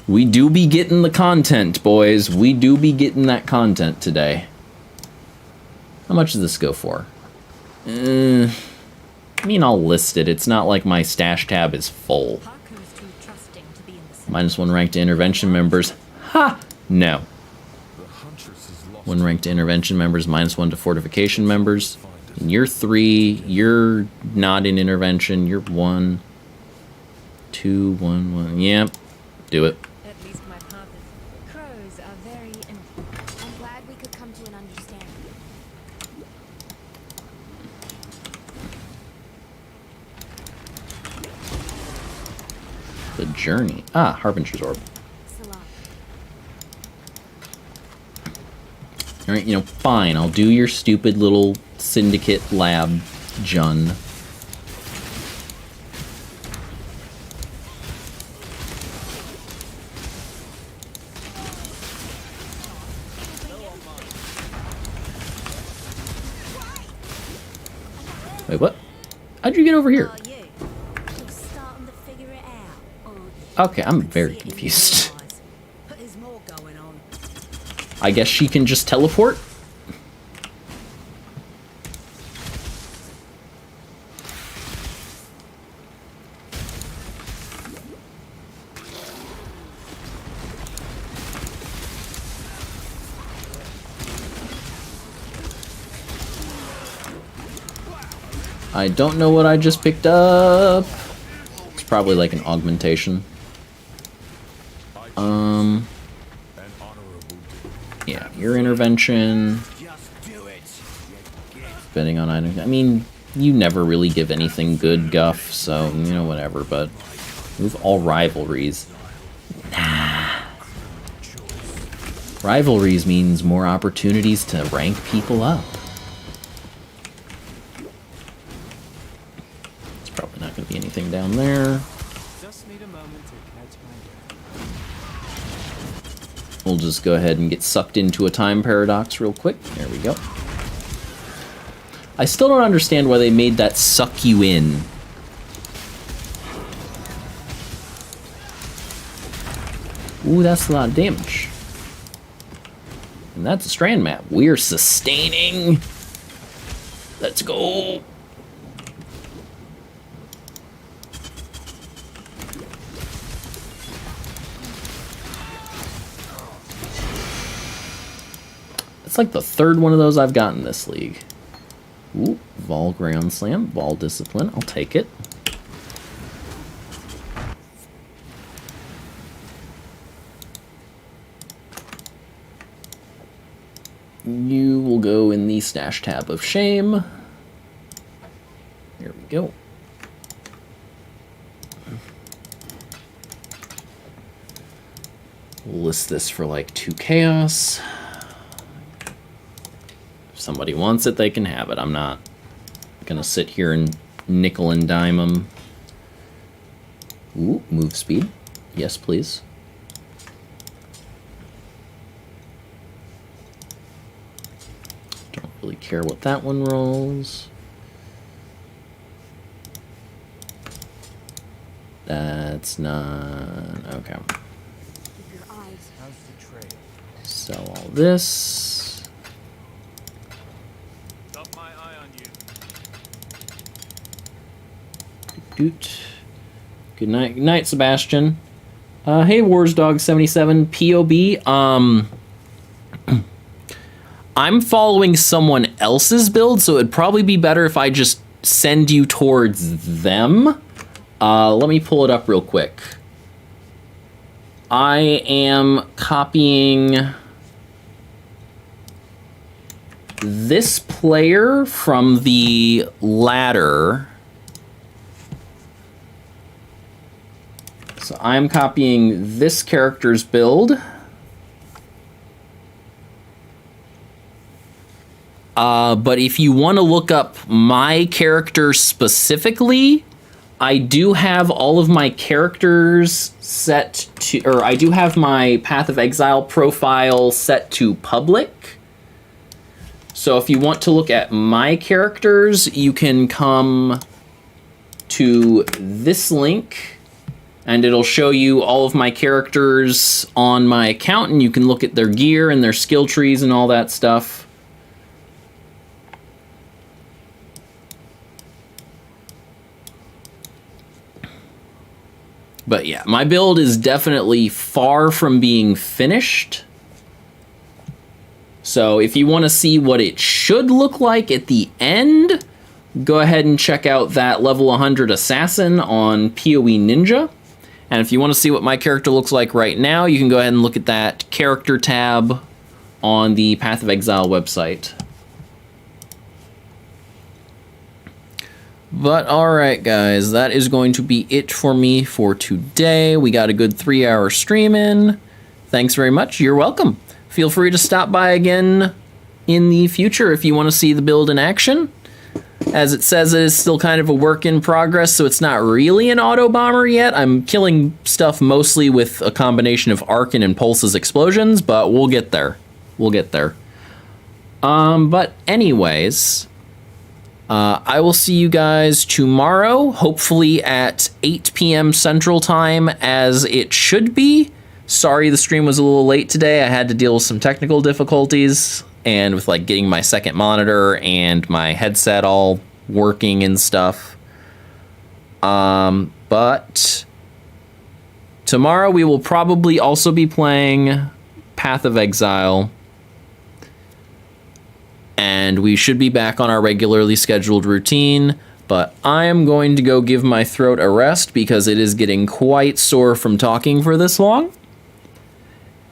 We do be getting the content, boys. We do be getting that content today. How much does this go for? I mean, I'll list it. It's not like my stash tab is full. Haku's too trusting to be in the -1 ranked to intervention members. Ha! No. The Huntress is lost. 1 ranked to intervention members, -1 to fortification members. And you're 3. You're not in intervention. You're 1. 2, 1, 1. Yep. Do it. At least my father's crows are very. I'm glad we could come to an understanding. The journey. Ah, Harbinger's Orb. Salam. Alright, you know, fine. I'll do your stupid little syndicate lab, Jun. Wait, what? How'd you get over here? Are you? You're starting to figure it out, aren't you? Okay, I'm very See it in your confused. eyes. But there's more going on. I guess she can just teleport? I don't know what I just picked up. It's probably like an augmentation. An honorable deed. Yeah, your intervention. Depending on items. I mean, you never really give anything good guff, so, you know, whatever, but move all rivalries. Nah. Rivalries means more opportunities to rank people up. It's probably not going to be anything down there. Just need a moment to catch my breath. We'll just go ahead and get sucked into a time paradox real quick. There we go. I still don't understand why they made that suck you in. Ooh, that's a lot of damage. And that's a strand map. We're sustaining. Let's go. It's like the 3rd one of those I've gotten this league. Ooh, Vol Ground Slam, Vol Discipline, I'll take it. You will go in the stash tab of shame. There we go. We'll list this for like 2 chaos. If somebody wants it, they can have it. I'm not gonna sit here and nickel and dime them. Ooh, move speed. Yes, please. Don't really care what that one rolls. That's not... okay. Keep your eyes. How's the trail? Sell all this. Got my eye on you. Doot. Good night, Sebastian. Hey, WarsDog77 POB. I'm following someone else's build, so it'd probably be better if I just send you towards them. Let me pull it up real quick. I am copying this player from the ladder. So I'm copying this character's build. But if you want to look up my character specifically, I do have all of my characters set to, or I do have my Path of Exile profile set to public. So if you want to look at my characters, you can come to this link and it'll show you all of my characters on my account, and you can look at their gear and their skill trees and all that stuff. But yeah, my build is definitely far from being finished. So if you want to see what it should look like at the end, go ahead and check out that level 100 assassin on PoE Ninja. And if you want to see what my character looks like right now, you can go ahead and look at that character tab on the Path of Exile website. But alright guys, that is going to be it for me for today. We got a good 3-hour stream in. Thanks very much, you're welcome. Feel free to stop by again in the future if you want to see the build in action. As it says, it is still kind of a work in progress, so it's not really an Autobomber yet. I'm killing stuff mostly with a combination of Arcan and Pulse's explosions, but we'll get there. We'll get there. But anyways, I will see you guys tomorrow, hopefully at 8 p.m. Central Time, as it should be. Sorry the stream was a little late today. I had to deal with some technical difficulties, and with like getting my second monitor and my headset all working and stuff. But tomorrow we will probably also be playing Path of Exile. And we should be back on our regularly scheduled routine, but I am going to go give my throat a rest because it is getting quite sore from talking for this long.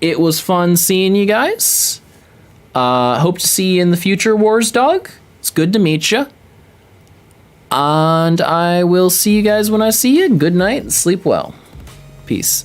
It was fun seeing you guys. Hope to see you in the future, Wars Dog. It's good to meet you. And I will see you guys when I see you. Good night and sleep well. Peace.